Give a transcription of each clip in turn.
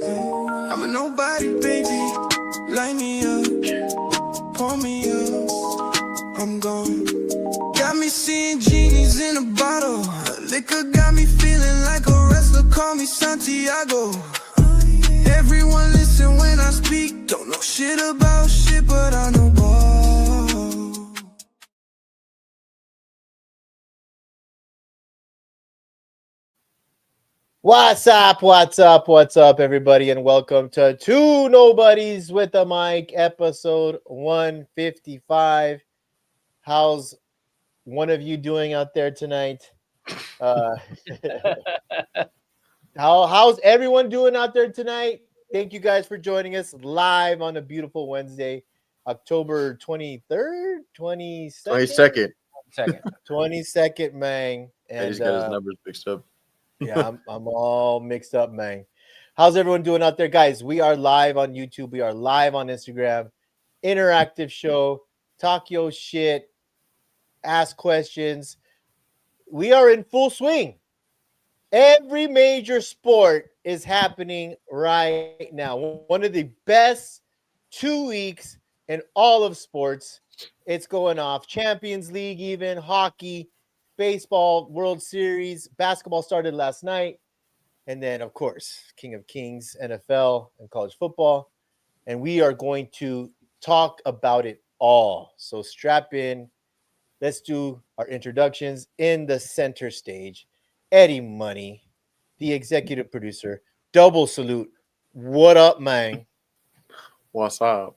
I'm a nobody, baby. Light me up, pour me up. I'm gone. Got me seeing genies in a bottle. Liquor got me feeling like a wrestler. Call me Santiago. Everyone listen when I speak. Don't know shit about shit, but I know ball. What's up? What's up? What's up, everybody? And welcome to Two Nobodies with a Mic, episode 155. How's one of you doing out there tonight? Uh, how's everyone doing out there tonight? Thank you guys for joining us live on a beautiful Wednesday, October 23rd, 22nd? 22nd. 22nd, man. I just And got his numbers mixed up. yeah, I'm all mixed up, man. How's everyone doing out there, guys? We are live on YouTube. We are live on Instagram. Interactive show. Talk your shit. Ask questions. We are in full swing. Every major sport is happening right now. One of the best 2 weeks in all of sports. It's going off. Champions League, even hockey, baseball, World Series, basketball started last night. And then, of course, King of Kings, NFL, and college football. And we are going to talk about it all. So strap in. Let's do our introductions in the center stage. Eddie Money, the executive producer. Double salute. What up, man? What's up?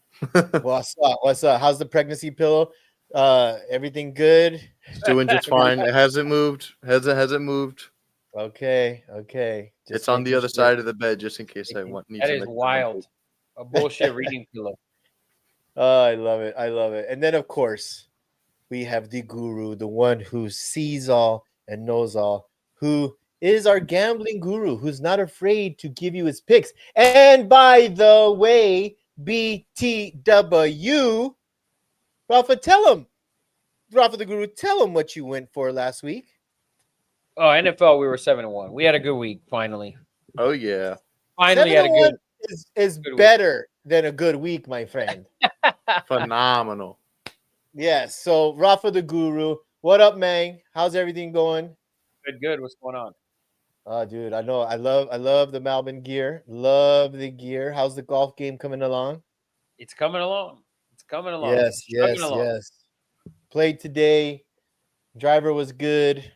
What's up? What's up? How's the pregnancy pillow? Everything good? It's doing just fine. It hasn't moved. Hasn't moved. Okay. Just it's on the making other sure. side of the bed just in case I Making- want. Need That to is make wild. A bullshit reading pillow. Oh, I love it. I love it. And then, of course, we have the guru, the one who sees all and knows all, who is our gambling guru, who's not afraid to give you his picks. And by the way, BTW, Rafa, Rafa the guru, tell him what you went for last week. Oh, NFL, we were 7-1. We had a good week, finally. Oh yeah, Finally had a 7-1 good is good week. better than a good week, my friend. phenomenal. Yes. So, Rafa the guru, what up, man? How's everything going? good. What's going on? Oh, dude, I know. I love the Malvin gear. Love the gear. How's the golf game coming along? It's coming along. It's coming along. Yes, It's chugging along. yes. Played today. Driver was good.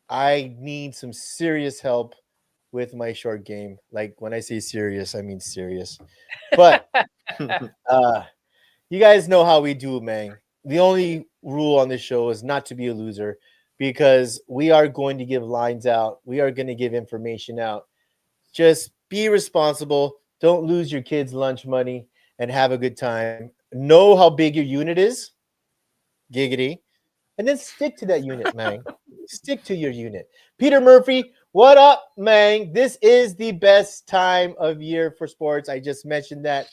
I need some serious help with my short game. Like when I say serious, I mean serious. But you guys know how we do, man. The only rule on this show is not to be a loser because we are going to give lines out. We are going to give information out. Just be responsible. Don't lose your kids' lunch money and have a good time. Know how big your unit is, giggity, and then stick to that unit, man. Stick to your unit. Peter Murphy, what up, man? This is the best time of year for sports. I just mentioned that.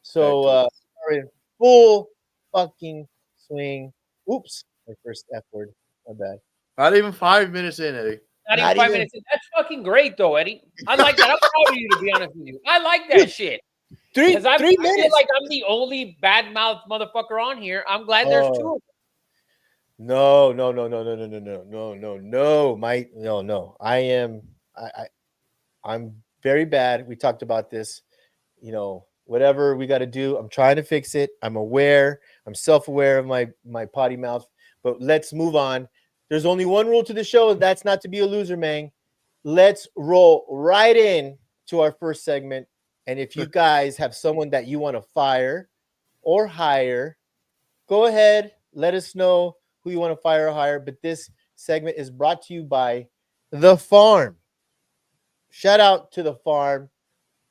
So we're in full fucking swing. Oops, my first F word. My bad. Not even 5 minutes in, Eddie. Not even Not 5 even- minutes. That's fucking great, though, Eddie. I like that. I'm proud of you, to be honest with you. I like that shit. Three Because I feel minutes. like I'm the only bad-mouthed motherfucker on here. I'm glad there's two of them. No. I'm very bad. We talked about this. Whatever we got to do, I'm trying to fix it. I'm aware. I'm self-aware of my potty mouth. But let's move on. There's only one rule to the show, and that's not to be a loser, man. Let's roll right in to our first segment. And if you guys have someone that you want to fire or hire, go ahead. Let us know who you want to fire or hire. But this segment is brought to you by The Farm. Shout out to The Farm.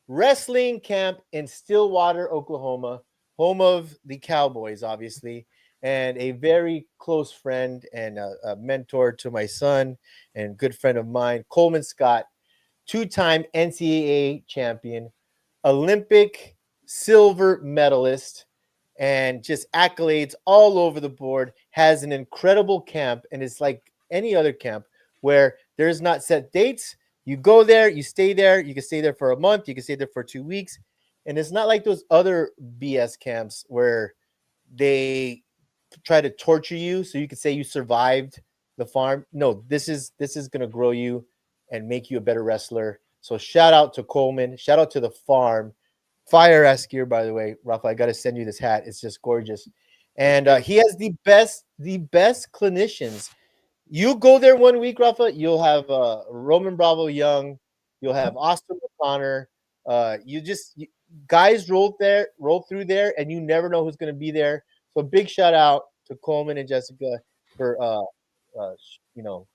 Wrestling camp in Stillwater, Oklahoma, home of the Cowboys, obviously, and a very close friend and a mentor to my son and good friend of mine, Coleman Scott, two-time NCAA champion, Olympic silver medalist, and just accolades all over the board, has an incredible camp, and it's like any other camp where there's not set dates, You go there, you stay there. You can stay there for a month. You can stay there for 2 weeks, and it's not like those other BS camps where they try to torture you so you can say you survived the farm. No, this is gonna grow you and make you a better wrestler. So shout out to Coleman. Shout out to the farm. Fire ass gear, by the way, Rafa. I got to send you this hat. It's just gorgeous, and he has the best clinicians. You go there 1 week, Rafa. You'll have Roman Bravo Young. You'll have Austin O'Connor. Guys roll through there, and you never know who's going to be there. So big shout out to Coleman and Jessica for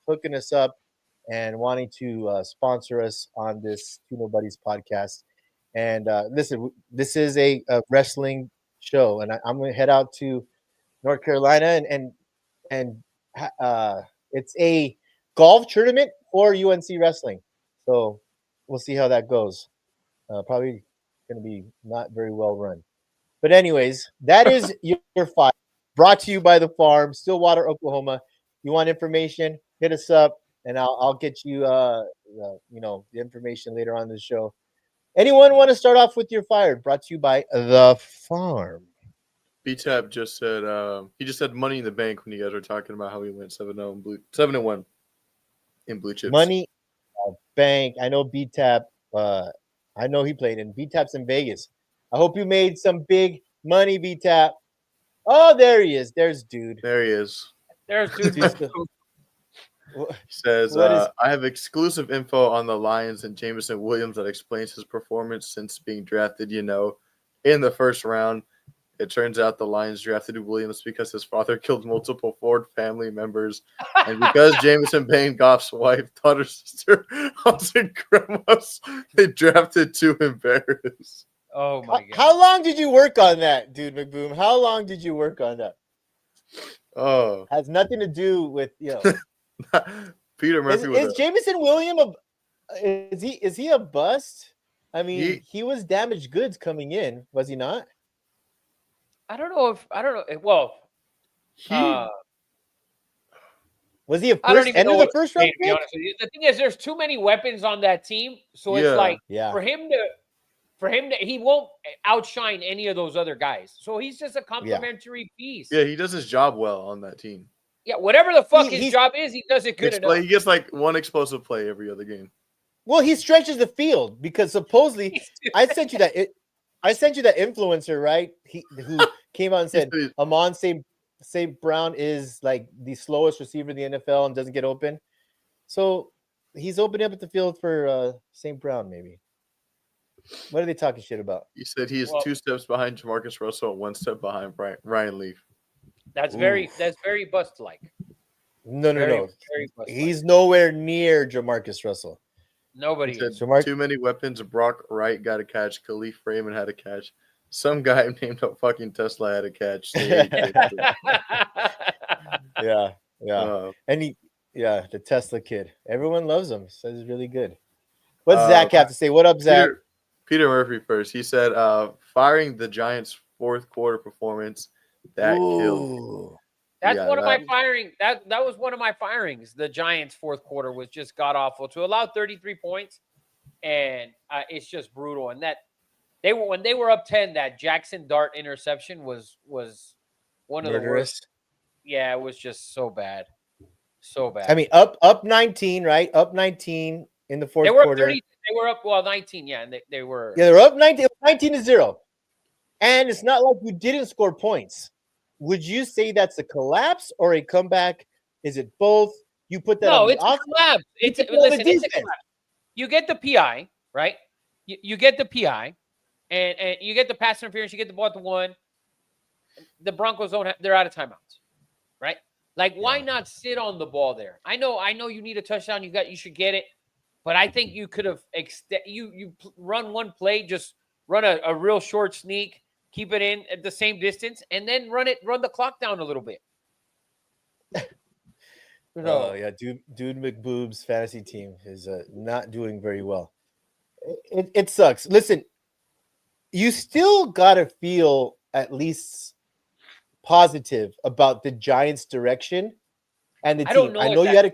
hooking us up and wanting to sponsor us on this Two Nobodies podcast. And listen, this is a wrestling show, and I'm going to head out to North Carolina and it's a golf tournament for UNC wrestling. So we'll see how that goes. Probably going to be not very well run. But anyways, that is your fight. Brought to you by the farm, Stillwater, Oklahoma. You want information? Hit us up, and I'll get you the information later on in the show. Anyone want to start off with your fire? Brought to you by the farm. B-Tap just said he just said Money in the Bank when you guys were talking about how he went 7-1 in blue chips. Money Bank. I know B-Tap. I know he played in B-Tap's in Vegas. I hope you made some big money, B-Tap. Oh, there he is. There's dude. There he is. There's dude. He says, I have exclusive info on the Lions and Jameson Williams that explains his performance since being drafted, in the first round. It turns out the Lions drafted Williams because his father killed multiple Ford family members, and because Jameson Payne Goff's wife, daughter, sister, was in grandma's, they drafted to embarrass. Oh my god! How long did you work on that, dude, McBoom? How long did you work on that? Oh, has nothing to do with Peter Murphy. Is Jameson Williams is he a bust? I mean, he was damaged goods coming in, was he not? I don't know. Well, was he a first end of the first round? To be honest with you, the thing is, there's too many weapons on that team, so it's like for him to he won't outshine any of those other guys. So he's just a complimentary piece. Yeah, he does his job well on that team. Yeah, whatever the fuck his job is, he does it good enough. He gets like one explosive play every other game. Well, he stretches the field because supposedly I sent you that influencer, right? Who came out and said Amon St. Brown is like the slowest receiver in the NFL and doesn't get open. So he's opening up at the field for St. Brown, maybe. What are they talking shit about? He said he is 2 steps behind Jamarcus Russell and 1 step behind Ryan Leaf. That's very bust-like. No. He's nowhere near Jamarcus Russell. Nobody. Too many weapons. Brock Wright got a catch. Khalif Raymond had a catch. Some guy named a fucking Tesla had a catch. Yeah. And the Tesla kid. Everyone loves him. Says he's really good. What's Zach have to say? What up, Zach? Peter Murphy first. He said, firing the Giants' fourth quarter performance that killed. That's one of my firing. That was one of my firings. The Giants' fourth quarter was just god awful to allow 33 points, and it's just brutal. And that when they were up 10, that Jackson Dart interception was one of the worst. Yeah, it was just so bad, so bad. I mean, up 19, right? Up 19 in the fourth quarter. They were up 19. Yeah, and they were. Yeah, they're up 19. 19-0, and it's not like you didn't score points. Would you say that's a collapse or a comeback? Is it both? You put that on it's a collapse. It's a collapse. You get the PI, right? You get the PI, and you get the pass interference. You get the ball at the 1. The Broncos they're out of timeouts, right? Like, why not sit on the ball there? I know you need a touchdown. You should get it, but I think you could have you run one play, just run a real short sneak. Keep it in at the same distance, and then run the clock down a little bit. Oh yeah, dude McBoob's fantasy team is not doing very well. It sucks. Listen, you still gotta feel at least positive about the Giants' direction and the team. I know you had a.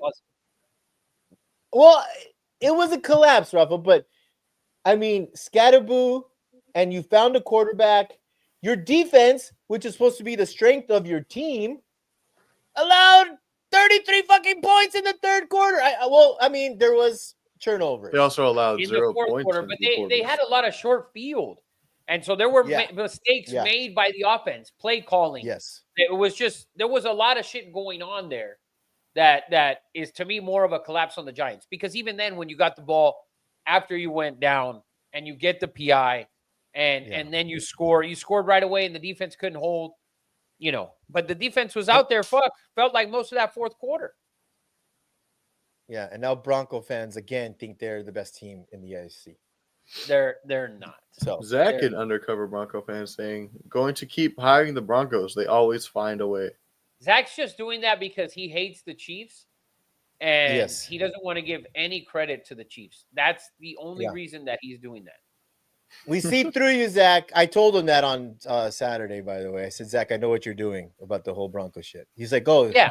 Well, it was a collapse, Rafa. But I mean, Scatterboo, and you found a quarterback. Your defense, which is supposed to be the strength of your team, allowed 33 fucking points in the third quarter. I mean, there was turnovers. They also allowed in 0 the fourth points quarter, in but the they had a lot of short field, and so there were mistakes Yeah. made by the offense, play calling. Yes. It was just there was a lot of shit going on there that is to me more of a collapse on the Giants, because even then when you got the ball after you went down and you get the PI and then you scored right away and the defense couldn't hold, but the defense was out there. Felt like most of that fourth quarter. Yeah, and now Bronco fans again think they're the best team in the AFC. They're not. So Zach and undercover Bronco fans saying, going to keep hiring the Broncos. They always find a way. Zach's just doing that because he hates the Chiefs and Yes. he doesn't want to give any credit to the Chiefs. That's the only reason that he's doing that. We see through you, Zach. I told him that on Saturday, by the way. I said, Zach, I know what you're doing about the whole Bronco shit. He's like, oh, yeah.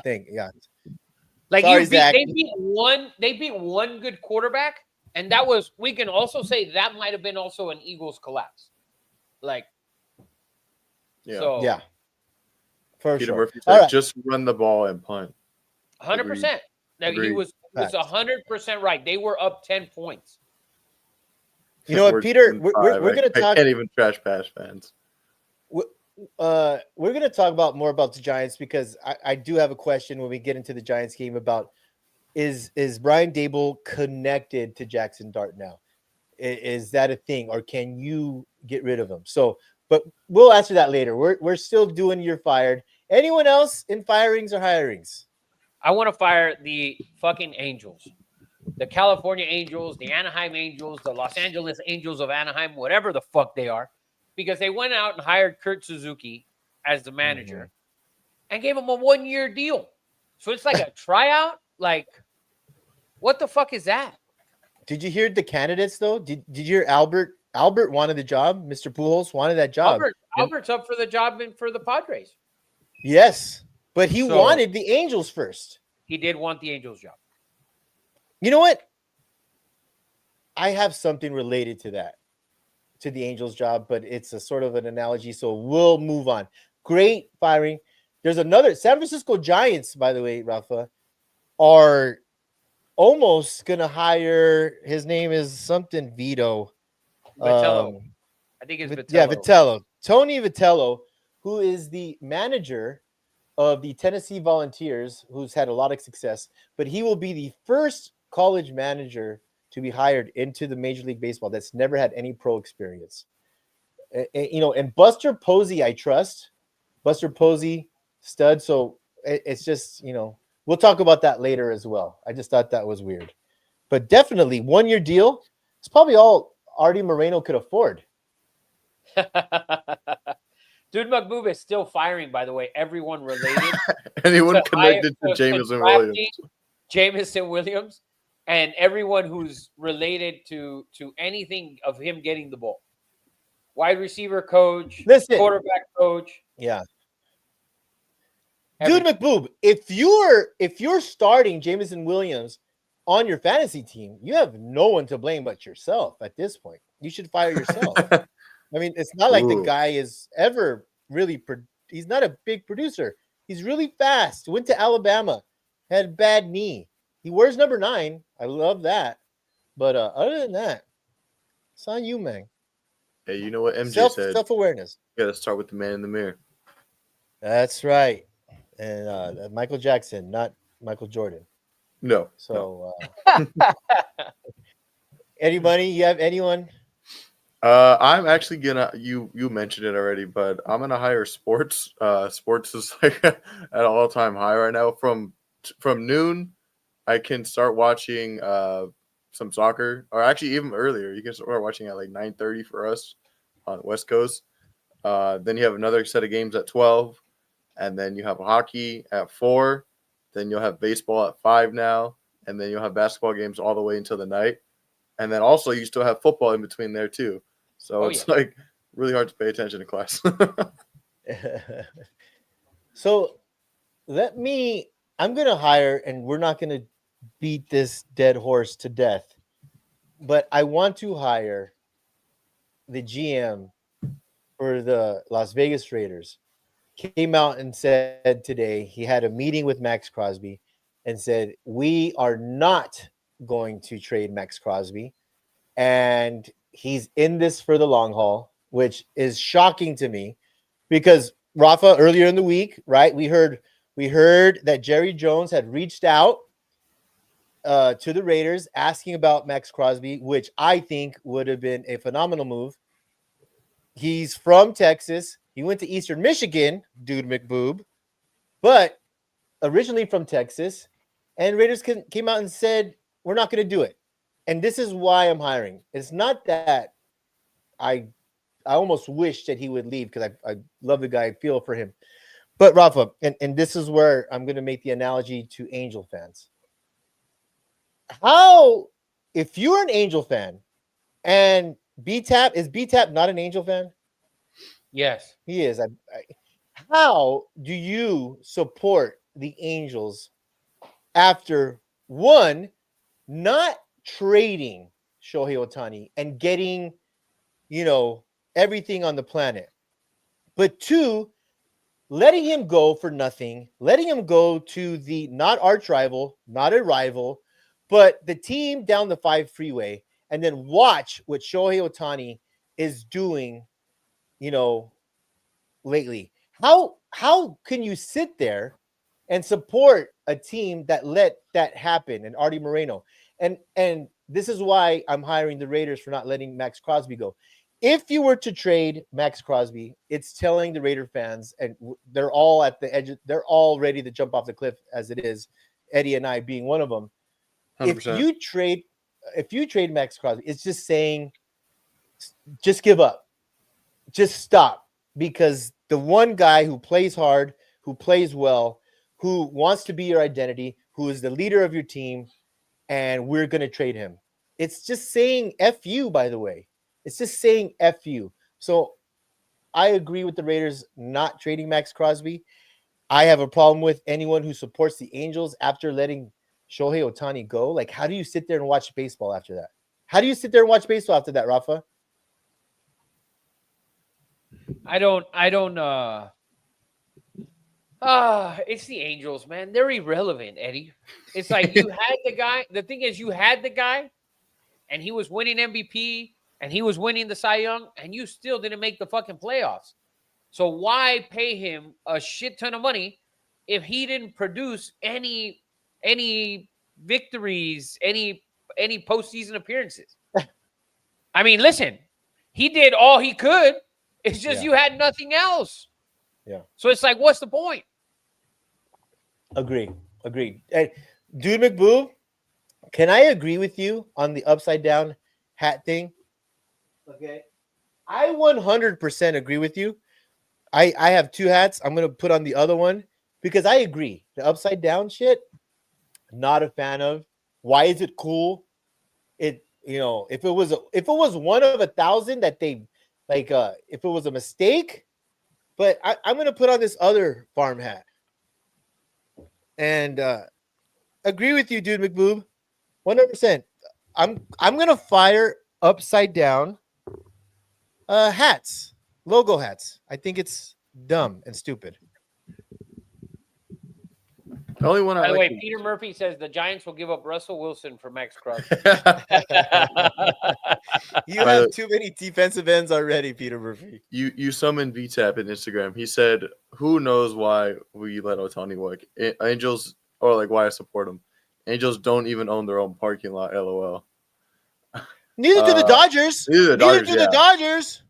Like sorry, Zach. They beat one good quarterback, and that was, we can also say that might have been also an Eagles collapse. Like, so yeah, for Peter sure. Murphy said, just run the ball and punt. 100%. He was 100% right. They were up 10 points. You know what, Peter? We're going to talk. I can't even trash pass fans. We're going to talk more about the Giants, because I do have a question when we get into the Giants game about is Brian Daboll connected to Jackson Dart now? Is that a thing, or can you get rid of him? So, but we'll answer that later. We're still doing you're fired. Anyone else in firings or hirings? I want to fire the fucking Angels. The California Angels, the Anaheim Angels, the Los Angeles Angels of Anaheim, whatever the fuck they are, because they went out and hired Kurt Suzuki as the manager and gave him a 1-year deal. So it's like a tryout. Like, what the fuck is that? Did you hear the candidates though? Did you hear Albert? Albert wanted the job. Mr. Pujols wanted that job. Albert's up for the job for the Padres. Yes, but he wanted the Angels first. He did want the Angels job. You know what? I have something related to that, to the Angels job, but it's a sort of an analogy, so we'll move on. Great firing. There's another San Francisco Giants, by the way, Rafa, are almost gonna hire. His name is something Vito. Vitello. I think it's Vitello. Yeah, Vitello. Tony Vitello, who is the manager of the Tennessee Volunteers, who's had a lot of success, but he will be the first college manager to be hired into the Major League Baseball that's never had any pro experience. And Buster Posey, I trust. Buster Posey, stud. So it's just, we'll talk about that later as well. I just thought that was weird. But definitely 1-year deal. It's probably all Artie Moreno could afford. Dude, McBoob is still firing, by the way. Everyone related. Anyone connected to Jameson Williams. Jameson Williams. And everyone who's related to anything of him getting the ball. Wide receiver coach, quarterback coach. Yeah. Dude, McBoob, if you're starting Jameson Williams on your fantasy team, you have no one to blame but yourself at this point. You should fire yourself. I mean, it's not like the guy is ever really he's not a big producer. He's really fast. Went to Alabama, had a bad knee. He wears number 9. I love that. But other than that, it's on you, man. Hey, you know what MJ said? Self-awareness. You got to start with the man in the mirror. That's right. And Michael Jackson, not Michael Jordan. No. So, anybody? You have anyone? I'm actually gonna. You mentioned it already, but I'm gonna hire sports. Sports is like at an all-time high right now. From noon, I can start watching some soccer, or actually even earlier. You can start watching at like 9:30 for us on the West Coast. Then you have another set of games at 12, and then you have hockey at 4. Then you'll have baseball at 5 now, and then you'll have basketball games all the way until the night. And then also you still have football in between there too. So it's like really hard to pay attention to class. So I'm going to hire, and we're not going to beat this dead horse to death. but I want to hire the GM for the Las Vegas Raiders. Came out and said today he had a meeting with Max Crosby and said, "We are not going to trade Max Crosby, and he's in this for the long haul," which is shocking to me because Rafa earlier in the week, right? We heard that Jerry Jones had reached out to the Raiders asking about Max Crosby, which I think would have been a phenomenal move. He's from Texas. He went to Eastern Michigan, dude McBoob, but originally from Texas. And Raiders came out and said, "We're not going to do it." And this is why I'm hiring. It's not that I I almost wish that he would leave because I love the guy, I feel for him. But Rafa, and this is where I'm going to make the analogy to Angel fans. How, if you're an Angel fan and B-Tap not an Angel fan? Yes. He is. How do you support the Angels after one, not trading Shohei Ohtani and getting, everything on the planet, but two, letting him go for nothing, letting him go to the not arch rival, not a rival, but the team down the 5 freeway, and then watch what Shohei Ohtani is doing, you know, lately. How can you sit there and support a team that let that happen and Artie Moreno? And this is why I'm hiring the Raiders for not letting Max Crosby go. If you were to trade Max Crosby, it's telling the Raider fans, and they're all at the edge, they're all ready to jump off the cliff as it is, Eddie and I being one of them. 100%. If you trade Max Crosby, it's just saying, just give up, just stop, because the one guy who plays hard, who plays well, who wants to be your identity, who is the leader of your team, and we're going to trade him. It's just saying F you, by the way. It's just saying F you. So I agree with the Raiders not trading Max Crosby. I have a problem with anyone who supports the Angels after letting Shohei Ohtani go. Like, how do you sit there and watch baseball after that? How do you sit there and watch baseball after that, Rafa? It's the Angels, man. They're irrelevant, Eddie. It's like you had the guy. The thing is, you had the guy, and he was winning MVP, and he was winning the Cy Young, and you still didn't make the fucking playoffs. So why pay him a shit ton of money if he didn't produce any victories, any postseason appearances? I mean, listen, he did all he could. It's just you had nothing else. Yeah. So it's like, what's the point? Agreed. Hey, dude McBoob, can I agree with you on the upside down hat thing? Okay. I 100% agree with you. I have two hats. I'm going to put on the other one because I agree. The upside down shit, not a fan of. Why is it cool? If it was one of 1,000 that they like, if it was a mistake, but I'm going to put on this other farm hat and agree with you, dude McBoob, 100%. I'm going to fire upside down hats, logo hats. I think it's dumb and stupid. The only one By I the like. way, Peter Murphy says the Giants will give up Russell Wilson for Max Crosby. You have too many defensive ends already, Peter Murphy. You summoned VTAP in Instagram. He said, "Who knows why we let Ohtani work? Angels, or like why I support him. Angels don't even own their own parking lot. LOL." Neither do the Dodgers. Neither do the Dodgers.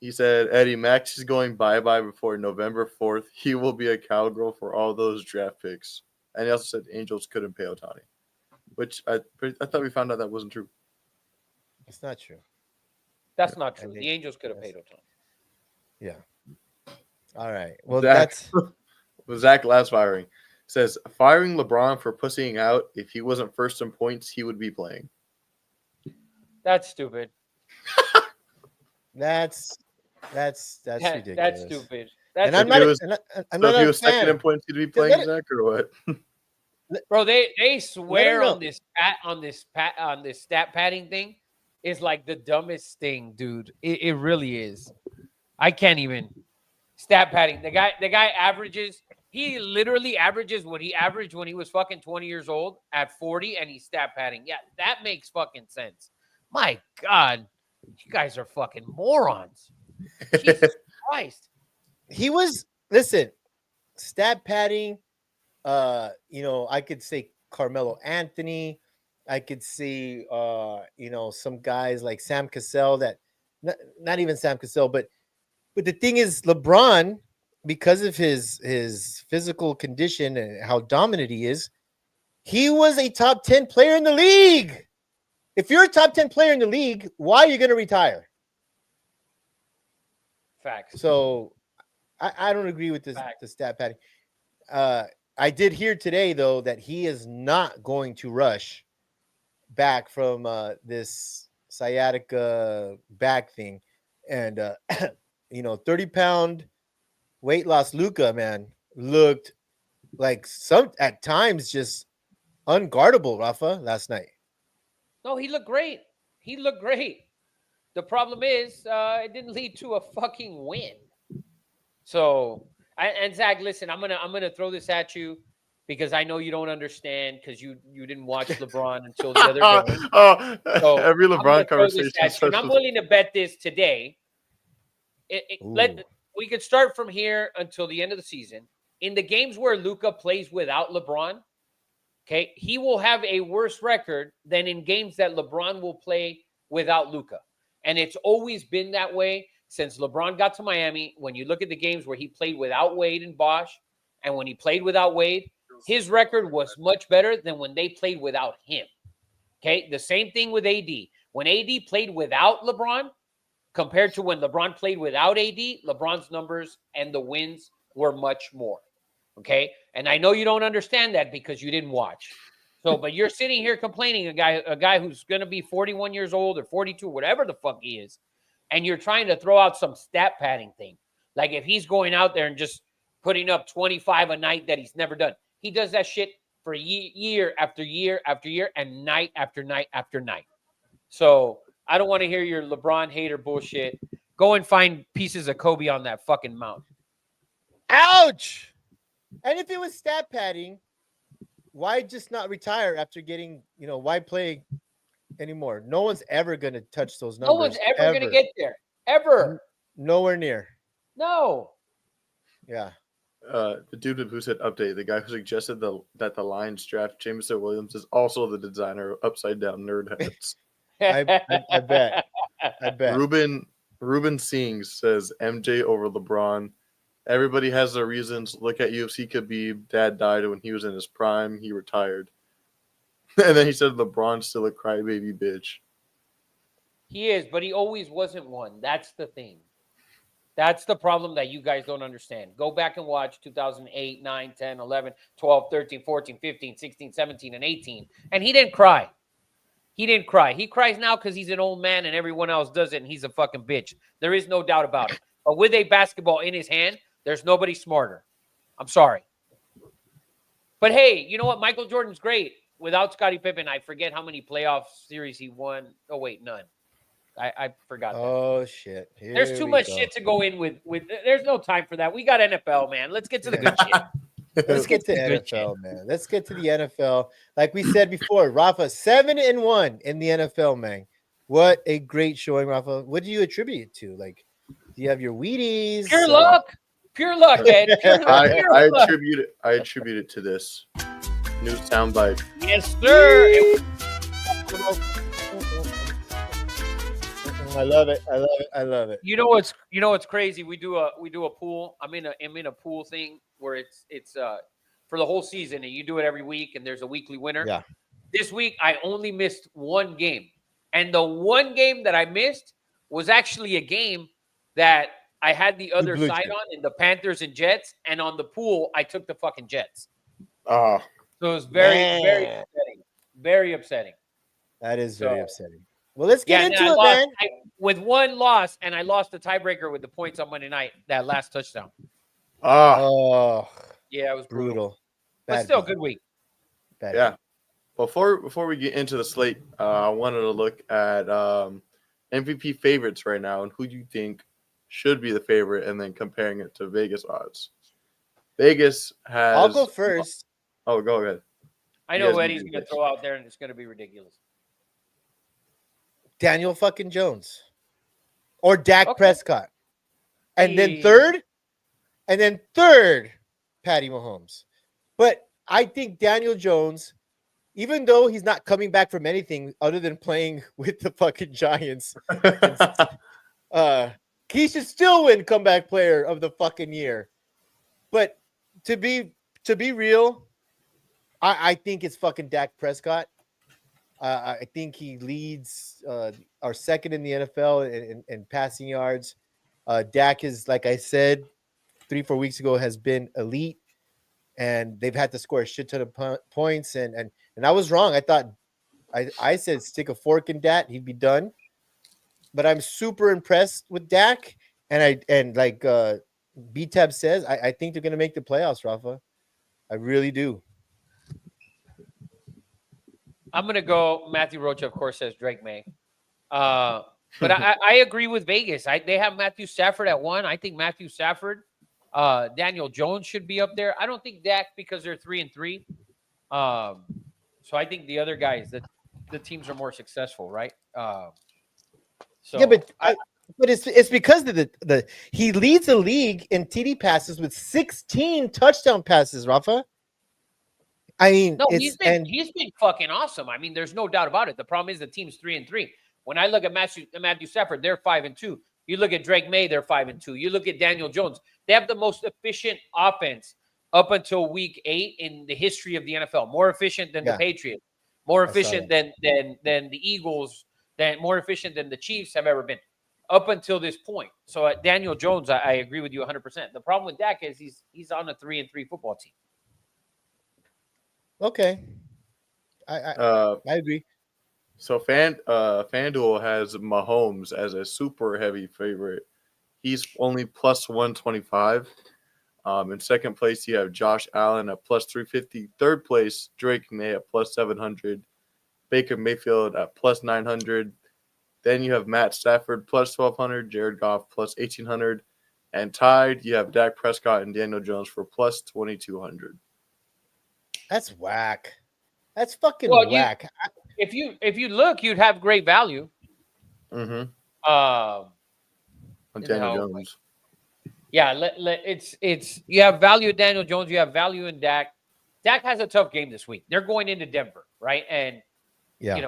He said, "Eddie, Max is going bye-bye before November 4th. He will be a cowgirl for all those draft picks." And he also said Angels couldn't pay Ohtani, which I thought we found out that wasn't true. It's not true. That's not true. The Angels could have paid Ohtani. Yeah. All right. Well, Zach last firing says firing LeBron for pussying out. If he wasn't first in points, he would be playing. That's stupid. That's ridiculous. That's stupid. And if he was second in points, he'd be playing, Zach, or what? Bro, they swear know. on this stat padding thing is like the dumbest thing, dude. It really is. I can't even stat padding. The guy averages. He literally averages what he averaged when he was fucking 20 years old at 40, and he's stat padding. Yeah, that makes fucking sense. My God, you guys are fucking morons. Jesus Christ. He was listen, stat padding. I could say Carmelo Anthony. I could see some guys like Sam Cassell that not even Sam Cassell, but the thing is LeBron, because of his physical condition and how dominant he is, he was a top 10 player in the league. If you're a top 10 player in the league, why are you going to retire? Facts. So I don't agree with the stat padding. I did hear today, though, that he is not going to rush back from this sciatica back thing. And, 30-pound weight loss Luka, man, looked like at times just unguardable, Rafa, last night. No, he looked great. He looked great. The problem is it didn't lead to a fucking win. So, and Zach, listen, I'm gonna throw this at you because I know you don't understand because you didn't watch LeBron until the other day. So every LeBron conversation. And I'm willing to bet this today. We could start from here until the end of the season. In the games where Luka plays without LeBron, okay, he will have a worse record than in games that LeBron will play without Luka. And it's always been that way since LeBron got to Miami. When you look at the games where he played without Wade and Bosh, and when he played without Wade, his record was much better than when they played without him. Okay, the same thing with AD. When AD played without LeBron, compared to when LeBron played without AD, LeBron's numbers and the wins were much more. Okay, and I know you don't understand that because you didn't watch. So, but you're sitting here complaining a guy who's going to be 41 years old or 42, whatever the fuck he is, and you're trying to throw out some stat padding thing. Like if he's going out there and just putting up 25 a night that he's never done. He does that shit for year after year after year and night after night after night. So I don't want to hear your LeBron hater bullshit. Go and find pieces of Kobe on that fucking mountain. Ouch! And if it was stat padding, why just not retire after getting, why play anymore? No one's ever going to touch those numbers. No one's ever going to get there. Ever. Nowhere near. No. Yeah. The dude who said update, the guy who suggested that the Lions draft Jameson Williams is also the designer of upside down nerd hats. I bet. Ruben Sings says MJ over LeBron. Everybody has their reasons. Look at UFC Khabib. Dad died when he was in his prime. He retired. And then he said LeBron's still a crybaby bitch. He is, but he always wasn't one. That's the thing. That's the problem that you guys don't understand. Go back and watch 2008, 9, 10, 11, 12, 13, 14, 15, 16, 17, and 18. And he didn't cry. He didn't cry. He cries now because he's an old man and everyone else does it and he's a fucking bitch. There is no doubt about it. But with a basketball in his hand, there's nobody smarter. I'm sorry. But hey, you know what? Michael Jordan's great. Without Scottie Pippen, I forget how many playoff series he won. Oh, wait, none. I forgot that. Oh, shit. There's too much shit to go in with. There's no time for that. We got NFL, man. Let's get to the good shit. Let's get to NFL, man. Let's get to the NFL. Like we said before, Rafa, 7-1 in the NFL, man. What a great showing, Rafa. What do you attribute it to? Like, do you have your Wheaties? Pure luck. Pure luck, Ed. I attribute it to this new soundbite. Yes, sir. I love it. I love it. I love it. You know what's crazy? We do a pool. I'm in a pool thing where it's for the whole season, and you do it every week, and there's a weekly winner. Yeah. This week I only missed one game, and the one game that I missed was actually a game that I had the other side on in the Panthers and Jets, and on the pool I took the fucking Jets. Oh, so it was very upsetting. Very upsetting. That is very upsetting. Well, let's get into it, man. With one loss, and I lost the tiebreaker with the points on Monday night, that last touchdown. Oh. Yeah, it was brutal. But still, good week. Yeah. Before we get into the slate, I wanted to look at MVP favorites right now and who you think should be the favorite, and then comparing it to Vegas odds. Vegas has. I'll go first. Oh, go ahead. I know what Eddie's going to throw out there, and it's going to be ridiculous. Daniel fucking Jones or Dak Prescott. And then third, Patty Mahomes. But I think Daniel Jones, even though he's not coming back from anything other than playing with the fucking Giants, he should still win comeback player of the fucking year. But to be real, I think it's fucking Dak Prescott. I think he leads our second in the NFL in passing yards. Dak is, like I said 3-4 weeks ago, has been elite, and they've had to score a shit ton of points. And I was wrong. I thought I said stick a fork in Dak, he'd be done. But I'm super impressed with Dak, and like B-Tab says, I think they're gonna make the playoffs, Rafa. I really do. I'm going to go Matthew Rocha, of course, says Drake May. But I agree with Vegas. They have Matthew Stafford at 1. I think Matthew Stafford, Daniel Jones should be up there. I don't think Dak because they're 3-3. So I think the other guys, the teams are more successful, right? So yeah, but it's because of the he leads the league in TD passes with 16 touchdown passes, Rafa. I mean, no, he's been fucking awesome. I mean, there's no doubt about it. The problem is the team's 3-3. When I look at Matthew Stafford, they're 5-2. You look at Drake May, they're 5-2. You look at Daniel Jones, they have the most efficient offense up until week 8 in the history of the NFL. More efficient than the Patriots, more efficient than the Eagles, more efficient than the Chiefs have ever been up until this point. So Daniel Jones, I agree with you 100%. The problem with Dak is he's on a 3-3 football team. Okay, I agree. So FanDuel has Mahomes as a super heavy favorite. He's only plus 125. In second place, you have Josh Allen at plus 350. Third place, Drake May at plus 700. Baker Mayfield at plus 900. Then you have Matt Stafford plus 1,200. Jared Goff plus 1,800. And tied, you have Dak Prescott and Daniel Jones for plus 2,200. That's whack. That's fucking whack. If you look, you'd have great value. Mm-hmm. On Daniel Jones. Yeah, it's you have value in Daniel Jones. You have value in Dak. Dak has a tough game this week. They're going into Denver, right? And I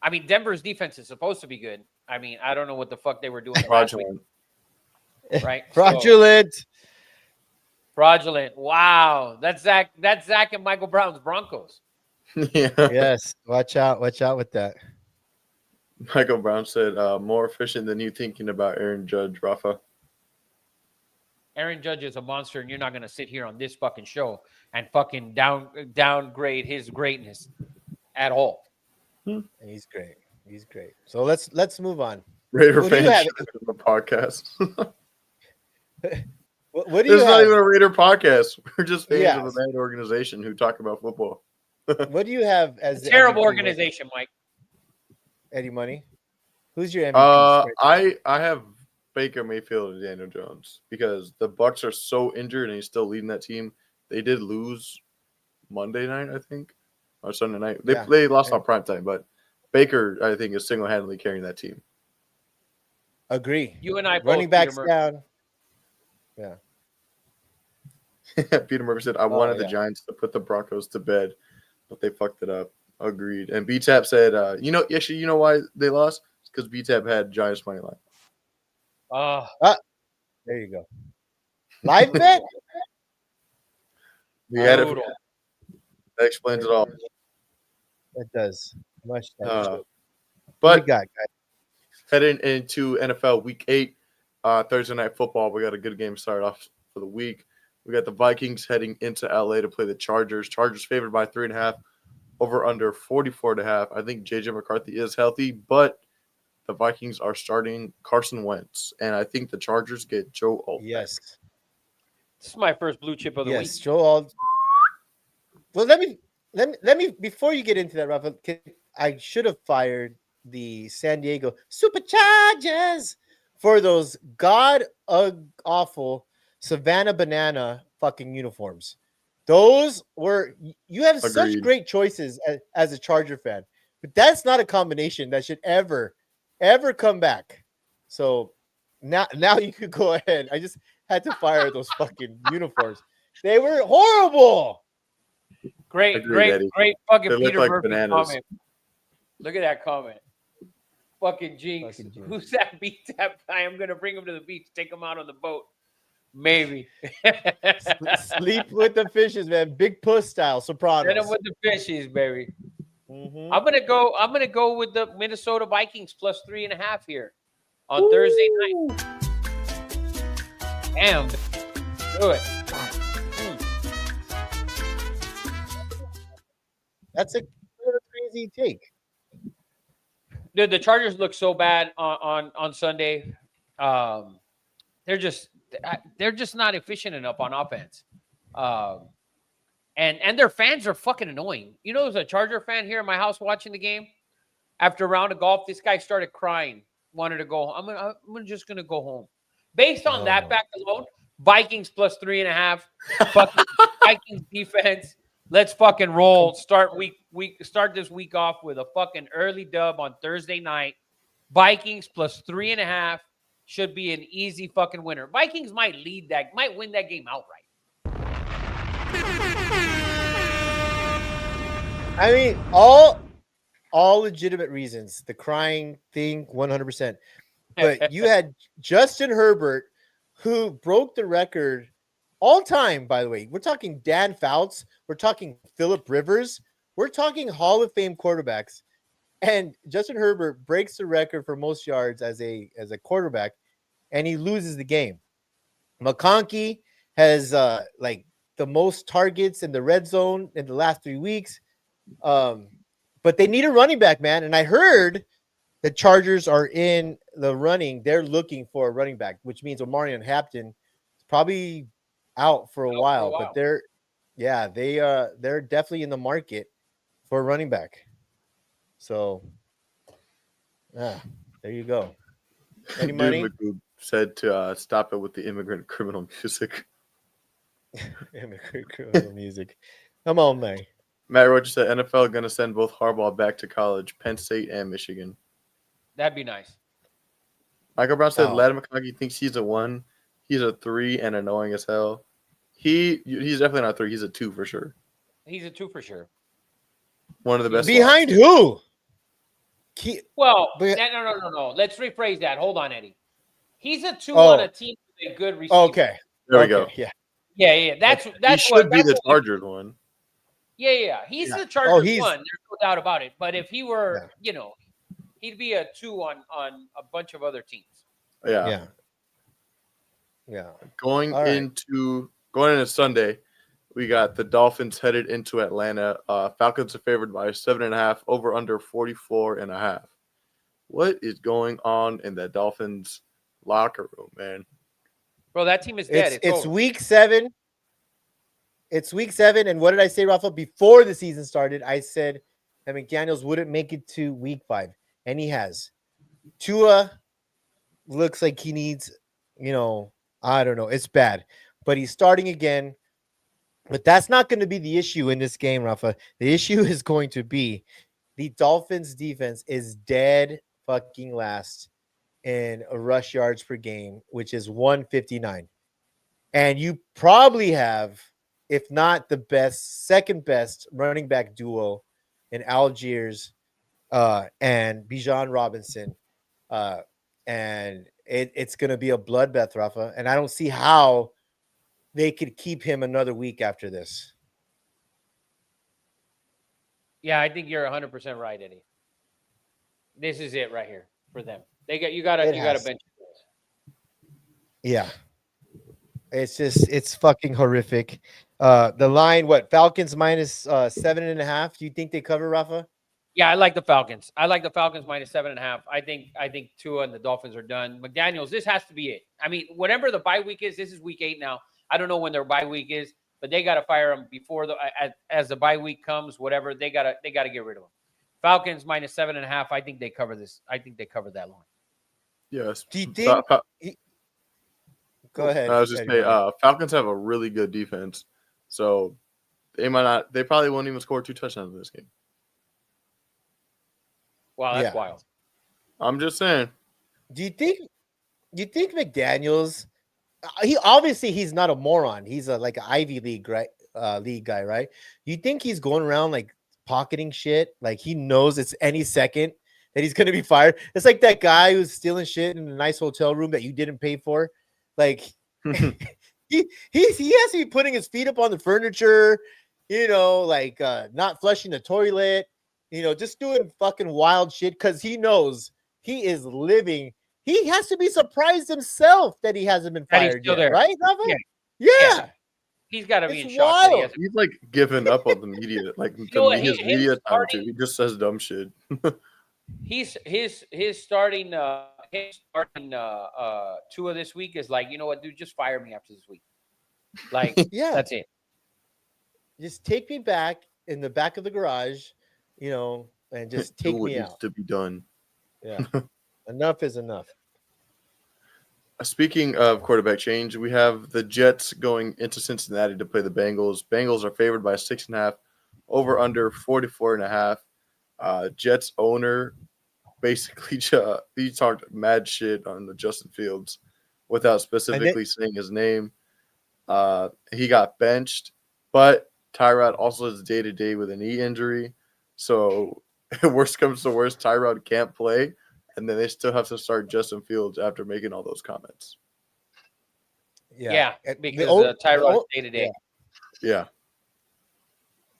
mean, Denver's defense is supposed to be good. I mean, I don't know what the fuck they were doing last week, right? Fraudulent. Fraudulent. Wow, that's Zach and Michael Brown's Broncos. Yeah. Yes. Watch out with that. Michael Brown said, more efficient than you thinking about Aaron Judge, Rafa. Aaron Judge is a monster, and you're not going to sit here on this fucking show and fucking downgrade his greatness at all. He's great. He's great. So let's move on. Raider fans the podcast. What do you This is have? not even a Raider podcast. We're just fans of a bad organization who talk about football. What do you have as a terrible organization, Mike? Eddie Money? Who's your MVP? I have Baker Mayfield and Daniel Jones because the Bucs are so injured and he's still leading that team. They did lose Monday night, I think, or Sunday night. They lost on primetime, but Baker, I think, is single-handedly carrying that team. Agree. You and I both. Running backs down. Yeah. Peter Murphy said, I wanted the Giants to put the Broncos to bed, but they fucked it up. Agreed. And B-Tap said, you know why they lost? It's because B-Tap had Giants money line. There you go. Live bet? We had it. That explains it all. It does. Much. But what we got, guys? Heading into NFL Week 8, Thursday Night Football, we got a good game start off for the week. We got the Vikings heading into LA to play the Chargers. Chargers favored by 3.5, over under 44.5. I think JJ McCarthy is healthy, but the Vikings are starting Carson Wentz, and I think the Chargers get Joe Alt. Yes. This is my first blue chip of the week. Yes, Joe Alt. Well, let me before you get into that, Rafa, I should have fired the San Diego Superchargers for those god awful Savannah Banana fucking uniforms. Those were you have such Agreed. great choices as a Charger fan, but that's not a combination that should ever come back. So now you could go ahead. I just had to fire those fucking uniforms. They were horrible. Great, Agreed, great, Eddie. great fucking They look Peter like Murphy bananas. comment. Look at that comment. Fucking Jinx. Fucking Jinx. Who's that beat that guy? I'm gonna bring him to the beach, take him out on the boat. Maybe. Sleep with the fishes, man. Big puss style, Sopranos. Hit him with the fishies, baby. Mhm. I'm gonna go with the Minnesota Vikings plus 3.5 here on Thursday night. Damn, do it. That's a crazy take. Dude, the Chargers look so bad on Sunday. They're just not efficient enough on offense. And their fans are fucking annoying. You know, there's a Charger fan here in my house watching the game. After a round of golf, this guy started crying, wanted to go. I'm just gonna go home. Based on that fact alone, Vikings plus 3.5. Fucking Vikings defense. Let's fucking roll. Start this week off with a fucking early dub on Thursday night. Vikings plus 3.5 should be an easy fucking winner. Vikings might win that game outright. I mean, all legitimate reasons. The crying thing, 100%. But you had Justin Herbert, who broke the record all time, by the way. We're talking Dan Fouts. We're talking Phillip Rivers. We're talking Hall of Fame quarterbacks. And Justin Herbert breaks the record for most yards as a quarterback, and he loses the game. McConkey has like the most targets in the red zone in the last 3 weeks. But they need a running back, man. And I heard the Chargers are in the running. They're looking for a running back, which means Omarion Hampton is probably out for a while. But they're definitely in the market for a running back. So, there you go. Any money? Dude said to stop it with the immigrant criminal music. Immigrant criminal music. Come on, man. Matt Rogers said NFL going to send both Harbaugh back to college, Penn State and Michigan. That'd be nice. Michael Brown said Ladd McConkey thinks he's a 1. He's a 3 and annoying as hell. He's definitely not a 3. He's a 2 for sure. He's a 2 for sure. One of the best. Behind who? No. Let's rephrase that. Hold on, Eddie. He's a 2 on a team with a good receiver. Okay. There we go. Yeah. That's he should be the Chargers one. Yeah. He's the Chargers one. There's no doubt about it. But if he were, he'd be a 2 on a bunch of other teams. Yeah. Going right. into Sunday, we got the Dolphins headed into Atlanta. Falcons are favored by 7.5, over under 44.5. What is going on in the Dolphins locker room, man? Bro, that team is dead. It's week 7. It's week 7. And what did I say, Rafa? Before the season started, I said that McDaniels wouldn't make it to week 5. And he has. Tua looks like he needs, I don't know. It's bad. But he's starting again. But that's not going to be the issue in this game, Rafa. The issue is going to be the Dolphins defense is dead fucking last in rush yards per game, which is 159. And you probably have, if not the second best running back duo in Algiers and Bijan Robinson. And it's going to be a bloodbath, Rafa. And I don't see how they could keep him another week after this. Yeah, I think you're 100% right, Eddie. This is it right here for them. You got to bench. Yeah. It's fucking horrific. The line, Falcons minus 7.5. Do you think they cover, Rafa? Yeah, I like the Falcons. I like the Falcons minus 7.5. I think Tua and the Dolphins are done. McDaniels, this has to be it. I mean, whatever the bye week is, this is week 8 now. I don't know when their bye week is. but they got to fire him before as the bye week comes. Whatever they got to get rid of him. Falcons minus 7.5. I think they cover this. I think they cover that line. Yes. Do you think? Go ahead. I was just saying, Falcons have a really good defense, so they might not. They probably won't even score 2 touchdowns in this game. Wow, that's wild. I'm just saying. Do you think McDaniels? He's not a moron. He's like an Ivy League league guy, right? You think he's going around like pocketing shit? Like he knows it's any second that he's gonna be fired. It's like that guy who's stealing shit in a nice hotel room that you didn't pay for. Like he has to be putting his feet up on the furniture, like not flushing the toilet, just doing fucking wild shit because he knows he is living. He has to be surprised himself that he hasn't been fired yet, there. right? Yeah. He's got to be in shock. He's like giving up on the media, like his media time too. He just says dumb shit. His starting 2 of this week is like, you know what, dude, just fire me after this week. Like, yeah, that's it. Just take me back in the back of the garage, and just take me out. Needs to be done. Yeah, enough is enough. Speaking of quarterback change, we have the Jets going into Cincinnati to play the Bengals. Bengals are favored by 6.5, over under 44.5. Jets owner basically he talked mad shit on the Justin Fields without specifically saying his name. He got benched, but Tyrod also is day-to-day with a knee injury. So worst comes to worst, Tyrod can't play, and then they still have to start Justin Fields after making all those comments. Yeah, because Tyrod day-to-day. Yeah.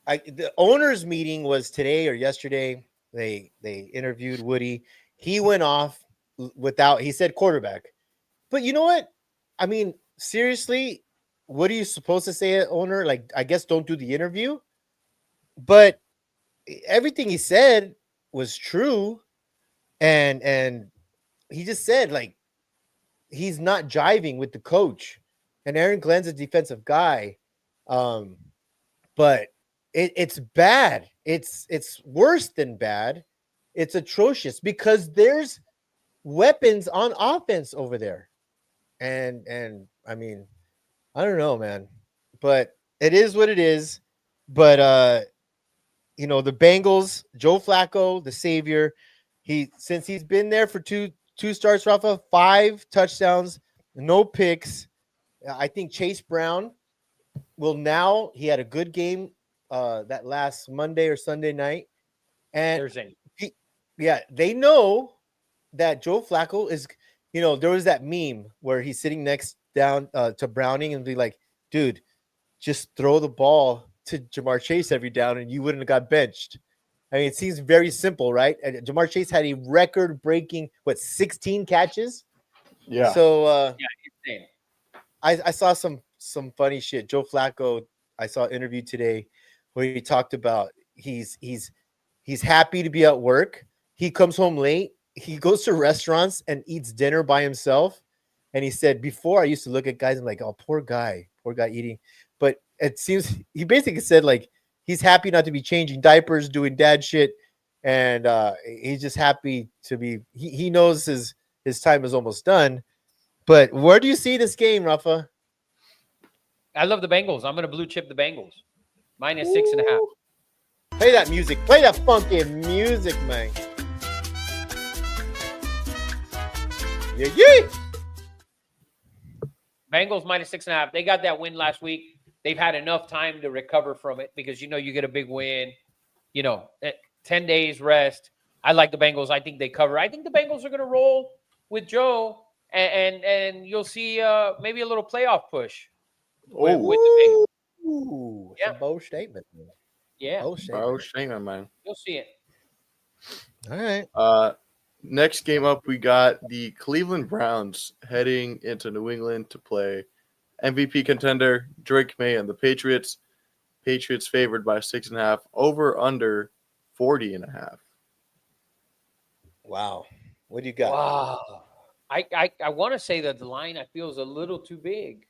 The owners' meeting was today or yesterday. They interviewed Woody. He went off he said quarterback. But you know what? I mean, seriously, what are you supposed to say, owner? Like, I guess don't do the interview. But everything he said was true. And he just said, like, he's not jiving with the coach. And Aaron Glenn's a defensive guy. But it's bad. It's worse than bad. It's atrocious because there's weapons on offense over there. And I mean, I don't know, man. But it is what it is. But the Bengals, Joe Flacco, the savior, since he's been there for two starts, Rafa, 5 touchdowns, no picks. I think Chase Brown he had a good game that last Monday or Sunday night. And Thursday. They know that Joe Flacco is, there was that meme where he's sitting next down to Browning and be like, dude, just throw the ball to Jamar Chase every down and you wouldn't have got benched. I mean, it seems very simple, right? And Jamar Chase had a record-breaking, 16 catches? Yeah. So insane. I saw some funny shit. Joe Flacco, I saw an interview today where he talked about he's happy to be at work. He comes home late. He goes to restaurants and eats dinner by himself. And he said, before I used to look at guys and like, oh, poor guy eating. But it seems he basically said like he's happy not to be changing diapers, doing dad shit. And he's just happy to be, he knows his time is almost done. But where do you see this game, Rafa? I love the Bengals. I'm going to blue chip the Bengals. Minus 6.5. Play that music. Play that funky music, man. Yeah. Bengals minus 6.5. They got that win last week. They've had enough time to recover from it because, you get a big win, 10 days rest. I like the Bengals. I think they cover. I think the Bengals are going to roll with Joe and you'll see maybe a little playoff push with the Bengals. It's a bold statement. Yeah. Bold statement, man. You'll see it. All right. Next game up, we got the Cleveland Browns heading into New England to play MVP contender Drake May and the Patriots. Patriots favored by 6.5, over under 40.5. Wow. What do you got? Wow. I want to say that the line I feel is a little too big.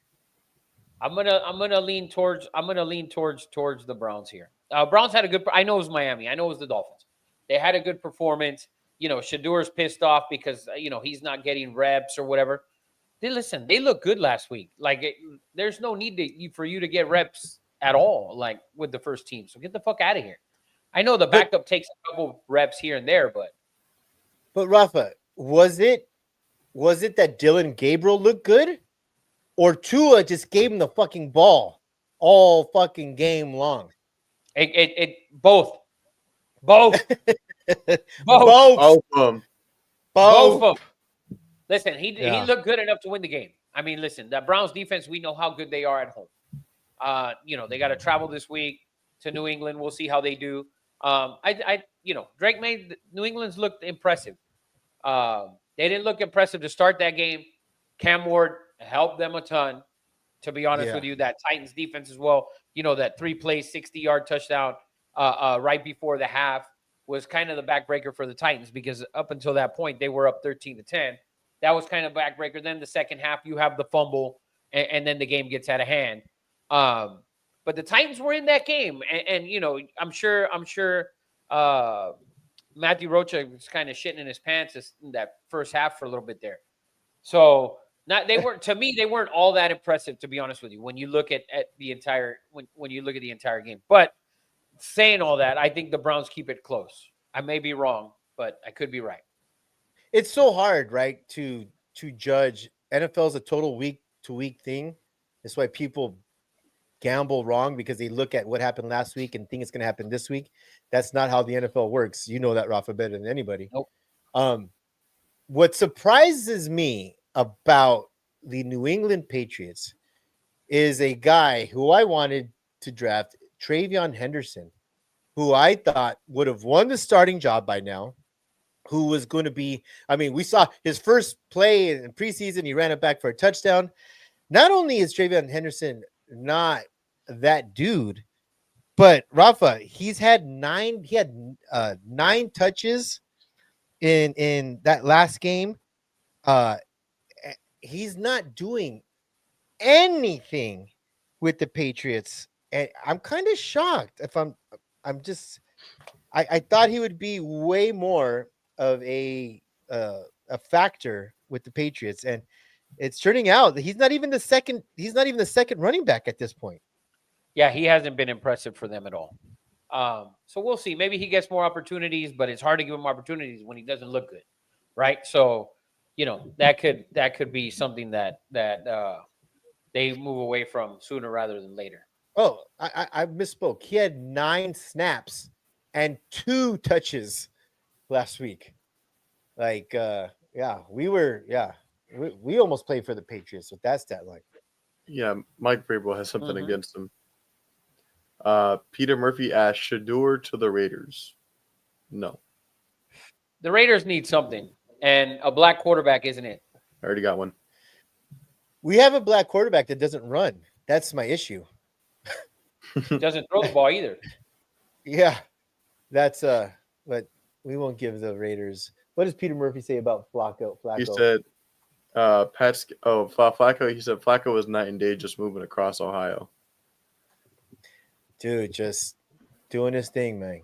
I'm gonna lean towards the Browns here. Browns had a good. I know it was Miami. I know it was the Dolphins. They had a good performance. Shadur's pissed off because he's not getting reps or whatever. They look good last week. Like there's no need for you to get reps at all. Like with the first team, so get the fuck out of here. I know the backup takes a couple reps here and there, but Rafa, was it that Dylan Gabriel looked good? Or Tua just gave him the fucking ball all fucking game long? It both. Both. Both of them. Both of them. Listen, he looked good enough to win the game. I mean, listen, the Browns defense, we know how good they are at home. They got to travel this week to New England. We'll see how they do. Drake made New England's looked impressive. They didn't look impressive to start that game. Cam Ward helped them a ton, to be honest with you. That Titans defense as well, that 3-play, 60-yard touchdown right before the half was kind of the backbreaker for the Titans, because up until that point, they were up 13-10. That was kind of backbreaker. Then the second half, you have the fumble, and then the game gets out of hand. But the Titans were in that game, and I'm sure Matthew Rocha was kind of shitting in his pants in that first half for a little bit there. So they weren't all that impressive, to be honest with you, when you look at the entire when you look at the entire game. But saying all that, I think the Browns keep it close. I may be wrong, but I could be right. It's so hard, right, to judge. NFL is a total week-to-week thing. That's why people gamble wrong, because they look at what happened last week and think it's going to happen this week. That's not how the NFL works. You know that, Rafa, better than anybody. Nope. What surprises me about the New England Patriots is a guy who I wanted to draft, Travion Henderson, who I thought would have won the starting job by now, who was going to be, we saw his first play in preseason, he ran it back for a touchdown. Not only is Travion Henderson not that dude, but Rafa, he had 9 touches in that last game. He's not doing anything with the Patriots, and I'm kind of shocked. I thought he would be way more of a factor with the Patriots, and it's turning out that he's not even the second running back at this point. Yeah, he hasn't been impressive for them at all. So we'll see. Maybe he gets more opportunities, but it's hard to give him opportunities when he doesn't look good, right? So, that could be something that they move away from sooner rather than later. Oh, I misspoke. He had 9 snaps and 2 touches last week. Like, we almost played for the Patriots with that stat line. Yeah, Mike Vrabel has something against him. Peter Murphy asked, Shador to the Raiders. No. The Raiders need something, and a black quarterback isn't it. I already got one. We have a black quarterback that doesn't run. That's my issue. Doesn't throw the ball either. Yeah, that's but we won't give the Raiders. What does Peter Murphy say about Flacco? He said, Flacco. He said Flacco was night and day just moving across Ohio. Dude, just doing his thing, man.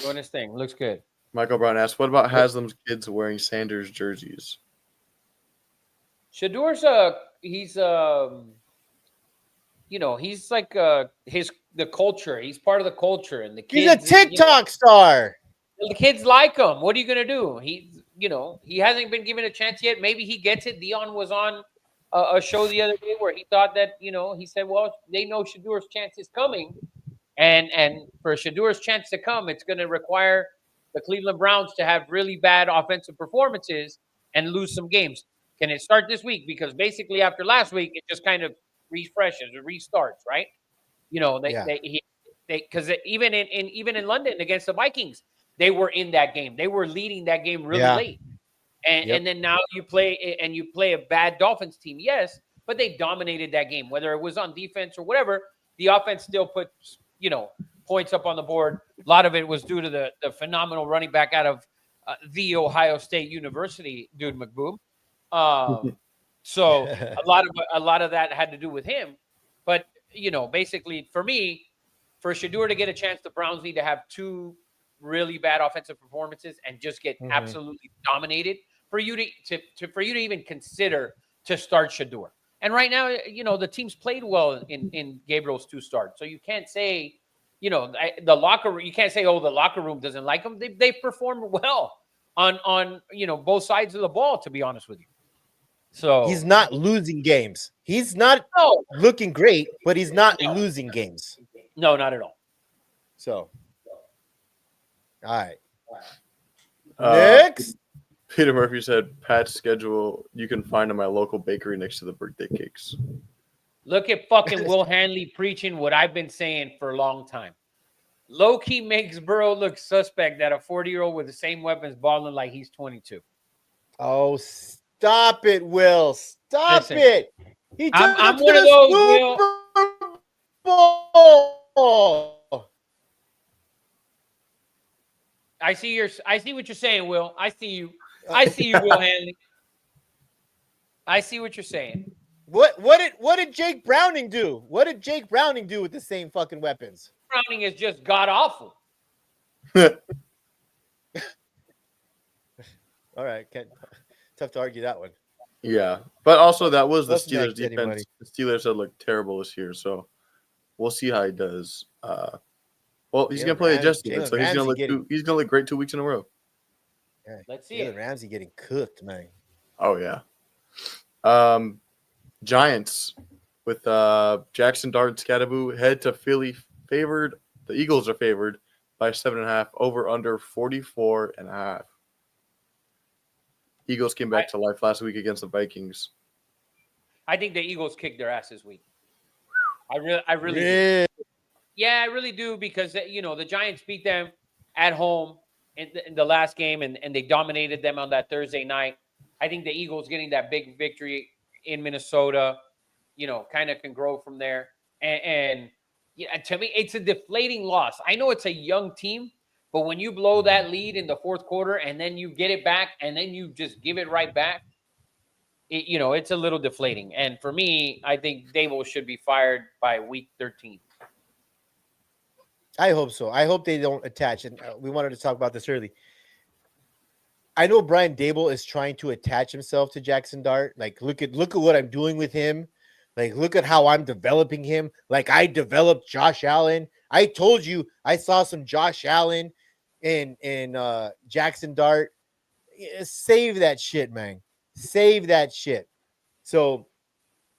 Doing his thing. Looks good. Michael Brown asked, what about Haslam's kids wearing Sanders jerseys? Shador's he's like the culture. He's part of the culture, and the kids. He's a TikTok star. The kids like him. What are you gonna do? He hasn't been given a chance yet. Maybe he gets it. Dion was on a show the other day where he thought that he said, well, they know Shador's chance is coming, and for Shador's chance to come, it's going to require the Cleveland Browns to have really bad offensive performances and lose some games. Can it start this week? Because basically after last week, it just kind of refreshes or restarts, right? Because even in London against the Vikings, they were in that game. They were leading that game really late. And then now you play a bad Dolphins team, yes, but they dominated that game. Whether it was on defense or whatever, the offense still put points up on the board. A lot of it was due to the phenomenal running back out of the Ohio State University, dude McBoom. So a lot of that had to do with him. But basically for me, for Shador to get a chance, the Browns need to have 2 really bad offensive performances and just get absolutely dominated for you to even consider to start Shador. And right now, the team's played well in Gabriel's 2 starts, so you can't say, the locker room. You can't say, oh, the locker room doesn't like him. They performed well on both sides of the ball. To be honest with you, so he's not losing games. He's not looking great, but he's not losing games. No, not at all. So, all right. Next. Peter Murphy said, Pat's schedule, you can find in my local bakery next to the birthday cakes. Look at fucking Will Handley preaching what I've been saying for a long time. Low-key makes Burrow look suspect that a 40-year-old with the same weapons balling like he's 22. Oh, stop it, Will. Stop it. He took I'm us one to of the those, Super Bowl. I see what you're saying, Will. I see you, Will Handley. I see what you're saying. What did Jake Browning do? What did Jake Browning do with the same fucking weapons? Browning is just god awful. All right, tough to argue that one. Yeah, but also that was the What's Steelers next, defense. anybody? The Steelers have looked terrible this year, so we'll see how he does. Well, he's gonna play adjustment, so he's gonna look great 2 weeks in a row. Yeah, Let's see Jalen it. Ramsey getting cooked, man. Oh yeah. Giants with Jackson Dart and Scatterboo head to Philly favored. The Eagles are favored by 7.5 over under 44.5. Eagles came back to life last week against the Vikings. I think the Eagles kicked their ass this week. I really do. Yeah, I really do, because the Giants beat them at home in the last game, and they dominated them on that Thursday night. I think the Eagles getting that big victory in Minnesota, kind of can grow from there. And to me, it's a deflating loss. I know it's a young team, but when you blow that lead in the fourth quarter and then you get it back and then you just give it right back, it's a little deflating. And for me, I think Dable should be fired by week 13. I hope so. I hope they don't attach. And we wanted to talk about this early. I know Brian Dable is trying to attach himself to Jackson Dart. Like, look at what I'm doing with him. Like, look at how I'm developing him. Like, I developed Josh Allen. I told you I saw some Josh Allen in Jackson Dart. Save that shit, man. Save that shit. So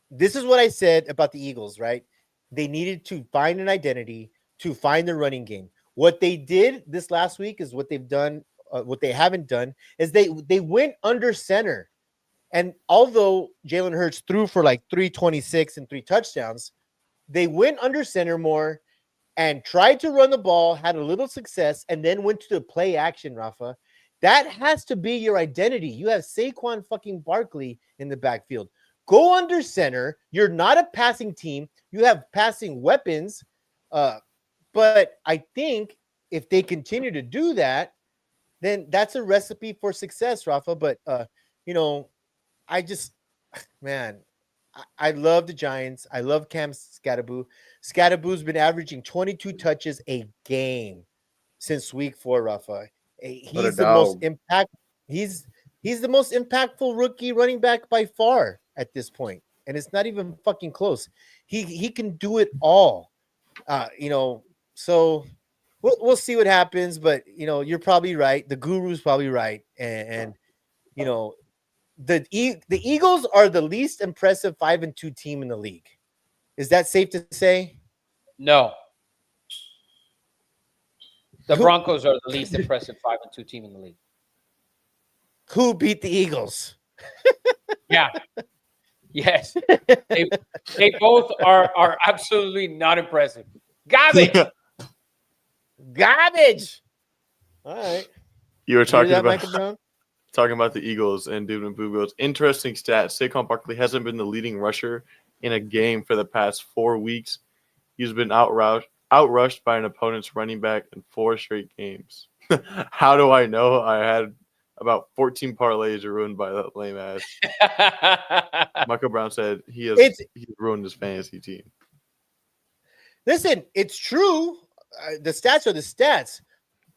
this is what I said about the Eagles, right? They needed to find an identity, to find the running game. What they did this last week is what they've done. What they haven't done is they went under center. And although Jalen Hurts threw for like 326 and 3 touchdowns, they went under center more and tried to run the ball, had a little success, and then went to the play action, Rafa. That has to be your identity. You have Saquon fucking Barkley in the backfield. Go under center. You're not a passing team. You have passing weapons. But I think if they continue to do that, then that's a recipe for success, Rafa. But, I just, man, I love the Giants. I love Cam Scatterboo. Scatterboo's been averaging 22 touches a game since week 4, Rafa. He's the most he's the most impactful rookie running back by far at this point. And it's not even fucking close. He can do it all. So we'll see what happens, but you're probably right. The guru's probably right. And the Eagles are the least impressive 5-2 team in the league. Is that safe to say? No. The Broncos are the least impressive 5-2 team in the league. Who beat the Eagles? Yeah. Yes. They both are absolutely not impressive. Garbage. Garbage. All right. You were talking about the Eagles and Dude and Boo goes, interesting stat. Saquon Barkley hasn't been the leading rusher in a game for the past 4 weeks. He's been outrushed by an opponent's running back in 4 straight games. How do I know? I had about 14 parlays ruined by that lame ass. Michael Brown said he's ruined his fantasy team. Listen, it's true. The stats are the stats,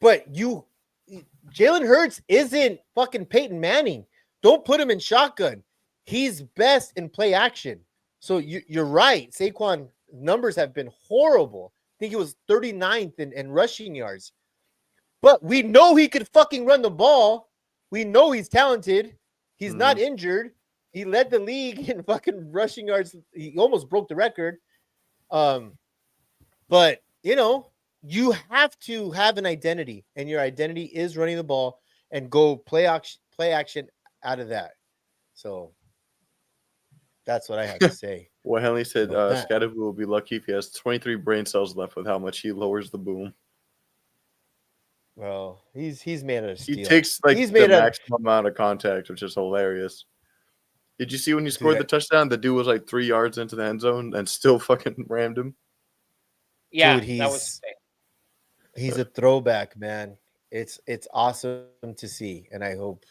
but Jalen Hurts isn't fucking Peyton Manning. Don't put him in shotgun. He's best in play action. So you're right. Saquon numbers have been horrible. I think he was 39th in rushing yards. But we know he could fucking run the ball. We know he's talented. He's not injured. He led the league in fucking rushing yards. He almost broke the record. But you have to have an identity, and your identity is running the ball and go play action out of that. So that's what I have to say. Well, Henley said Scatterville will be lucky if he has 23 brain cells left with how much he lowers the boom. Well, he's made of steel. He takes the maximum amount of contact, which is hilarious. Did you see when he scored the touchdown? The dude was like 3 yards into the end zone and still fucking rammed him. Yeah, dude, that was sick. He's a throwback, man. It's awesome to see, and I hope,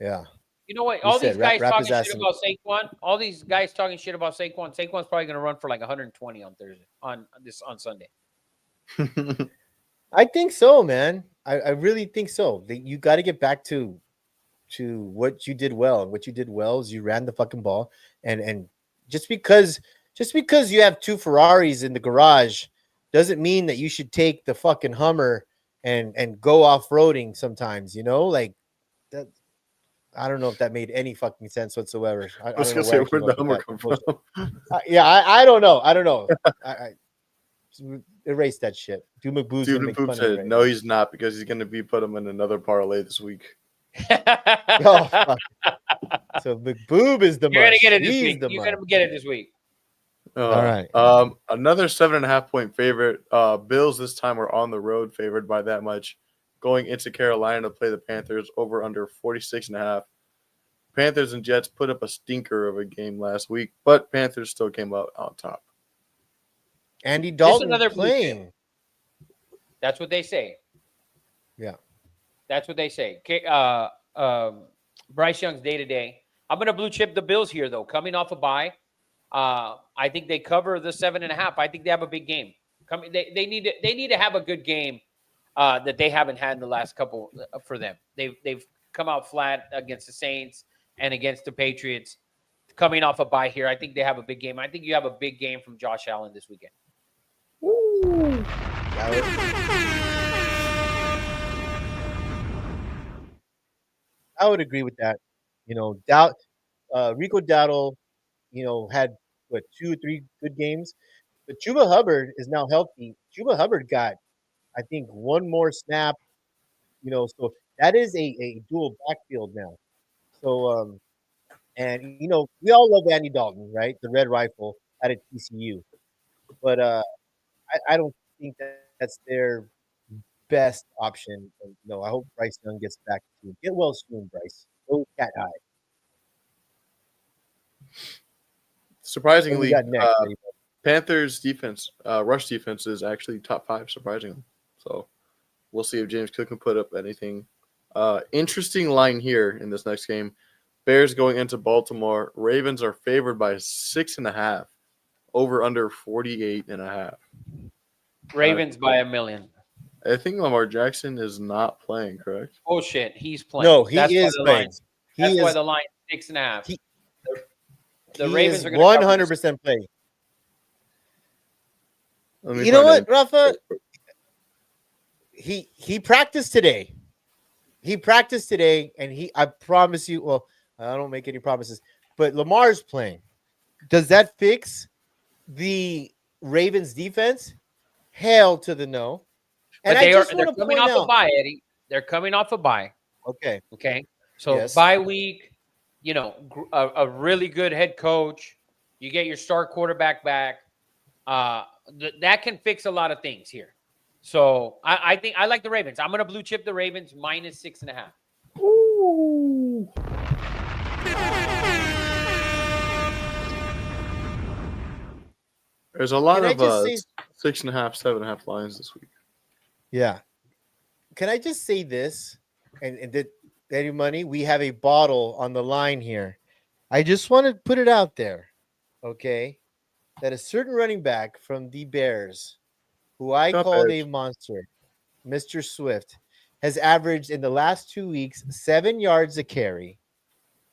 yeah. You know what? All these guys talking shit about Saquon. All these guys talking shit about Saquon. Saquon's probably going to run for like 120 on Thursday, on Sunday. I think so, man. I really think so. You got to get back to what you did well. And what you did well is you ran the fucking ball. And just because you have 2 Ferraris in the garage doesn't mean that you should take the fucking Hummer and go off-roading sometimes, like that. I don't know if that made any fucking sense whatsoever. I was going to say, where'd the Hummer come from? I don't know. I don't know. I erase that shit. Dude McBoo's Dude McBoo said, right? No, he's not, because he's going to be put him in another parlay this week. Oh, fuck. So McBoob is the You're going to get it this week. You're going to get it this week. All right. Another 7.5-point favorite. Bills this time are on the road, favored by that much, going into Carolina to play the Panthers over under 46.5. Panthers and Jets put up a stinker of a game last week, but Panthers still came out on top. Andy Dalton playing. That's what they say. Yeah. That's what they say. Bryce Young's day-to-day. I'm going to blue chip the Bills here, though. Coming off a bye, I think they cover the 7.5. I think they have a big game. They need to have a good game that they haven't had in the last couple for them. They've come out flat against the Saints and against the Patriots. Coming off a bye here, I think they have a big game. I think you have a big game from Josh Allen this weekend. Ooh. I would agree with that. Rico Dowdle, had 2 or 3 good games, but Chuba Hubbard is now healthy. Chuba Hubbard got, I think, 1 more snap. So that is a dual backfield now. So and we all love Andy Dalton, right? The Red Rifle out of TCU, but I don't think that's their best option. And, I hope Bryce Young gets back to get well soon, Bryce. Go cat high. Surprisingly, Panthers defense, rush defense is actually top 5, surprisingly. So we'll see if James Cook can put up anything. Interesting line here in this next game. Bears going into Baltimore. Ravens are favored by 6.5. Over under 48.5. Ravens by 1 million. I think Lamar Jackson is not playing, correct? Oh shit, he's playing. No, he is playing. That's why the line is 6.5. The Ravens are going to 100% play. You know what, Rafa? He practiced today. And I promise you. Well, I don't make any promises, but Lamar's playing. Does that fix the Ravens defense? Hell to the no. And they're coming off a bye, Eddie. They're coming off a bye. Okay. So bye week, a really good head coach. You get your star quarterback back. That can fix a lot of things here. So I think I like the Ravens. I'm going to blue chip the Ravens minus 6.5. Ooh. There's a lot of 6.5, 7.5 lines this week. Yeah. Can I just say this? And Eddie Money, we have a bottle on the line here. I just want to put it out there. Okay. that a certain running back from the Bears, who I Go called a Bears. monster, Mr. Swift, has averaged in the last 2 weeks 7 yards a carry.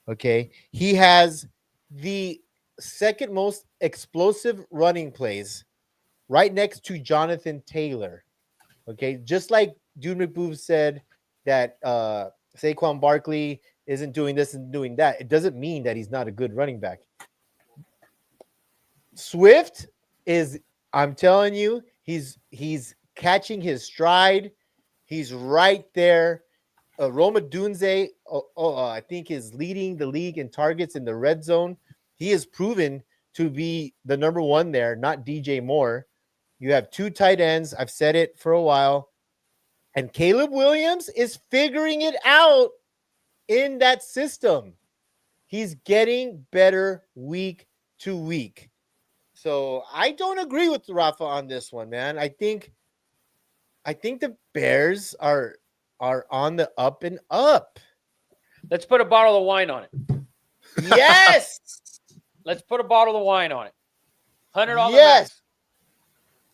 Okay. He has the second most explosive running plays right next to Jonathan Taylor. Okay. Just like Dude McBooth said that Saquon Barkley isn't doing this and doing that, it doesn't mean that he's not a good running back. Swift is, I'm telling you, he's catching his stride. He's right there. Roma Dunze, I think, is leading the league in targets in the red zone. He is proven to be the number one there, not DJ Moore. You have two tight ends. I've said it for a while. And Caleb Williams is figuring it out in that system. He's getting better week to week. So I don't agree with Rafa on this one, man. I think the Bears are on the up and up. Let's put a bottle of wine on it. Yes. Let's put a bottle of wine on it. $100 Yes. max.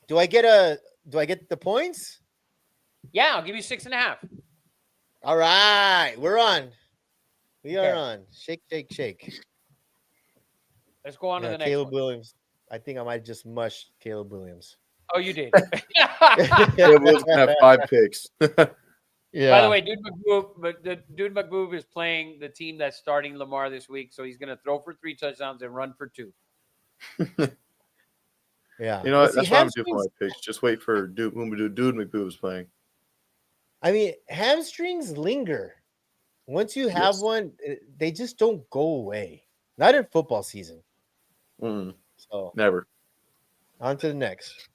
Do I get the points? Yeah, I'll give you 6.5. All right, we're on. We are Okay. on. Shake, shake, shake. Let's go on to the next Caleb one. Williams. I think I might just mush Caleb Williams. Oh, you did. Caleb Williams gonna have 5 picks. Yeah. By the way, Dude McBoob is playing the team that's starting Lamar this week, so he's going to throw for 3 touchdowns and run for 2. Yeah. You know what? See, That's what I'm doing for my picks. Just wait for Dude McBoob's playing. I mean, hamstrings linger. Once you have one, they just don't go away. Not in football season. So Never. on to the next.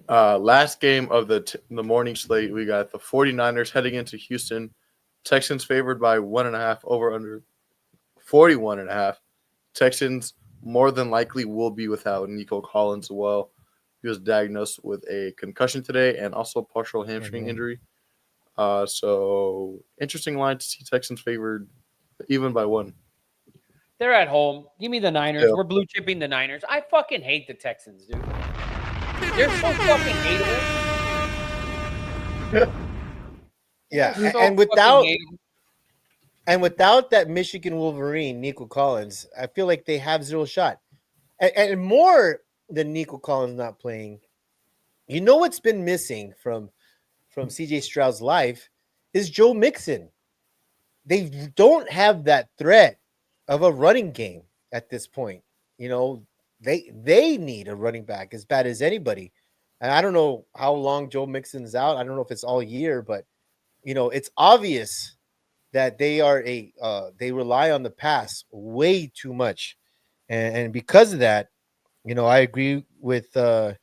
Last game of the morning slate, we got the 49ers heading into Houston. Texans favored by 1.5, over under 41.5. Texans more than likely will be without Nico Collins as well. He was diagnosed with a concussion today and also partial hamstring injury. So interesting line to see Texans favored even by 1. They're at home. Give me the Niners. Yeah. We're blue chipping the Niners. I fucking hate the Texans, dude. They're so fucking hateable. Yeah, So and fucking without that Michigan Wolverine, Nico Collins, I feel like they have zero shot. And more than Nico Collins not playing, you know what's been missing from CJ Stroud's life is Joe Mixon. They don't have that threat of a running game at this point. You know, they need a running back as bad as anybody. And I don't know how long Joe Mixon's out. I don't know if it's all year, but you know, it's obvious that they are they rely on the pass way too much. And because of that, you know, I agree with Rafa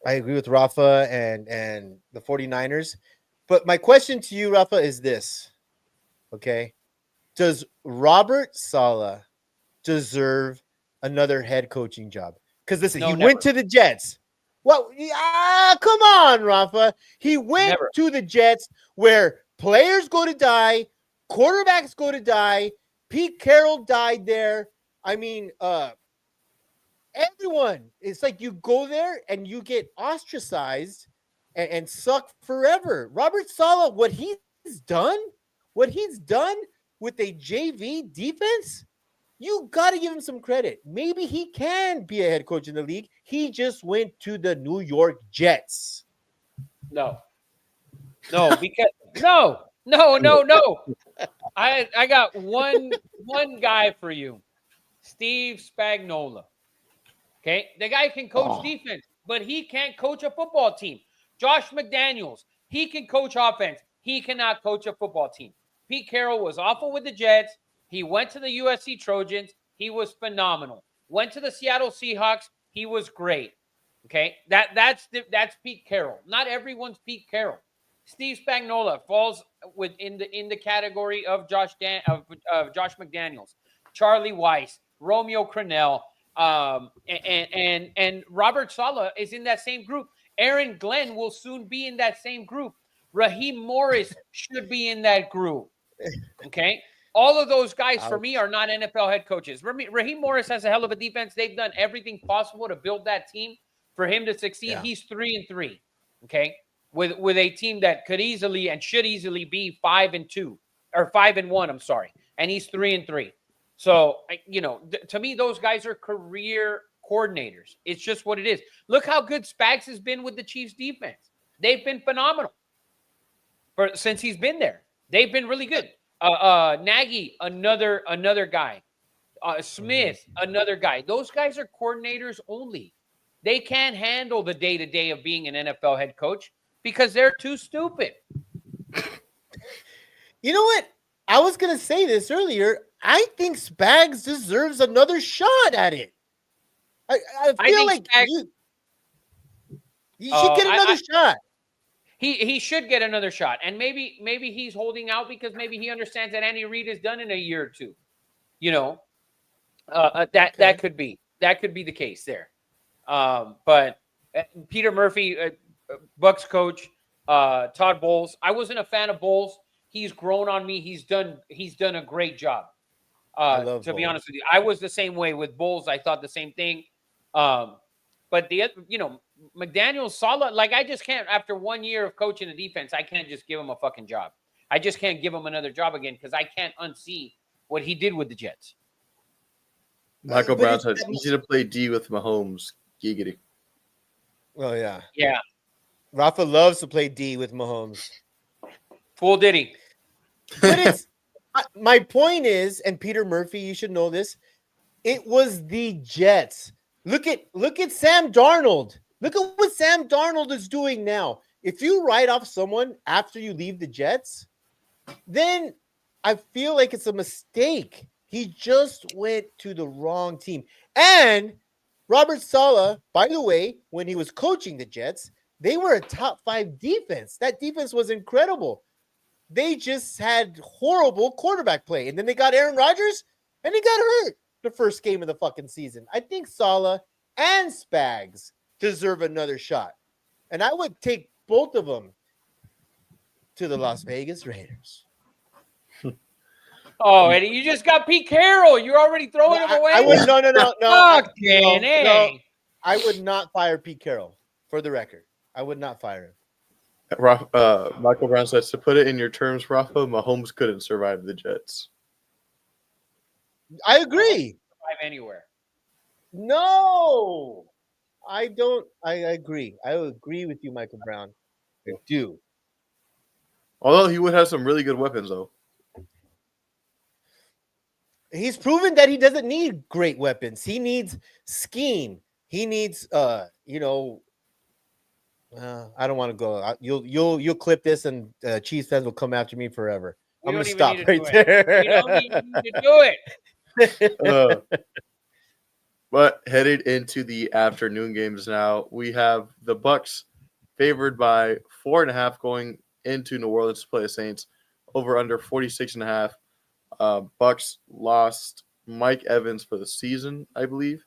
and the 49ers. But my question to you, Rafa, is this. Okay. Does Robert Saleh deserve another head coaching job? Because listen, he went to the Jets. Well, come on, Rafa. He went to the Jets where players go to die, quarterbacks go to die. Pete Carroll died there. I mean, everyone. It's like you go there and you get ostracized and suck forever. Robert Saleh, what he's done with a JV defense, you got to give him some credit. Maybe he can be a head coach in the league. He just went to the New York Jets. No, because no. I got one guy for you, Steve Spagnuolo. Okay, the guy can coach defense, but he can't coach a football team. Josh McDaniels, he can coach offense. He cannot coach a football team. Pete Carroll was awful with the Jets. He went to the USC Trojans. He was phenomenal. Went to the Seattle Seahawks. He was great. Okay, that's Pete Carroll. Not everyone's Pete Carroll. Steve Spagnuolo falls in the category of Josh McDaniels, Charlie Weiss, Romeo Crennel, and Robert Saleh is in that same group. Aaron Glenn will soon be in that same group. Raheem Morris should be in that group. Okay. All of those guys for me are not NFL head coaches. Raheem Morris has a hell of a defense. They've done everything possible to build that team for him to succeed. Yeah. He's 3-3. Okay. With a team that could easily and should easily be 5-2 or 5-1. I'm sorry. And he's 3-3. So, to me, those guys are career coordinators. It's just what it is. Look how good Spags has been with the Chiefs defense. They've been phenomenal since he's been there. They've been really good. Nagy, another guy. Smith, another guy. Those guys are coordinators only. They can't handle the day-to-day of being an NFL head coach because they're too stupid. You know what? I was going to say this earlier. I think Spags deserves another shot at it. I feel like Spags, you should get another shot. He should get another shot. And maybe he's holding out because maybe he understands that Andy Reid is done in a year or two. That could be the case there. But Peter Murphy, Bucks coach, Todd Bowles. I wasn't a fan of Bowles. He's grown on me. He's done a great job. To be honest with you, I was the same way with Bowles. I thought the same thing. But McDaniel's solid. Like, I just can't, after 1 year of coaching the defense, I can't just give him a fucking job. I just can't give him another job again because I can't unsee what he did with the Jets. Michael Brown said it's easy to play D with Mahomes. Giggity. Oh, yeah. Yeah. Rafa loves to play D with Mahomes. Fool did he. But it's my point is, and Peter Murphy, you should know this, it was the Jets. Look at Sam Darnold. Look at what Sam Darnold is doing now. If you write off someone after you leave the Jets, then I feel like it's a mistake. He just went to the wrong team. And Robert Saleh, by the way, when he was coaching the Jets, they were a top 5 defense. That defense was incredible. They just had horrible quarterback play. And then they got Aaron Rodgers, and he got hurt the first game of the fucking season. I think Saleh and Spags deserve another shot. And I would take both of them to the Las Vegas Raiders. Oh, Eddie, you just got Pete Carroll. You're already throwing him away? No. I would not fire Pete Carroll, for the record. I would not fire him. Michael Brown says, to put it in your terms, Rafa, Mahomes couldn't survive the Jets. I agree. Survive anywhere. No, I don't. I agree. I agree with you, Michael Brown. I do. Although he would have some really good weapons, though. He's proven that he doesn't need great weapons. He needs scheme. He needs, I don't want to go. You'll clip this, and Chiefs fans will come after me forever. I'm gonna stop right there. We don't need to do it. But headed into the afternoon games now, we have the Bucks favored by 4.5 going into New Orleans to play the Saints. Over under 46.5. Bucks lost Mike Evans for the season, I believe,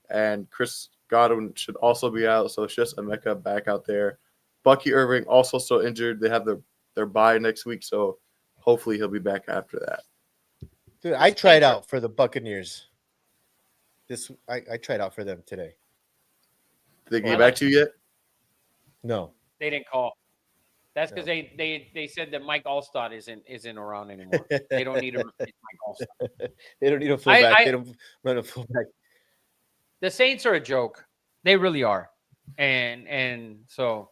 and Chris Godwin should also be out, so it's just Emeka back out there. Bucky Irving also still injured. They have their bye next week, so hopefully he'll be back after that. Dude, I tried out for the Buccaneers. I tried out for them today. Did they get back to you yet? No, they didn't call. That's because they said that Mike Allstott isn't around anymore. They don't need to replace Mike Allstott. They don't need a fullback. They don't run a fullback. The Saints are a joke. They really are. And so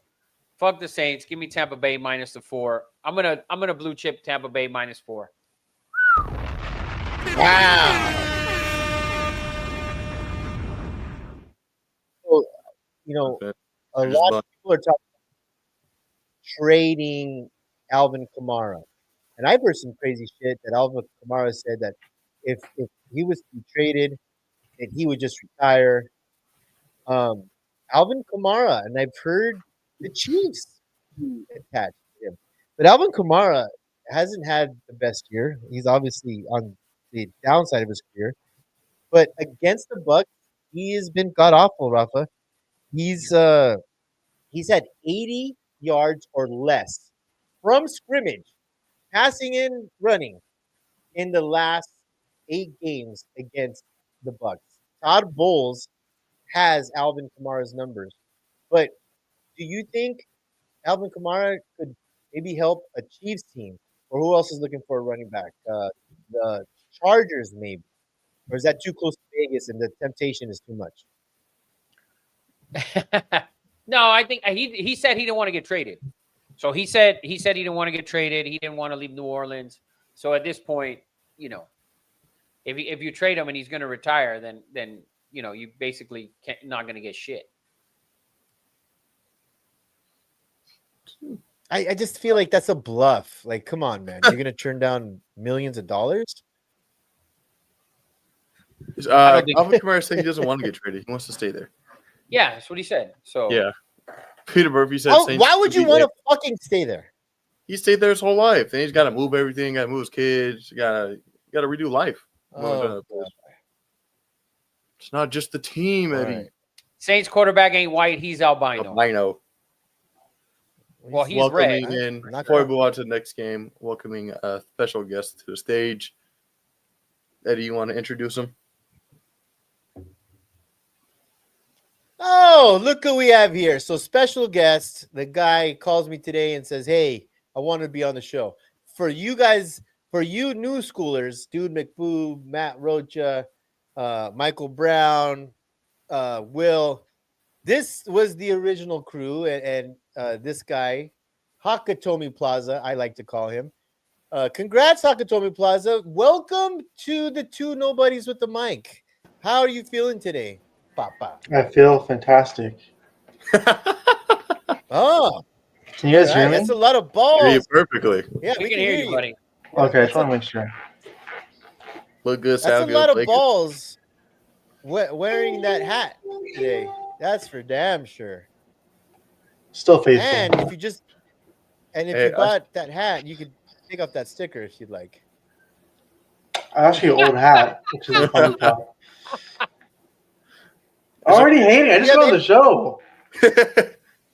fuck the Saints. Give me Tampa Bay minus the 4. I'm gonna blue chip Tampa Bay minus 4. Wow. Well, a lot of people are talking trading Alvin Kamara. And I've heard some crazy shit that Alvin Kamara said that if he was to be traded, that he would just retire. Alvin Kamara, and I've heard the Chiefs be attached to him. But Alvin Kamara hasn't had the best year. He's obviously on the downside of his career. But against the Bucs, he has been god awful, Rafa. He's had 80 yards or less from scrimmage, passing and running. in the last 8 games against the Bucks. Todd Bowles has Alvin Kamara's numbers, but do you think Alvin Kamara could maybe help a Chiefs team, or who else is looking for a running back? The Chargers, maybe, or is that too close to Vegas and the temptation is too much? No, I think he said he didn't want to get traded. So he said he didn't want to get traded. He didn't want to leave New Orleans. So at this point, if you trade him and he's going to retire, then you basically not going to get shit. I just feel like that's a bluff. Like, come on, man, you're going to turn down millions of dollars? Alvin Kamara said he doesn't want to get traded. He wants to stay there. Yeah, that's what he said. So yeah, Peter Murphy said. Why would you want to fucking stay there? He stayed there his whole life. Then he's got to move everything. Got to move his kids. Got to redo life. It's not just the team, Eddie. Right. Saints quarterback ain't white. He's albino. Albino. Well, he's welcoming red. In before we move on to the next game. Welcoming a special guest to the stage. Eddie, you want to introduce him? Oh, look who we have here. So special guest. The guy calls me today and says, hey, I want to be on the show. For you guys, for you new schoolers, Dude McBoo, Matt Rocha, Michael Brown, Will, this was the original crew. And this guy, Hakatomi Plaza, I like to call him. Congrats, Hakatomi Plaza. Welcome to the two nobodies with the mic. How are you feeling today? Papa. I feel fantastic. Oh, can you guys hear me? That's a lot of balls. Hear you perfectly. Yeah, we can hear you, buddy. Okay, I just want to make sure. Look good, sound good. That's a lot of balls. Wearing that hat today. That's for damn sure. Still faithful. And if you bought that hat, you could take off that sticker if you'd like. Actually, an old hat, which is a funny hat. I already hate it. I just got on the show.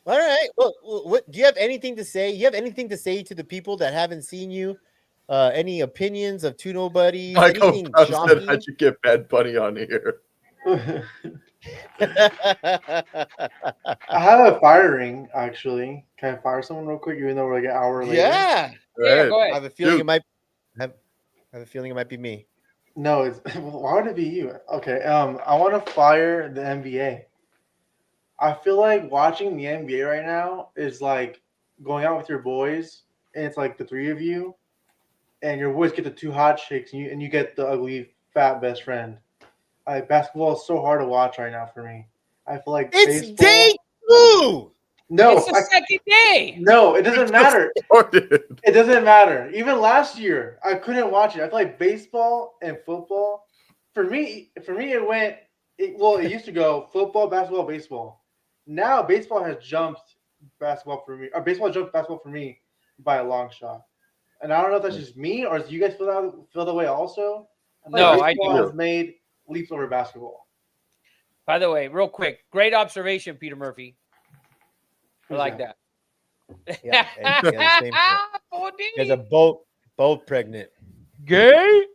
All right. Well, what do you have anything to say? You have anything to say to the people that haven't seen you? Any opinions of two nobodies? Michael Brown said, how'd you get Bad Bunny on here? I have a fire ring, actually. Can I fire someone real quick, even though we're like an hour later? Yeah. Right. Go ahead. I have a feeling it might be me. No, why would it be you? Okay. I want to fire the NBA. I feel like watching the NBA right now is like going out with your boys, and it's like the three of you, and your boys get the two hot chicks, and you get the ugly fat best friend. Basketball is so hard to watch right now for me. I feel like it's baseball, day 2. No, it's the second day. No, it doesn't matter. It doesn't matter. Even last year, I couldn't watch it. I feel like baseball and football. For me, it went. It used to go football, basketball, baseball. Now baseball has jumped basketball for me. Or baseball jumped basketball for me by a long shot. And I don't know if that's just me or do you guys feel the way also? No, I baseball do. has made leaps over basketball. By the way, real quick, great observation, Peter Murphy. I like that. Yeah, same There's a boat pregnant. Gay?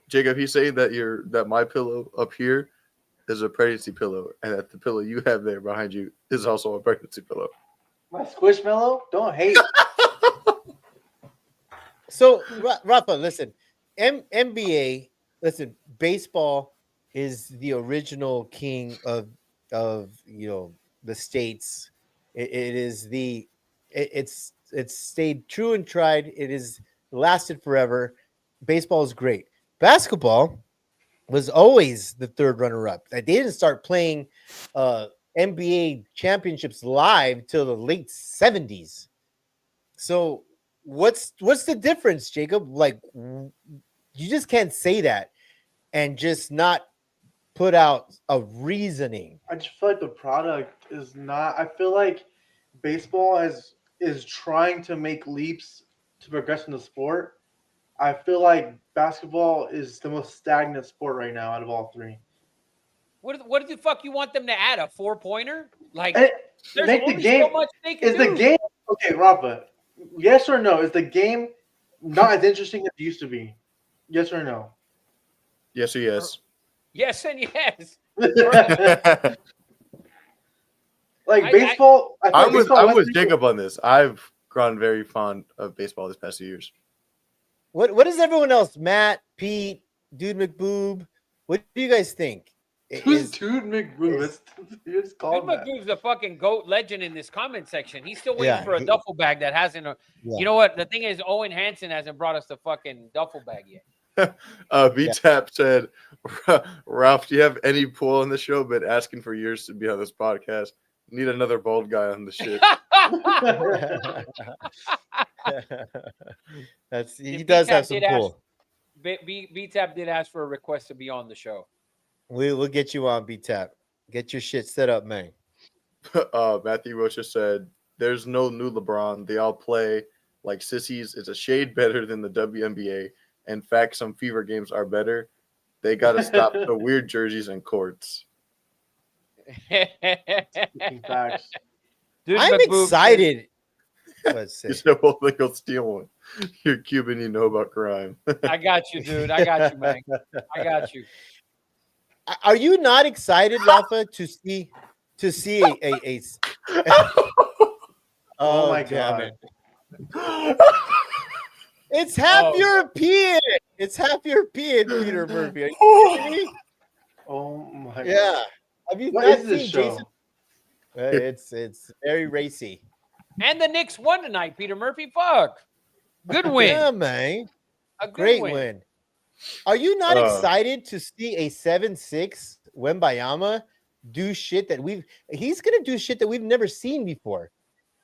Jacob, he's saying that my pillow up here is a pregnancy pillow, and that the pillow you have there behind you is also a pregnancy pillow. My squishmallow? Don't hate. So, Rafa, listen, NBA, listen, baseball is the original king of the states. It's stayed true and tried. It is lasted forever. Baseball is great. Basketball was always the third runner-up. They didn't start playing NBA championships live till the late 70s. So what's the difference, Jacob? Like, you just can't say that and just not put out a reasoning. I just feel like the product is not. I feel like baseball is trying to make leaps to progress in the sport. I feel like basketball is the most stagnant sport right now out of all three. What the fuck you want them to add? A 4-pointer? Like, there's make only the game. so much they can is do. the game okay, Rafa? Yes or no? Is the game not as interesting as it used to be. Yes or no? Yes or yes. Yes and yes. Like baseball, I feel like baseball I'm went with through- Jacob on this. I've grown very fond of baseball this past few years. What is everyone else? Matt, Pete, Dude McBoob. What do you guys think? Who's Dude McBoo? You just Dude called that. McGoof's the fucking GOAT legend in this comment section. He's still waiting Yeah, for a duffel bag that hasn't. You know what? The thing is, Owen Hansen hasn't brought us the fucking duffel bag yet. B-Tap said, Ralph, do you have any pull on the show? Been asking for years to be on this podcast. Need another bald guy on the shit. He does have some pull. B-Tap did ask for a request to be on the show. We'll get you on, B-Tap. Get your shit set up, man. Matthew Rocha said, there's no new LeBron. They all play like sissies. It's a shade better than the WNBA. In fact, some fever games are better. They got to stop the weird jerseys and courts. Facts. I'm excited. Let's see. You said, well, they go steal one. You're Cuban, you know about crime. I got you, dude. I got you, man. I got you. Are you not excited, Rafa, to see a Oh my God. It's half European. It's half European, Peter Murphy. Are you kidding me? Oh my God. Yeah. Have you What not is this seen show? Jason? It's very racy. And the Knicks won tonight, Peter Murphy. Fuck. Good win. Yeah, man. A good Great win. Are you not excited to see a 7'6" Wembayama do shit that he's gonna do shit that we've never seen before?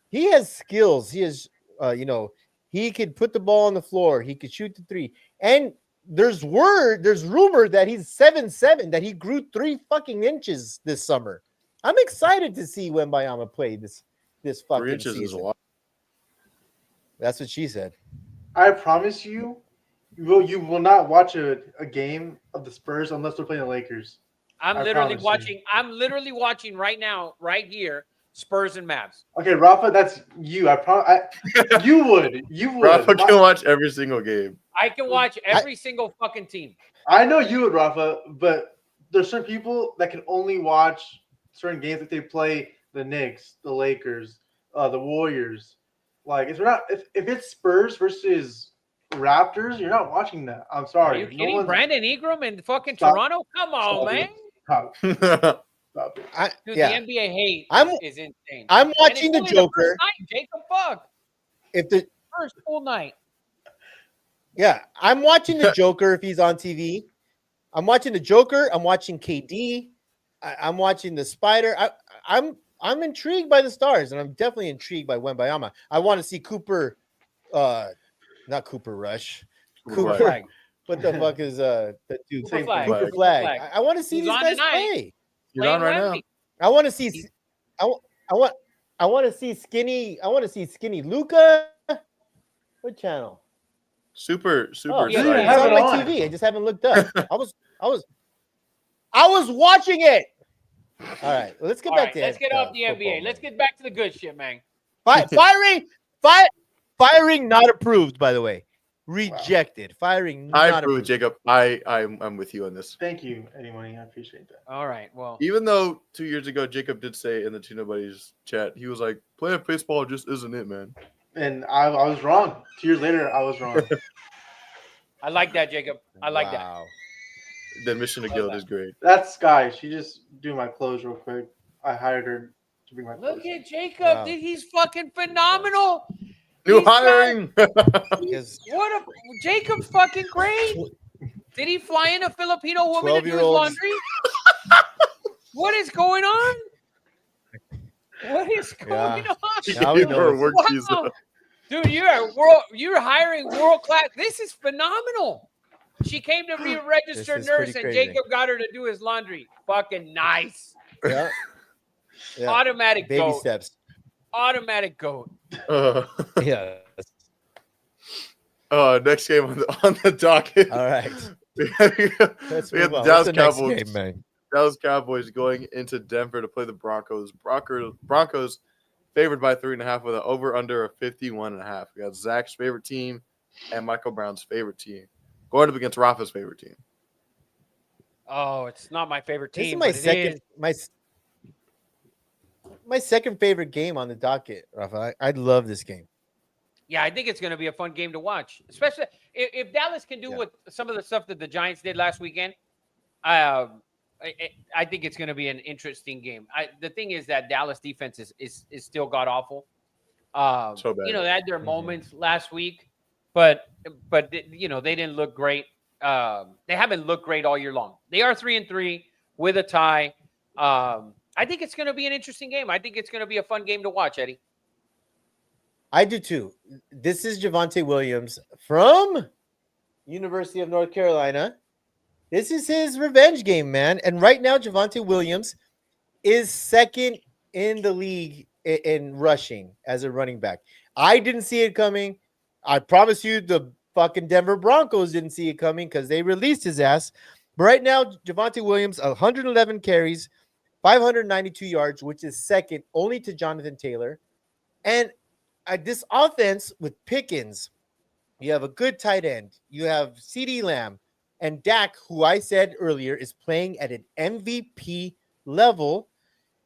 He has skills. He has he could put the ball on the floor, he could shoot the three. And there's rumor that he's 7'7", that he grew 3 fucking inches this summer. I'm excited to see Wembayama play this fucking 3 inches season. is a lot. That's what she said. I promise you, you will not watch a game of the Spurs unless they're playing the Lakers. I'm literally watching right now, right here, Spurs and Mavs. Okay, Rafa, that's you. You would. Rafa can watch every single game. I can watch every single fucking team. I know you would, Rafa, but there's certain people that can only watch certain games if they play the Knicks, the Lakers, the Warriors. Like, if it's Spurs versus Raptors, you're not watching that. I'm sorry. Are you kidding? Brandon Ingram and fucking Stop. Toronto? Come on, man. Stop it. Dude, yeah. the NBA hate is insane. I'm watching the only Joker. The first night, Jacob, fuck. If the First full night. Yeah, I'm watching the Joker if he's on TV. I'm watching the Joker. I'm watching KD. I'm watching the Spider. I'm intrigued by the stars, and I'm definitely intrigued by Wembayama. I want to see Cooper, not Cooper Rush. Cooper Flag. What the fuck is that dude? Cooper Flag. Cooper Flag. I want to see these guys play. You're on right now. I want to see. I want to see skinny. I want to see skinny Luca. What channel? Super. Oh, yeah, excited. it's on my TV. I just haven't looked up. I was watching it. All right, well, let's get back to let's get off the football, NBA. man. Let's get back to the good shit, man. Firing not approved, by the way. Rejected. Wow. Firing not I approve, approved. Jacob. I'm with you on this. Thank you, anyone. I appreciate that. All right. Well, Even though 2 years ago Jacob did say in the Two Nobodies chat, he was like, playing baseball just isn't it, man. And I was wrong. 2 years later, I was wrong. I like that, Jacob. I like that. The mission to guild is great. That's Sky. She just do my clothes real quick. I hired her to bring my clothes. Look at Jacob. Dude, he's fucking phenomenal. New hiring. Jacob's fucking great. Did he fly in a Filipino woman to do his 12-year-olds. laundry? What is going on? What is going on? Now we know Work Wow. visa. Dude, you're hiring world class. This is phenomenal. She came to be a registered This is nurse, pretty and crazy. Jacob got her to do his laundry. Fucking nice. Yeah. Yeah. Automatic Baby goat. steps. Automatic goat. Yeah. Next game on the docket. All right. we have Let's the move on. What's Dallas the next Cowboys. game, man? Dallas Cowboys going into Denver to play the Broncos. Broncos favored by 3.5 with an over-under of 51.5. We got Zach's favorite team, and Michael Brown's favorite team going up against Rafa's favorite team. Oh, it's not my favorite This is team, my but it is. my second favorite game on the docket, Rafa. I love this game. Yeah, I think it's going to be a fun game to watch, especially if Dallas can do what some of the stuff that the Giants did last weekend. I think it's going to be an interesting game. The thing is that Dallas defense is still god awful. So bad. You know, they had their moments last week, but you know, they didn't look great. They haven't looked great all year long. They are 3-3 with a tie. I think it's going to be an interesting game. I think it's going to be a fun game to watch, Eddie. I do too. This is Javonte Williams from University of North Carolina. This is his revenge game, man. And right now, Javonte Williams is second in the league in rushing as a running back. I didn't see it coming. I promise you the fucking Denver Broncos didn't see it coming because they released his ass. But right now, Javonte Williams, 111 carries, 592 yards, which is second only to Jonathan Taylor. And this offense with Pickens, you have a good tight end. You have CeeDee Lamb and Dak, who I said earlier is playing at an MVP level,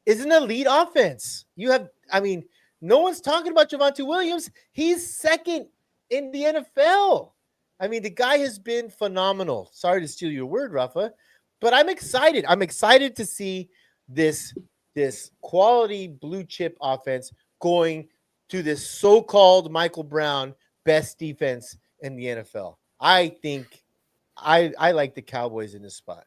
is an elite offense. You have, I mean, no one's talking about Javonte Williams. He's second in the NFL. I mean, the guy has been phenomenal. Sorry to steal your word, Rafa, but I'm excited. I'm excited to see this quality blue chip offense going to this so-called Michael Brown best defense in the NFL. I think I like the Cowboys in this spot.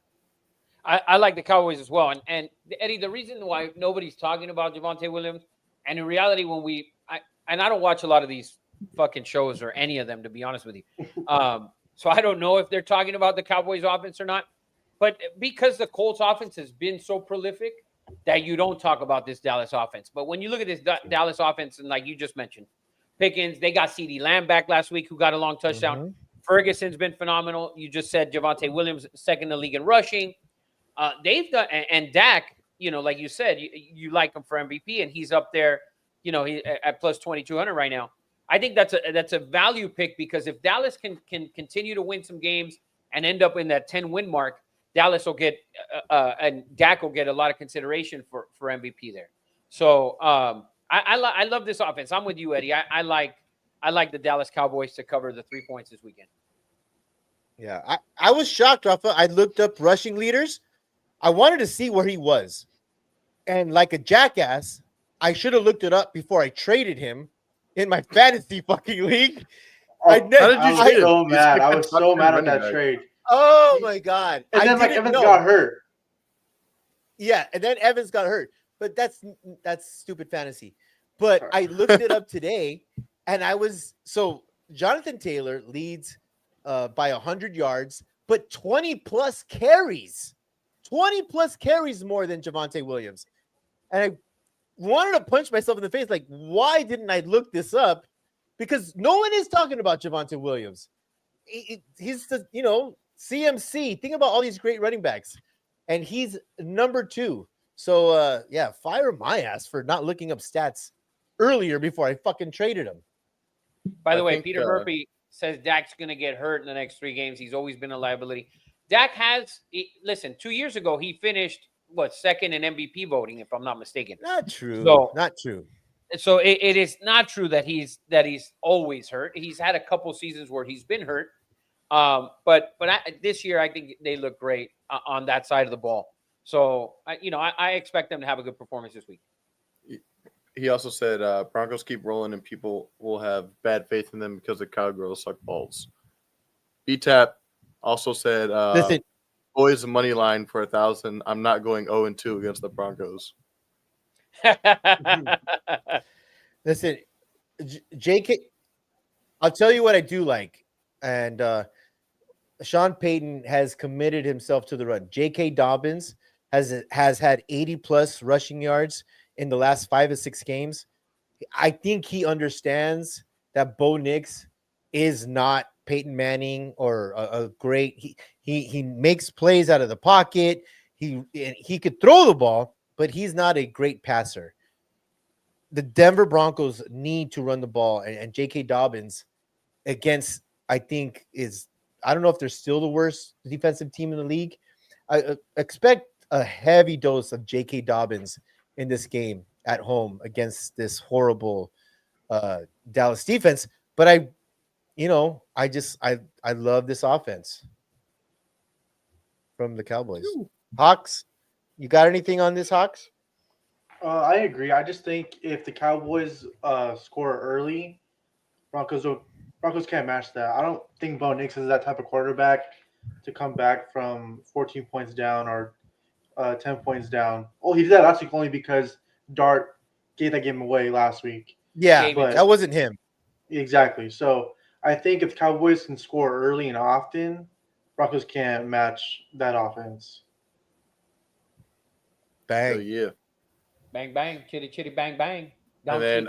I like the Cowboys as well. And Eddie, the reason why nobody's talking about Javonte Williams, and in reality, when I don't watch a lot of these fucking shows or any of them, to be honest with you. So I don't know if they're talking about the Cowboys offense or not. But because the Colts offense has been so prolific that you don't talk about this Dallas offense. But when you look at this Dallas offense, and like you just mentioned, Pickens, they got CeeDee Lamb back last week, who got a long touchdown. Mm-hmm. Ferguson's been phenomenal. You just said Javonte Williams, second in the league in rushing. They've done, and Dak, you know, like you said, you like him for MVP, and he's up there, you know, he at plus 2,200 right now. I think that's a value pick because if Dallas can continue to win some games and end up in that 10-win mark, Dallas will get and Dak will get a lot of consideration for MVP there. So I love this offense. I'm with you, Eddie. I like the Dallas Cowboys to cover the 3 points this weekend. Yeah, I was shocked, Rafa. I looked up rushing leaders. I wanted to see where he was. And like a jackass, I should have looked it up before I traded him in my fantasy fucking league. I was so mad at that trade. Oh my God. And then Evans got hurt. Yeah, and then Evans got hurt. But that's stupid fantasy. But I looked it up today, and Jonathan Taylor leads by 100 yards, but 20 plus carries. 20 plus carries more than Javonte Williams. And I wanted to punch myself in the face, like, why didn't I look this up? Because no one is talking about Javonte Williams. He's the, you know, CMC. Think about all these great running backs. And he's number 2. So, fire my ass for not looking up stats earlier before I fucking traded him. By the way, Peter Murphy says Dak's going to get hurt in the next 3 games. He's always been a liability. Dak listen, 2 years ago, he finished, second in MVP voting, if I'm not mistaken. Not true. Not true. So it is not true that he's always hurt. He's had a couple seasons where he's been hurt. But this year, I think they look great on that side of the ball. So, I expect them to have a good performance this week. He also said Broncos keep rolling and people will have bad faith in them because the Cowgirls suck balls. B-Tap also said, listen, boys money line for 1,000. I'm not going 0-2 against the Broncos. Listen, JK, I'll tell you what I do like. And Sean Payton has committed himself to the run. J.K. Dobbins has had 80-plus rushing yards in the last 5 or 6 games. I think he understands that Bo Nix is not Peyton Manning or a great. He makes plays out of the pocket. He could throw the ball, but he's not a great passer. The Denver Broncos need to run the ball, and J.K. Dobbins against I think I don't know if they're still the worst defensive team in the league. I expect a heavy dose of J.K. Dobbins in this game at home against this horrible Dallas defense. But I love this offense from the Cowboys. Hawks, you got anything on this, Hawks? I agree. I just think if the Cowboys score early, Broncos can't match that. I don't think Bo Nix is that type of quarterback to come back from 14 points down or 10 points down. Oh, he did that last week only because Dart gave that game away last week. Yeah, but that wasn't him. Exactly. So I think if Cowboys can score early and often, Broncos can't match that offense. Bang. Oh, yeah. Bang, bang, chitty, chitty, bang, bang. And then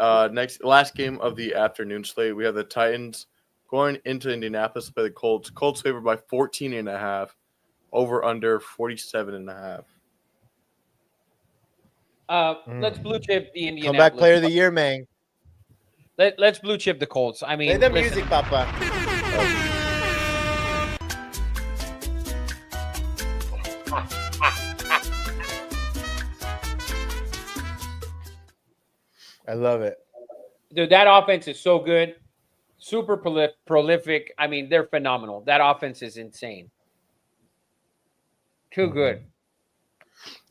last game of the afternoon slate, we have the Titans going into Indianapolis to play the Colts. Colts favored by 14.5, over under 47.5. Let's blue chip the Indianapolis. Comeback player of the year, man. Let's blue chip the Colts. I mean, play the music, Papa. I love it. Dude, that offense is so good. Super prolific. I mean, they're phenomenal. That offense is insane. Too good.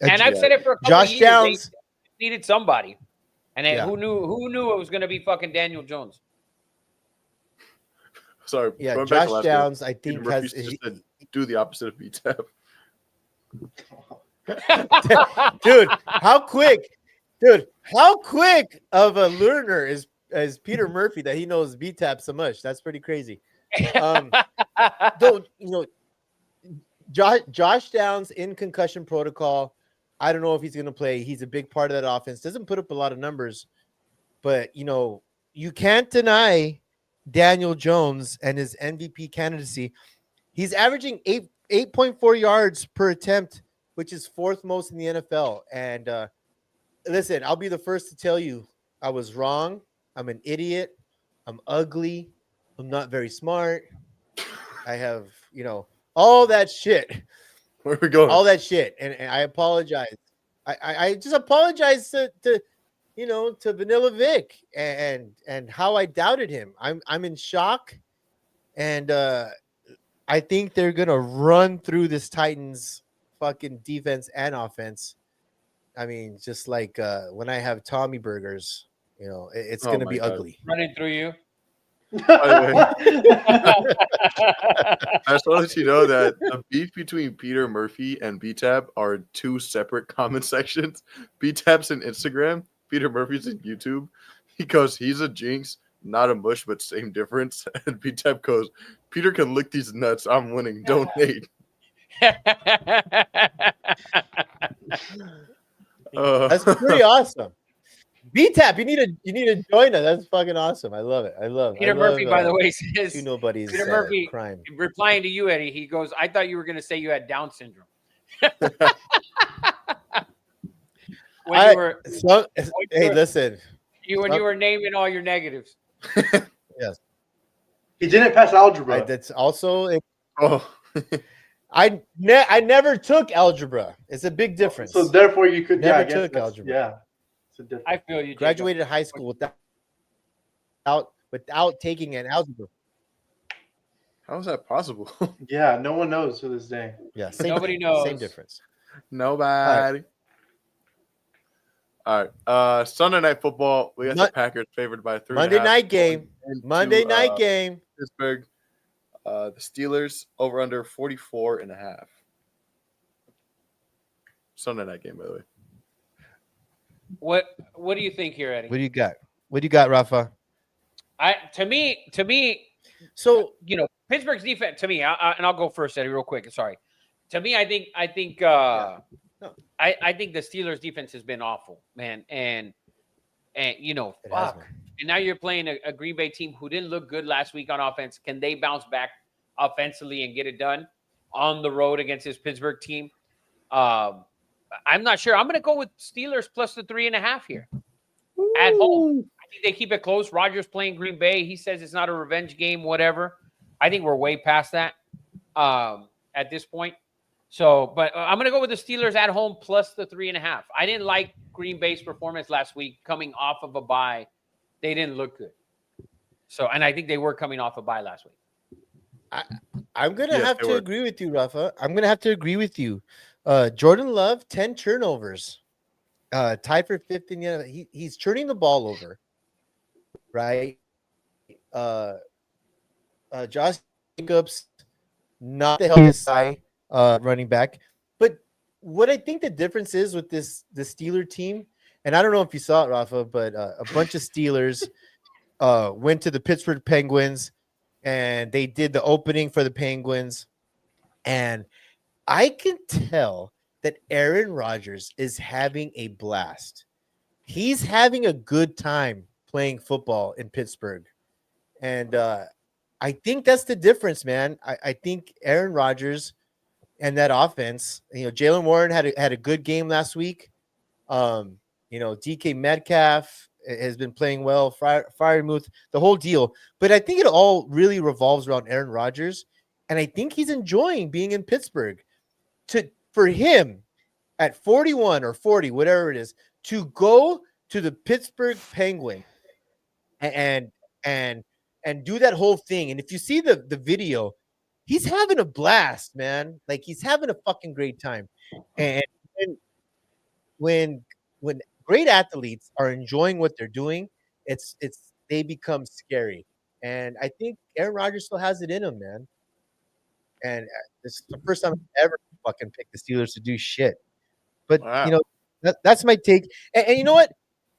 And I've said it for a couple Josh of years. Downs They needed somebody. And who knew it was going to be fucking Daniel Jones? Sorry. Yeah, Josh Downs, I think, has just to do the opposite of BTAP. Dude, how quick of a learner is Peter Murphy that he knows BTAP so much? That's pretty crazy. Josh Downs in concussion protocol. I don't know if he's going to play. He's a big part of that offense. Doesn't put up a lot of numbers, but you can't deny Daniel Jones and his MVP candidacy. He's averaging 8.4 yards per attempt, which is fourth most in the NFL. And listen, I'll be the first to tell you I was wrong. I'm an idiot. I'm ugly. I'm not very smart. I have, all that shit. Where are we going? All that shit. And I apologize. I just apologize to Vanilla Vic and how I doubted him. I'm in shock. And I think they're gonna run through this Titans fucking defense and offense. I mean, just like when I have Tommy burgers, it's gonna be ugly. Running through you. I just want to let you know that the beef between Peter Murphy and BTAB are two separate comment sections. BTAB's in Instagram, Peter Murphy's in YouTube. He goes, he's a jinx, not a mush, but same difference. And BTAB goes, Peter can lick these nuts. I'm winning. Donate. That's pretty awesome. BTAP, you need to join us. That's fucking awesome. I love it. Peter Murphy, by the way, says two nobodies. Peter Murphy crime. Replying to you, Eddie. He goes, "I thought you were going to say you had Down syndrome." Listen. You were naming all your negatives. Yes. He didn't pass algebra. That's also. I never took algebra. It's a big difference. So therefore, you could never took algebra. Yeah. I feel you. Graduated high school without taking an algebra. How is that possible? Yeah, no one knows to this day. Yeah, nobody knows. Same difference. Nobody. All right. Sunday Night Football. We got the Packers favored by 3.5. Monday night game. Pittsburgh. The Steelers over under 44.5. Sunday night game, by the way. What do you think here, Eddie? What do you got, Rafa? To me. So Pittsburgh's defense. To me, and I'll go first, Eddie, real quick. Sorry. To me, I think I think the Steelers' defense has been awful, man, and fuck. And now you're playing a Green Bay team who didn't look good last week on offense. Can they bounce back offensively and get it done on the road against this Pittsburgh team? I'm not sure. I'm going to go with Steelers plus the 3.5 here. Ooh. At home. I think they keep it close. Rodgers playing Green Bay. He says it's not a revenge game, whatever. I think we're way past that at this point. So, but I'm going to go with the Steelers at home plus the 3.5. I didn't like Green Bay's performance last week coming off of a bye. They didn't look good. So, and I think they were coming off a bye last week. I'm going to have to agree with you, Rafa. I'm going to have to agree with you. Jordan Love, 10 turnovers. Tied for fifth in the he's turning the ball over. Right? Josh Jacobs, not the healthiest guy running back. But what I think the difference is with the Steeler team, and I don't know if you saw it, Rafa, but a bunch of Steelers went to the Pittsburgh Penguins, and they did the opening for the Penguins. And I can tell that Aaron Rodgers is having a blast. He's having a good time playing football in Pittsburgh. And I think that's the difference, man. I think Aaron Rodgers and that offense, Jalen Warren had a good game last week. DK Metcalf has been playing well, Freiermuth, the whole deal. But I think it all really revolves around Aaron Rodgers. And I think he's enjoying being in Pittsburgh. For him at 41 or 40, whatever it is, to go to the Pittsburgh Penguins and do that whole thing. And if you see the video, he's having a blast, man. Like, he's having a fucking great time. And when great athletes are enjoying what they're doing, they become scary. And I think Aaron Rodgers still has it in him, man. And this is the first time I've ever fucking picked the Steelers to do shit. But wow. That's my take. And you know what?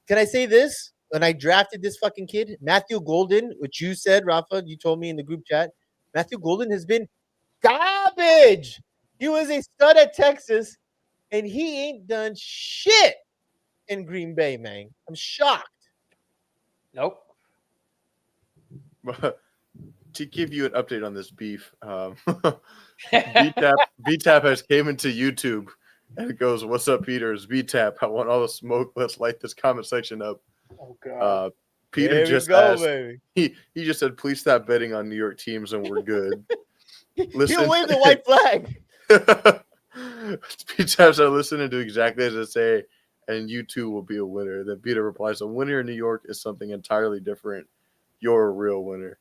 Can I say this? When I drafted this fucking kid, Matthew Golden, which you said, Rafa, you told me in the group chat, Matthew Golden has been garbage. He was a stud at Texas, and he ain't done shit in Green Bay, man. I'm shocked. Nope. To give you an update on this beef, BTAP has came into YouTube and it goes, "What's up, Peter? It's BTAP. I want all the smoke. Let's light this comment section up." Oh God. Peter There just go, asked, baby. he just said, "Please stop betting on New York teams and we're good." He'll wave the white flag. BTAP said, "Listen and do exactly as I say, and you too will be a winner." Then Peter replies, "A winner in New York is something entirely different. You're a real winner."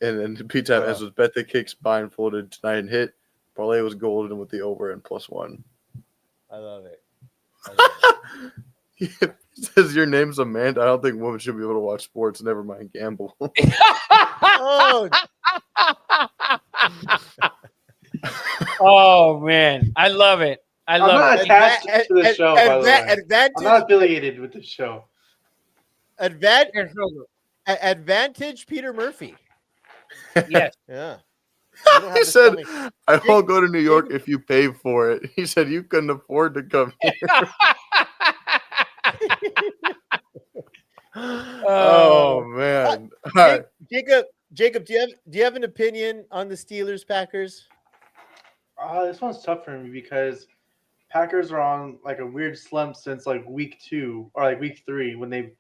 And then PTAP as was bet the kicks blindfolded tonight and hit. Parlay was golden with the over and +1. I love it. He says your name's Amanda. I don't think women should be able to watch sports. Never mind gamble. Oh. Oh man, I love it. I I'm love not it. attached to the show, by the way. I'm not affiliated with the show. Advantage Peter Murphy. Yes. Yeah. He said, "I won't go to New York if you pay for it." He said, "You couldn't afford to come here." Oh man! All right. Jacob, do you have an opinion on the Steelers Packers? This one's tough for me because Packers are on like a weird slump since like week 2 or like week 3 when they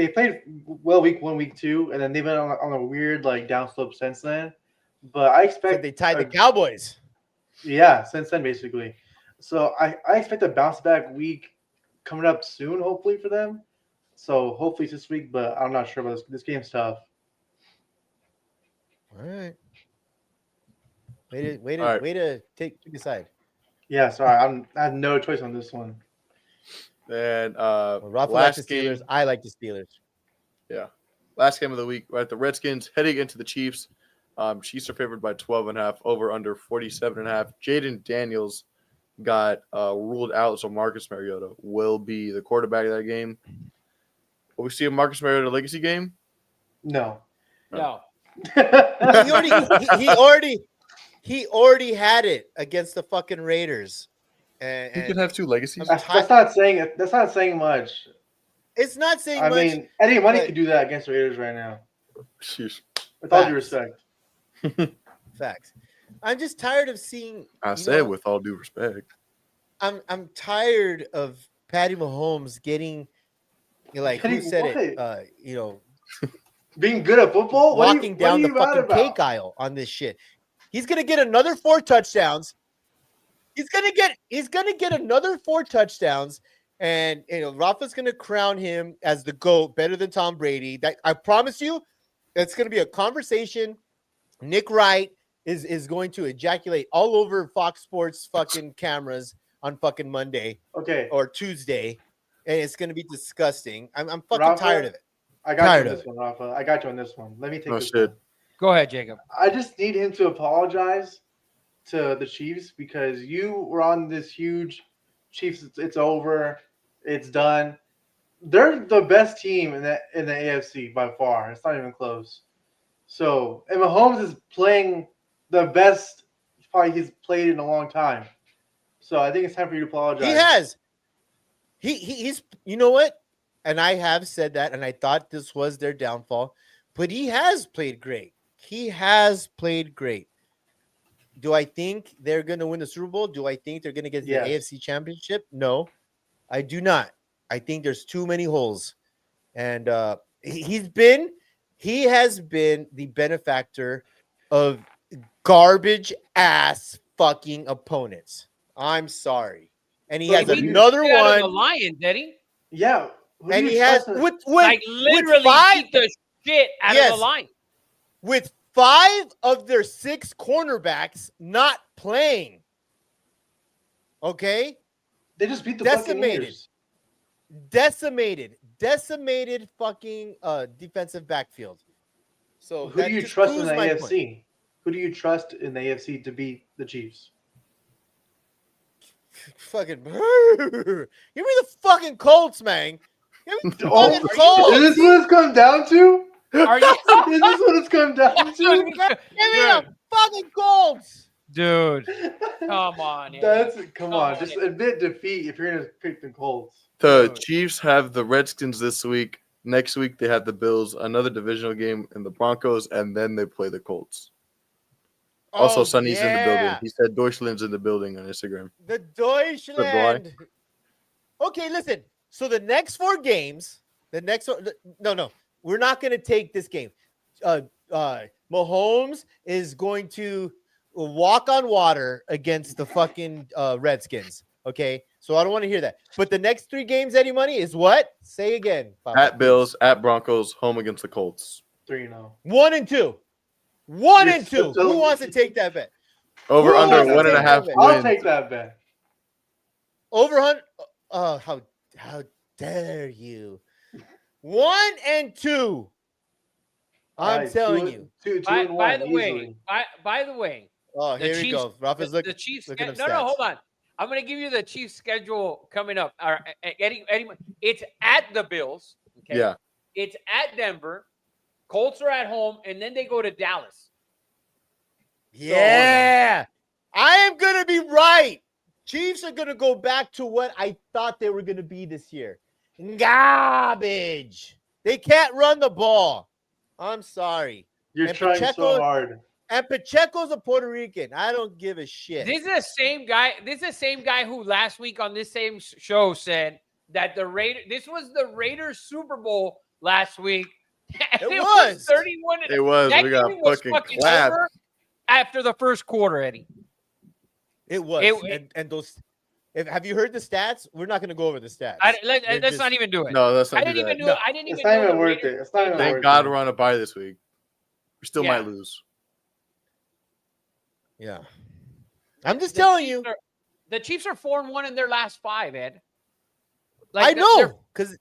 played well week 1, week 2, and then they've been on a weird like downslope since then. But I expect they tied the Cowboys. Yeah, since then basically. So I expect a bounce back week coming up soon, hopefully for them. So hopefully it's this week, but I'm not sure about this. This game's tough. All right. Way to take a side. Yeah, sorry. I have no choice on this one. And Rafa likes the Steelers. I like the Steelers. Yeah. Last game of the week, right? The Redskins heading into the Chiefs. Chiefs are favored by 12.5, over under 47.5. Jaden Daniels got ruled out, so Marcus Mariota will be the quarterback of that game. Will we see a Marcus Mariota legacy game? No. He already had it against the fucking Raiders. And he could have 2 legacies. That's not saying much. It's not saying much. I mean, Eddie Money could do that against the Raiders right now. Sheesh. With all due respect. Facts. I'm just tired of seeing. I said with all due respect. I'm tired of Patty Mahomes getting, like, who said it? Being good at football? Walking down the what are you mad fucking about? cake aisle on this shit. He's gonna get another 4 touchdowns. He's gonna get another 4 touchdowns, and Rafa's gonna crown him as the GOAT, better than Tom Brady. That I promise you, it's gonna be a conversation. Nick Wright is going to ejaculate all over Fox Sports fucking cameras on fucking Monday Okay, or Tuesday, and it's gonna be disgusting. I'm fucking Rafa, tired of it. I got Tired you on of this it. one, Rafa. I got you on this one. Let me take No this shit. one. Go ahead, Jacob. I just need him to apologize to the Chiefs because you were on this huge Chiefs. It's over. It's done. They're the best team in the AFC by far. It's not even close. So, and Mahomes is playing the best probably he's played in a long time. So I think it's time for you to apologize. He has. He's you know what? And I have said that, and I thought this was their downfall, but he has played great. He has played great. Do I think they're going to win the Super Bowl? Do I think they're going to get Yes. the AFC Championship? No, I do not. I think there's too many holes, and he has been the benefactor of garbage ass fucking opponents. I'm sorry, and he has He beat the another shit out of the one. Lions, did he? Yeah. Who do And you he has trust in- with Like literally five beat the shit out of the Lions. with 5 of their 6 cornerbacks not playing. Okay, They just beat the decimated. Buccaneers. Decimated fucking defensive backfield. So Who that do you just trust in proves the my AFC? point. Who do you trust in the AFC to beat the Chiefs? Fucking give me the fucking Colts, man. Give me the Oh, fucking is Colts. this what it's come down to? Are you, Is this what it's come down to? Give me the fucking Colts. dude? Come on, Come on. Just admit defeat if you're gonna pick the Colts. The Dude. Chiefs have the Redskins this week. Next week they have the Bills, another divisional game in the Broncos, and then they play the Colts. Also, Oh, Sonny's in the building. yeah. He said Deutschland's in the building on Instagram. The Deutschland. Okay, listen. So the next 4 games, no, we're not going to take this game. Mahomes is going to walk on water against the fucking Redskins. Okay, so I don't want to hear that. But the next 3 games, Eddie Money, is what? Say again. Papa, At Bills, at Broncos, home against the Colts. 3-0. 1 and 2. 1 You're and 2. so- Who wants to take that bet? Over Who under wants to 1.5 take I'll wins. take that bet. Over 100. How dare you? 1 and 2. I'm Alright, telling 2 you. 2 By, and 1 by the easily. way, by the way, Oh, the here we Chiefs, go. Rafa's the Chiefs. looking up No, stats. hold on. I'm gonna give you the Chiefs schedule coming up. Eddie, it's at the Bills. Okay. Yeah. It's at Denver. Colts are at home, and then they go to Dallas. Yeah. I am going to be right. Chiefs are going to go back to what I thought they were going to be this year. Garbage. They can't run the ball. I'm sorry. You're And trying Pacheco- so hard. And Pacheco's a Puerto Rican. I don't give a shit. This is the same guy. This is the same guy who last week on this same show said that this was the Raiders Super Bowl last week. And It it was. was 31. It was. That We got game was fucking clapped. over after the first quarter, Eddie. It was. It- and those. Have you heard the stats? We're not going to go over the stats. Let's just- not even do it. No, that's not I didn't even do No. it. I didn't It's even not know even the worth Raiders- it. It's not even Thank worth God it. we're on a bye this week. We still Yeah. might lose. Yeah. I'm just The telling Chiefs you. the Chiefs are 4-1 in their last 5, Ed. I they're- know. Because.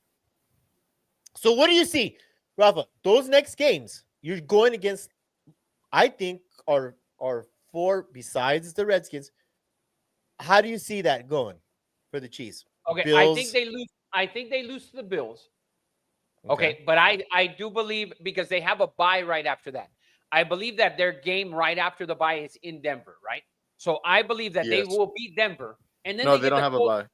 So what do you see, Rafa? Those next games, you're going against, I think, are 4 besides the Redskins. How do you see that going for the Chiefs? Okay, Bills. I think they lose. I think they lose to the Bills. Okay, but I do believe because they have a bye right after that. I believe that their game right after the bye is in Denver, right? So I believe that they Yes. will beat Denver, and then No, they they don't have a bye.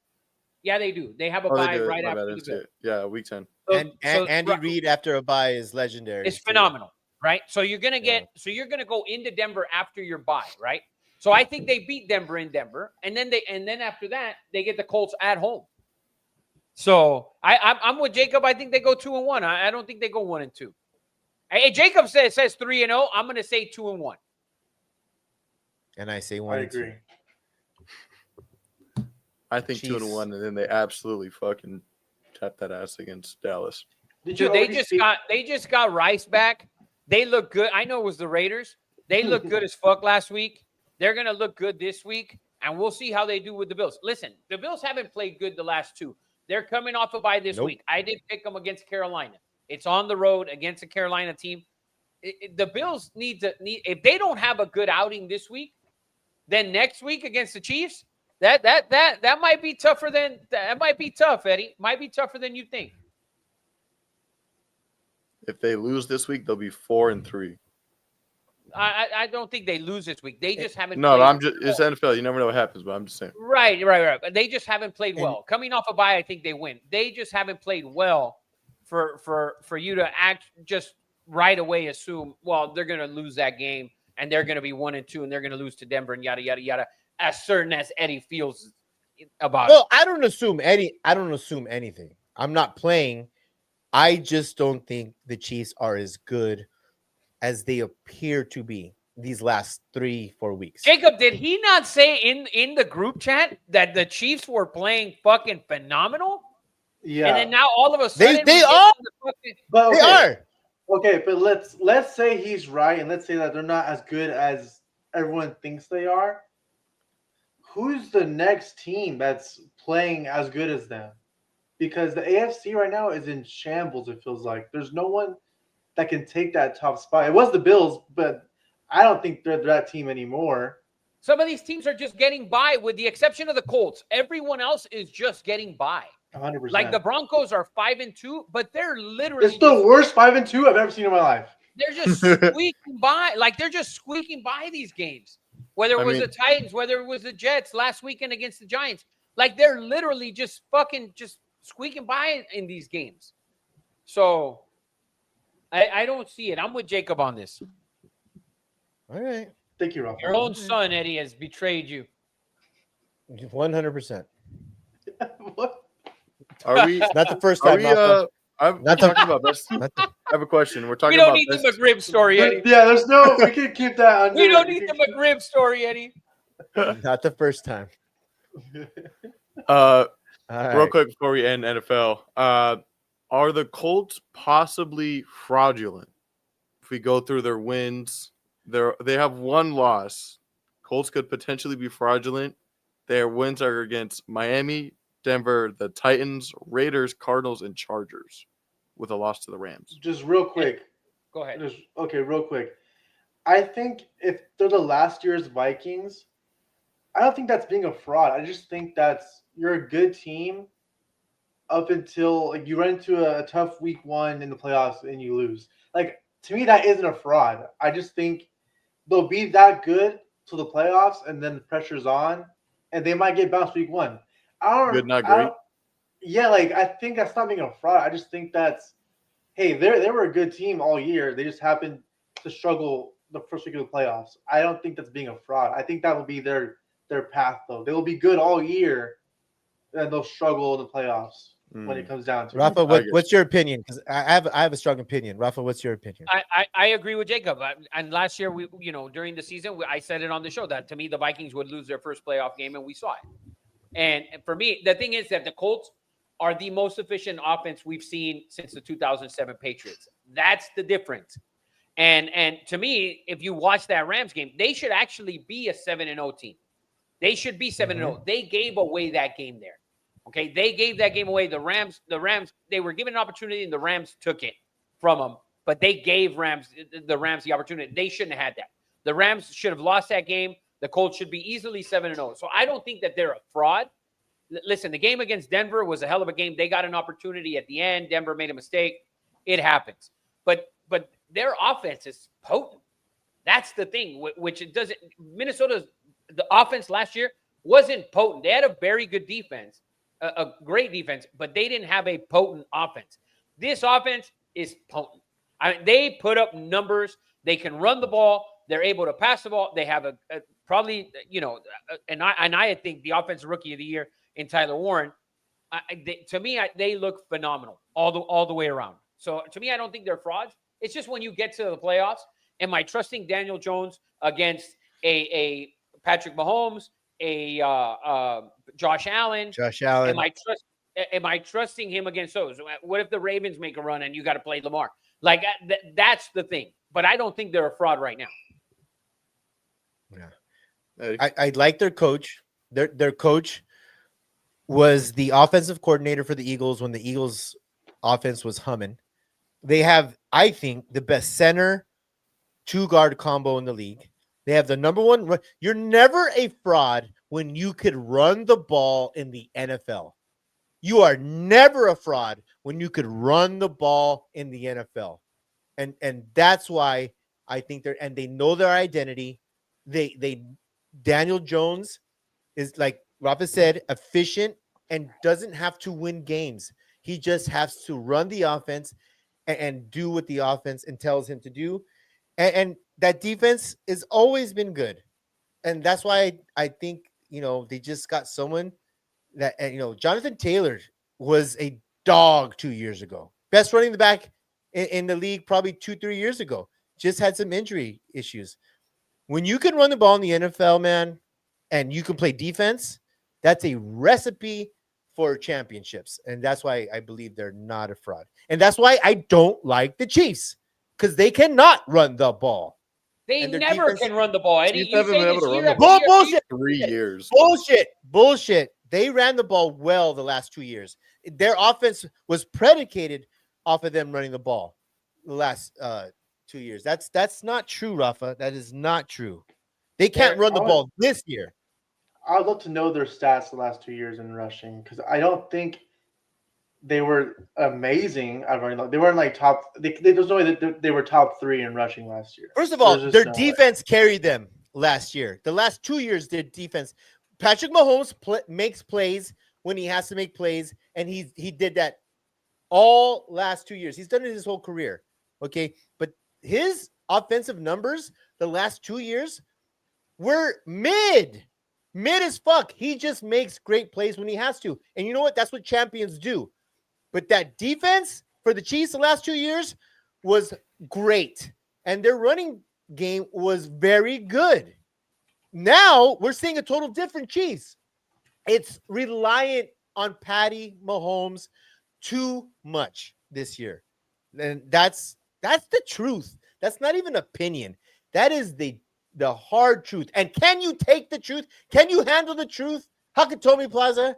Yeah, they do. They have a Oh, they bye do. right My after bad. I the didn't see Bills. it. Yeah, week 10. And So Andy Reid after a bye is legendary. It's too. phenomenal, right? So you're gonna Yeah. you're gonna go into Denver after your bye, right? So I think they beat Denver in Denver, and then after that they get the Colts at home. So I'm with Jacob. I think they go 2-1. I don't think they go 1-2. Hey, Jacob says 3-0. I'm going to say 2-1. And I say 1-2. I agree. I think Chiefs. 2-1, and then they absolutely fucking tap that ass against Dallas. Dude, they just got Rice back. They look good. I know it was the Raiders. They look good as fuck last week. They're going to look good this week, and we'll see how they do with the Bills. Listen, the Bills haven't played good the last two. They're coming off a bye this week. I did pick them against Carolina. It's on the road against a Carolina team. The Bills need if they don't have a good outing this week, then next week against the Chiefs, that might be tougher than that might be tough, Eddie. Might be tougher than you think. If they lose this week, they'll be 4-3. I don't think they lose this week. They just haven't. No, played it's NFL. You never know what happens, but I'm just saying. Right. But they just haven't played well. Coming off a bye, I think they win. They just haven't played well for you to act just right away assume, well, they're going to lose that game and they're going to be 1-2 and they're going to lose to Denver and yada yada yada. As certain as Eddie feels about it. Well, I don't assume anything. I'm not playing. I just don't think the Chiefs are as good as they appear to be these last 3-4 weeks. Jacob, did he not say in the group chat that the Chiefs were playing fucking phenomenal? Yeah. And then now all of a sudden they are. But They are. Okay, but let's say he's right, and let's say that they're not as good as everyone thinks they are. Who's the next team that's playing as good as them? Because the AFC right now is in shambles, it feels like. There's no one that can take that top spot. It was the Bills, but I don't think they're that team anymore. Some of these teams are just getting by, with the exception of the Colts. Everyone else is just getting by. 100%. Like the Broncos are 5-2, but they're literally it's the worst 5-2 I've ever seen in my life. They're just squeaking by. Like they're just squeaking by these games. Whether it was the Titans, whether it was the Jets last weekend against the Giants. Like they're literally just fucking just squeaking by in these games. So I don't see it. I'm with Jacob on this. All right. Thank you, Rafa. Your own son, Eddie, has betrayed you. 100%. What? Are we Not the first time. I'm not talking about this. I have a question. We're talking We don't about need the McRib story, Eddie. Yeah, there's no. We can keep that under. We don't need the McRib story, Eddie. Not the first time. Real quick before we end NFL, are the Colts possibly fraudulent? If we go through their wins, they have one loss. Colts could potentially be fraudulent. Their wins are against Miami, Denver, the Titans, Raiders, Cardinals, and Chargers, with a loss to the Rams. Just real quick. Go ahead. Real quick. I think if they're the last year's Vikings, I don't think that's being a fraud. I just think you're a good team up until you run into a tough week one in the playoffs and you lose. Like, to me, that isn't a fraud. I just think they'll be that good till the playoffs and then the pressure's on and they might get bounced week one. Good, not great. Yeah, I think that's not being a fraud. I just think they were a good team all year. They just happened to struggle the first week of the playoffs. I don't think that's being a fraud. I think that will be their path, though. They will be good all year, and they'll struggle in the playoffs when it comes down to it. Rafa, what's your opinion? Because I have a strong opinion. Rafa, what's your opinion? I agree with Jacob. And last year, during the season, I said it on the show that to me the Vikings would lose their first playoff game, and we saw it. And for me, the thing is that the Colts are the most efficient offense we've seen since the 2007 Patriots. That's the difference. And to me, if you watch that Rams game, they should actually be a 7-0 team. They should be 7-0. They gave away that game there. Okay, they gave that game away. The Rams, they were given an opportunity, and the Rams took it from them. But they gave the Rams the opportunity. They shouldn't have had that. The Rams should have lost that game. The Colts should be easily 7-0. So I don't think that they're a fraud. Listen, the game against Denver was a hell of a game. They got an opportunity at the end. Denver made a mistake. It happens. But their offense is potent. That's the thing, which it doesn't. The offense last year wasn't potent. They had a very good defense, a great defense, but they didn't have a potent offense. This offense is potent. They put up numbers. They can run the ball. They're able to pass the ball. They have and I think the offensive rookie of the year in Tyler Warren. To me, they look phenomenal all the way around. So to me, I don't think they're frauds. It's just when you get to the playoffs, am I trusting Daniel Jones against a Patrick Mahomes, a Josh Allen? Josh Allen. Am I trusting him against those? What if the Ravens make a run and you got to play Lamar? Like that's the thing. But I don't think they're a fraud right now. Yeah, I like their coach. Their coach was the offensive coordinator for the Eagles when the Eagles offense was humming. They have, I think, the best center 2-guard combo in the league. They have the number one. You're never a fraud when you could run the ball in the NFL. You are never a fraud when you could run the ball in the NFL. And that's why I think they know their identity. Daniel Jones is, like Rafa said, efficient and doesn't have to win games. He just has to run the offense and do what the offense tells him to do. And that defense has always been good. And that's why I think, they just got someone that, Jonathan Taylor was a dog 2 years ago. Best running back in the league probably 2-3 years ago. Just had some injury issues. When you can run the ball in the NFL, man, and you can play defense, that's a recipe for championships. And that's why I believe they're not a fraud. And that's why I don't like the Chiefs, because they cannot run the ball. They never can run the ball, Eddie. Chiefs haven't been able to run the ball. Bullshit. 3 years. Bullshit. They ran the ball well the last 2 years. Their offense was predicated off of them running the ball the last 2 years. That's not true, Rafa. That is not true. They can't run the ball this year. I'd love to know their stats the last 2 years in rushing, because I don't think they were amazing at running. They weren't like top. There's no way that they were top 3 in rushing last year. First of all, their defense carried them last year. The last 2 years, their defense. Patrick Mahomes makes plays when he has to make plays, and he did that all last 2 years. He's done it his whole career. Okay, but his offensive numbers the last 2 years were mid as fuck. He just makes great plays when he has to. And you know what? That's what champions do. But that defense for the Chiefs the last 2 years was great. And their running game was very good. Now we're seeing a total different Chiefs. It's reliant on Patty Mahomes too much this year. And that's the truth. That's not even opinion. That is the hard truth. And can you take the truth? Can you handle the truth? Hakatomi Plaza?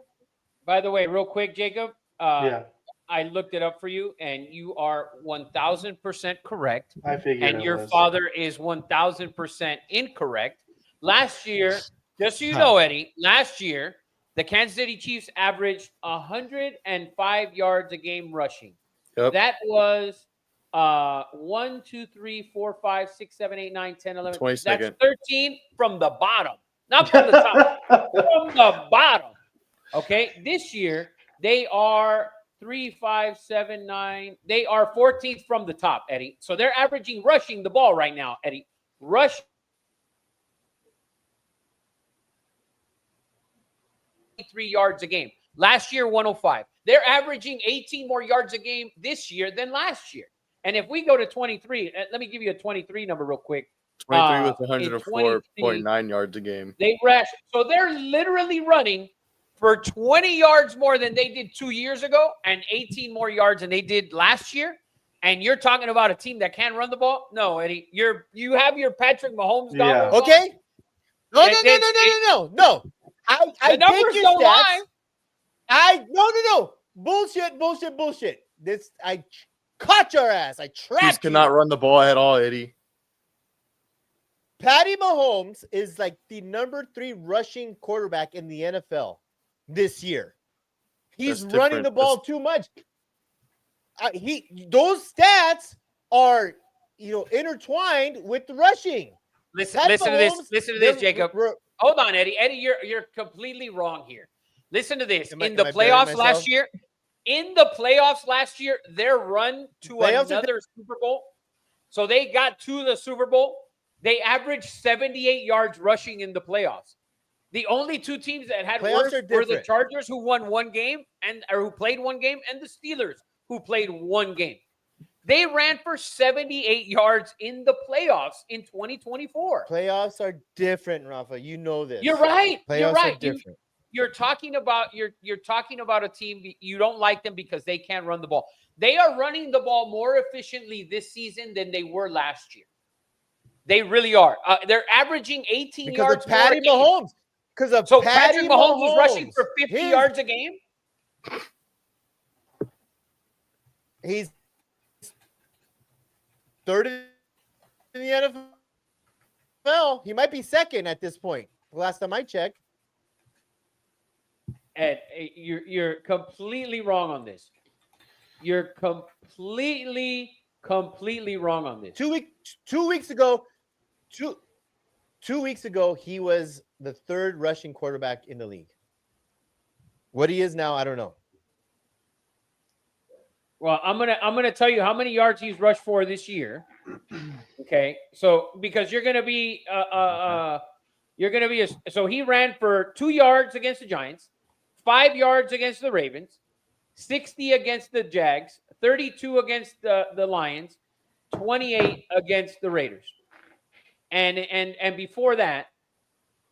By the way, real quick, Jacob. Yeah. I looked it up for you, and you are 1,000% correct. I figured. And your father is 1,000% incorrect. Last year, just so you know, Eddie, last year, the Kansas City Chiefs averaged 105 yards a game rushing. Yep. That was 1, 2, 3, 4, 5, 6, 7, 8, 9, 10, 11. 22nd. That's 13 from the bottom. Not from the top. From the bottom. Okay. This year, they are 3, 5, 7, 9. They are 14th from the top, Eddie. So they're averaging rushing the ball right now, Eddie. Rush 3 yards a game. Last year, 105. They're averaging 18 more yards a game this year than last year. And if we go to 23, let me give you a 23 number real quick. 23 was 104.9 yards a game. They rush. So they're literally running for 20 yards more than they did 2 years ago and 18 more yards than they did last year. And you're talking about a team that can run the ball? No, Eddie. You have your Patrick Mahomes goggles on. Okay. No. I the numbers don't lie. No. Bullshit. I caught your ass. I trapped Chiefs cannot run the ball at all, Eddie. Patty Mahomes is like the number 3 rushing quarterback in the NFL this year. He's running the ball too much. Those stats are, intertwined with the rushing. Listen to this, Jacob. Hold on, Eddie. Eddie, you're completely wrong here. Listen to this. In the playoffs last year, their run to another Super Bowl. So they got to the Super Bowl. They averaged 78 yards rushing in the playoffs. The only 2 teams that had worse were the Chargers, who won 1 game or who played 1 game, and the Steelers, who played 1 game. They ran for 78 yards in the playoffs in 2024. Playoffs are different, Rafa. You know this. You're right. Playoffs You're right. are different. You're talking about a team you don't like them because they can't run the ball. They are running the ball more efficiently this season than they were last year. They really are. They're averaging 18 because yards of Patty more Mahomes. Because of so Patty Patrick Mahomes is rushing for 50 yards a game. He's third in the NFL. He might be second at this point. Last time I checked. And you're completely wrong on this. You're completely wrong on this. 2 weeks ago, two weeks ago, he was the third rushing quarterback in the league. What he is now, I don't know. Well, I'm gonna tell you how many yards he's rushed for this year. Okay, so because you're gonna be so he ran for 2 yards against the Giants, 5 yards against the Ravens, 60 against the Jags, 32 against the Lions, 28 against the Raiders, and before that,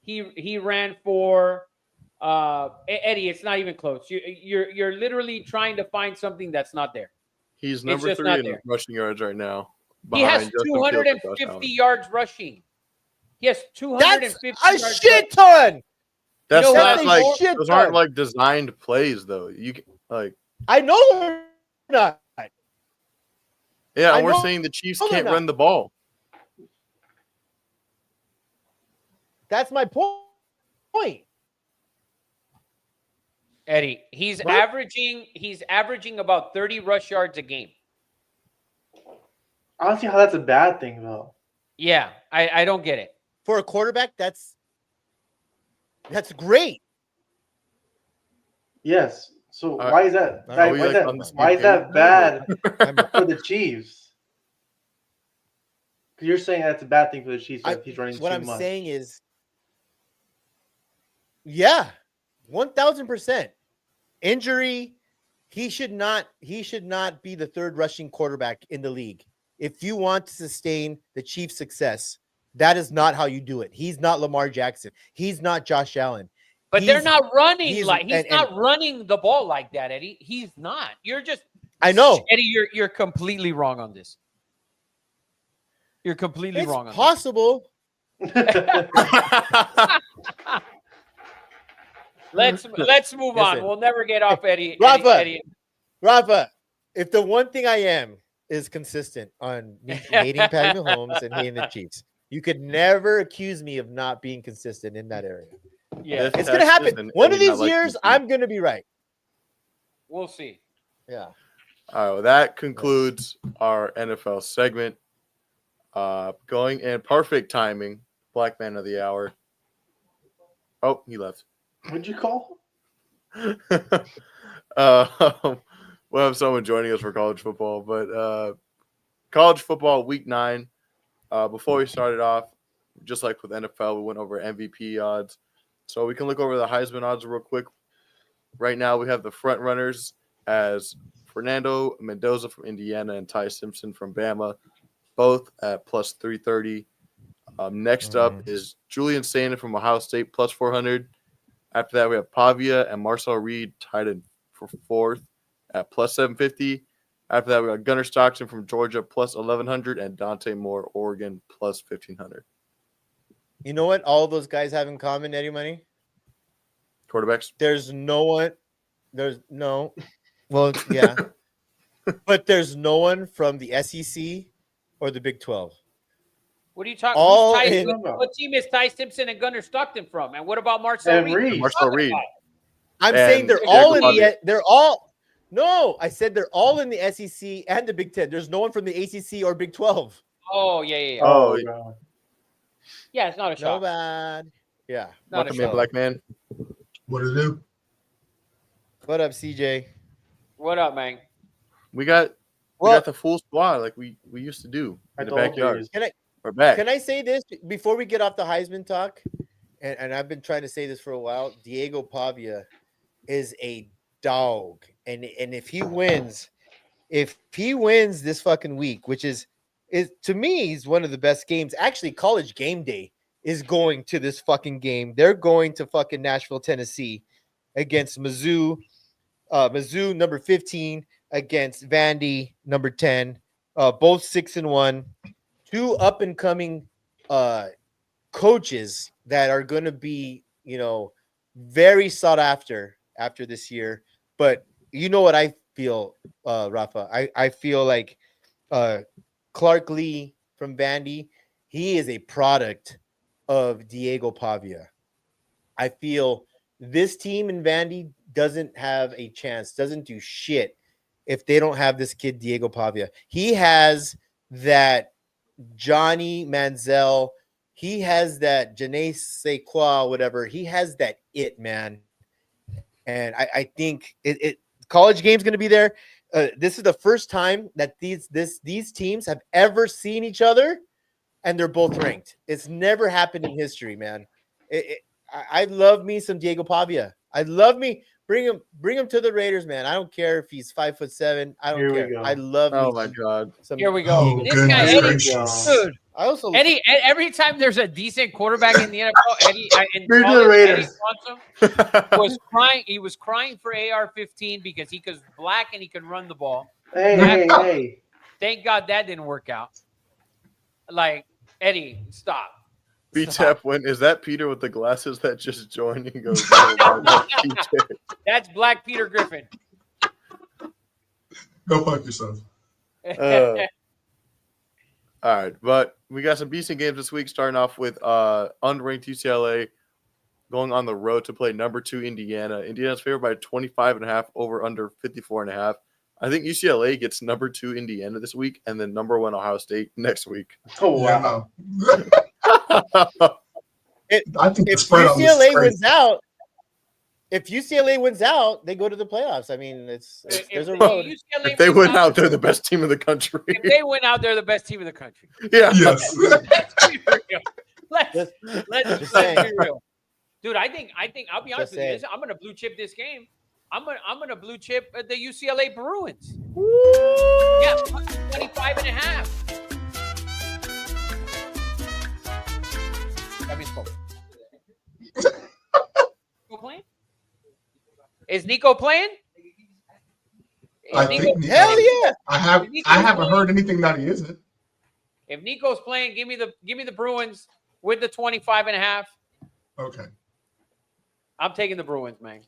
he ran for Eddie. It's not even close. You're literally trying to find something that's not there. He's number 3 in rushing yards right now. He has 250 yards rushing. He has 250. That's a shit ton. That's you know not like shit those ton. aren't like designed plays though. You can, like I know they're not. Yeah, and we're saying the Chiefs can't run the ball. That's my point. Eddie, he's averaging about 30 rush yards a game. I don't see how that's a bad thing though. Yeah, I don't get it. For a quarterback, that's great. Yes. So why is that? Why is that bad for the Chiefs? Because you're saying that's a bad thing for the Chiefs if he's running too much. What I'm saying is, yeah, 1,000%. Injury, he should not be the third rushing quarterback in the league. If you want to sustain the Chiefs' success, that is not how you do it. He's not Lamar Jackson. He's not Josh Allen. But they're not running he's not running the ball like that, Eddie. He's not. You're just I know. Eddie, you're completely wrong on this. You're completely wrong on this. It's possible. Let's move on. We'll never get off Eddie. Rafa, if the one thing I am is consistent on me hating Patty Mahomes and hating the Chiefs, you could never accuse me of not being consistent in that area. Yeah, it's gonna happen. One of these years, I'm gonna be right. We'll see. Yeah. All right. Well, that concludes our NFL segment. Going in perfect timing. Black Man of the Hour. Oh, he left. What'd you call? We'll have someone joining us for college football, but college football week 9. Before we started off, just like with NFL, we went over MVP odds. So we can look over the Heisman odds real quick. Right now, we have the front runners as Fernando Mendoza from Indiana and Ty Simpson from Bama, both at plus 330. Next up is Julian Sanders from Ohio State, plus 400. After that, we have Pavia and Marcel Reed tied in for 4th at plus 750. After that, we got Gunnar Stockton from Georgia, plus 1,100, and Dante Moore, Oregon, plus 1,500. You know what all those guys have in common, Eddie Money? Quarterbacks? There's no one. Well, yeah. But there's no one from the SEC or the Big 12. What are you talking about? What team is Ty Simpson and Gunnar Stockton from? And what about Marcel Reed? Marcel Reed. I'm saying they're all in the No, I said they're all in the SEC and the Big 10. There's no one from the ACC or Big 12. Oh, yeah. Oh, God. Yeah, it's not a shock. No bad. Yeah. Welcome in, Black Man. What to do? What up, CJ? What up, man? We got the full squad like we used to do in the backyard. We're back. Can I say this before we get off the Heisman talk? And I've been trying to say this for a while. Diego Pavia is a dog. And if he wins, if he wins this fucking week, which is to me, he's one of the best games. Actually, College Game Day is going to this fucking game. They're going to fucking Nashville, Tennessee against Mizzou. Mizzou number 15 against Vandy number 10. Both 6-1. Two up and coming coaches that are going to be, very sought after this year. But you know what I feel, Rafa? I feel like Clark Lee from Vandy, he is a product of Diego Pavia. I feel this team in Vandy doesn't have a chance, doesn't do shit if they don't have this kid, Diego Pavia. He has that Johnny Manziel. He has that Janae Sequoia, whatever. He has that man. And I think college game's going to be there. This is the first time that these teams have ever seen each other, and they're both ranked. It's never happened in history, man. I love me some Diego Pavia. I love me. Bring him to the Raiders, man. I don't care if he's 5'7". I don't care. I love. Oh my god. Here we go. This guy, Eddie, dude. I also Eddie. Every time there's a decent quarterback in the NFL, Eddie was crying. He was crying for AR-15 because he was black and he can run the ball. Hey. Thank God that didn't work out. Like, Eddie, stop. BTAP win. Is that Peter with the glasses that just joined and goes? That's Black Peter Griffin. Go fuck yourself. All right, but we got some decent games this week. Starting off with unranked UCLA going on the road to play number 2 Indiana. Indiana's favored by 25.5 over under 54.5. I think UCLA gets number 2 Indiana this week and then number 1 Ohio State next week. Oh wow! I think if UCLA wins out, they go to the playoffs. I mean, there's a road. If they win out, they're the best team in the country. If they win out, they're the best team in the country. Yeah. Yes. Let's be real. Dude, I think I'll be honest with you. I'm gonna blue chip this game. I'm gonna blue chip the UCLA Bruins. Woo! Yeah, 25.5. That means Nico playing? Is Nico playing? I think hell yeah. I haven't heard anything that he isn't. If Nico's playing, give me the Bruins with the 25.5. Okay. I'm taking the Bruins, man.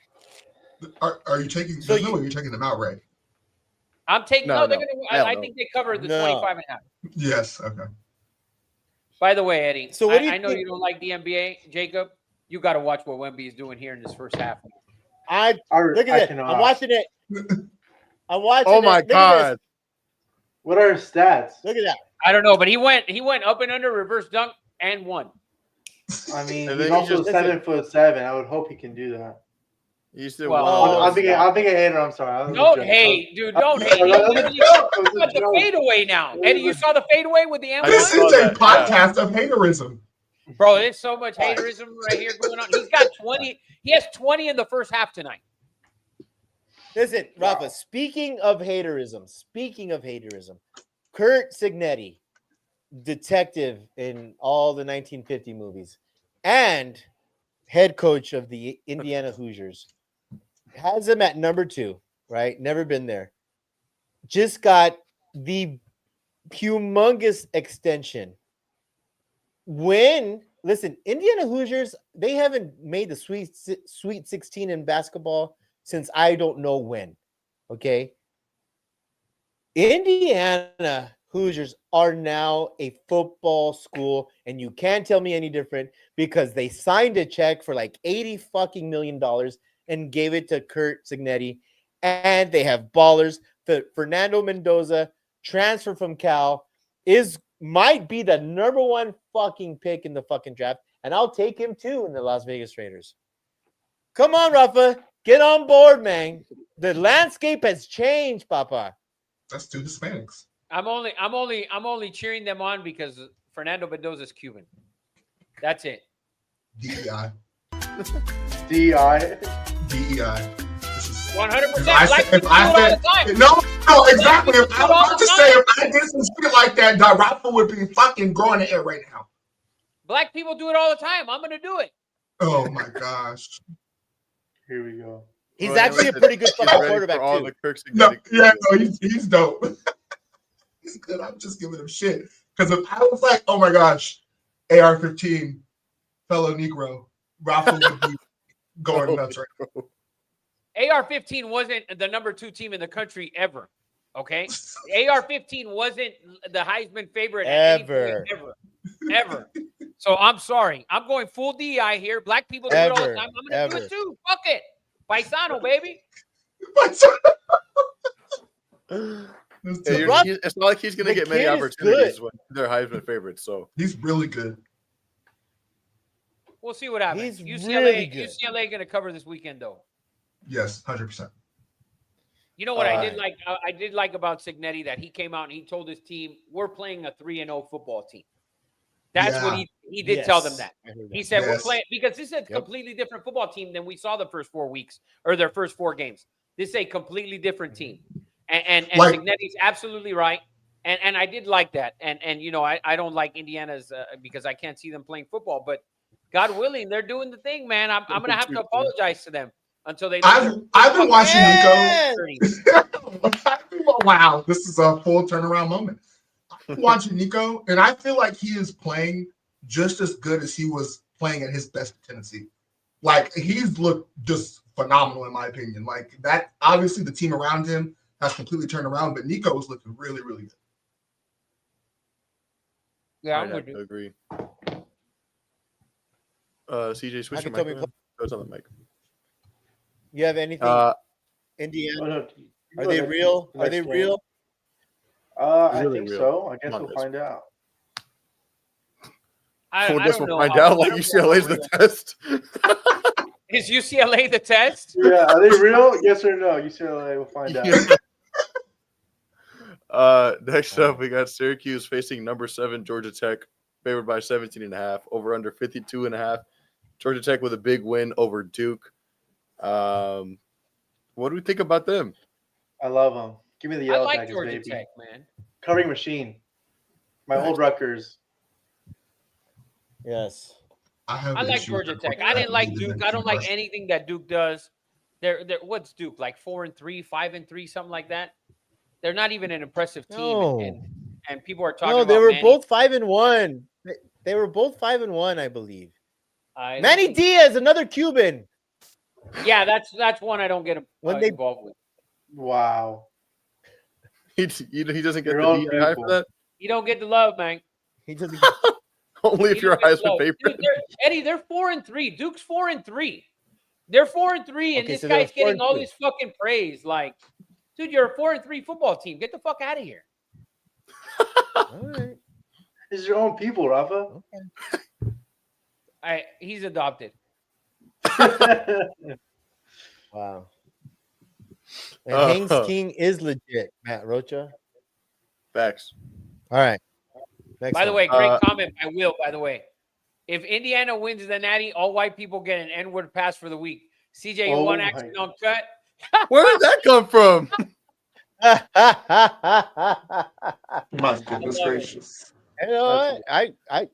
Are you taking? So you're taking them outright. I'm taking. No, they're gonna. I think they cover the 25.5. Yes. Okay. By the way, Eddie, so I know you don't like the NBA, Jacob. You got to watch what Wemby is doing here in this first half. Look at it. I'm watching it. I'm watching. Oh my god! What are his stats? Look at that. I don't know, but he went up and under, reverse dunk, and won. I mean, he's also 7'7". I would hope he can do that. You still I'm being a hater. I'm sorry. Don't hate, dude. Don't hate. You got the fadeaway now. Eddie, you saw the fadeaway with the M1? This is a podcast of haterism. Bro, there's so much haterism right here going on. He's got 20. He has 20 in the first half tonight. Listen, Rafa, speaking of haterism, Kurt Signetti, detective in all the 1950 movies and head coach of the Indiana Hoosiers, has him at number 2, right? Never been there. Just got the humongous extension. Listen, Indiana Hoosiers, they haven't made the Sweet 16 in basketball since I don't know when, okay? Indiana Hoosiers are now a football school, and you can't tell me any different because they signed a check for like $80 fucking million and gave it to Kurt Signetti, and they have ballers. Fernando Mendoza, transfer from Cal, might be the number 1 fucking pick in the fucking draft, and I'll take him too in the Las Vegas Raiders. Come on, Rafa, get on board, man. The landscape has changed, Papa. That's 2 Hispanics. I'm only cheering them on because Fernando Mendoza is Cuban. That's it. DEI. DEI. DEI. This is 100%. I Black said, people do it all the time. no, exactly. If I do it all was about the to say, time. if I did some shit like that, Rafa would be fucking growing the hair right now. Black people do it all the time. I'm gonna do it. Oh my gosh. Here we go. He's Well, actually a listen, pretty good he's fucking ready quarterback for all too. the Kirks to No, get yeah, excited. no, he's dope. He's good. I'm just giving him shit. Because if I was like, oh my gosh, AR-15, fellow Negro, Rafa would be going nuts right now. AR-15 wasn't the number 2 team in the country ever. Okay, AR-15 wasn't the Heisman favorite at any point ever. So I'm sorry. I'm going full DEI here. Black people do it all the time. I'm gonna do it too. Fuck it, paisano, baby. It's not like he's going to get many opportunities when they're Heisman favorites. So he's really good. We'll see what happens. He's UCLA, really good. UCLA going to cover this weekend though. Yes, 100%. You know what I did like? I did like about Cignetti that he came out and he told his team, "We're playing a 3-0 football team." That's what he did tell them that. He said, "We're playing," because this is a completely different football team than we saw the first 4 weeks or their first 4 games. This is a completely different team. And like, Cignetti's absolutely right. And I did like that. And you know, I don't like Indiana's because I can't see them playing football. But God willing, they're doing the thing, man. I'm going to have to apologize to them until they. I've been watching Nico. Wow, this is a full turnaround moment. I've been watching Nico, and I feel like he is playing just as good as he was playing at his best at Tennessee. Like, he's looked just phenomenal, in my opinion. Like, that, obviously, the team around him has completely turned around, but Nico was looking really, really good. Yeah, I would agree. CJ, switch your mic. Goes on the mic. You have anything? Indiana? Are they real? Are they real? I think so. I guess we'll find out. I don't know. Find out like UCLA's the test. Is UCLA the test? Yeah, are they real? Yes or no? UCLA will find out. Next up, we got Syracuse facing number 7 Georgia Tech, favored by 17.5, over under 52.5. Georgia Tech with a big win over Duke. What do we think about them? I love them. Give me the yellow I like jackets, Georgia baby. Tech, man. Covering machine. My old Rutgers. Yes. I like Georgia Tech. I didn't like Duke. I don't like anything that Duke does. They're what's Duke, like 4-3, 5-3, something like that? They're not even an impressive team. And people are talking about they were Manny. both 5-1. They were both 5-1, I believe. Manny Diaz, another Cuban. Yeah, that's one I don't get involved with. Wow. He doesn't get the DEI for that? You don't get the love, man. He doesn't Only if you're a Heisman favorite. Dude, Eddie, they're 4-3. Duke's 4-3. They're 4-3, and this guy's getting all this fucking praise. Like, dude, you're a 4-3 football team. Get the fuck out of here. All right. This is your own people, Rafa. Okay. He's adopted. Wow. And Haynes King is legit, Matt Rocha. Facts. All right. By the way, great comment by Will, by the way. If Indiana wins the Natty, all white people get an N-word pass for the week. CJ, you want action on cut? Where did that come from? My goodness gracious. You know what?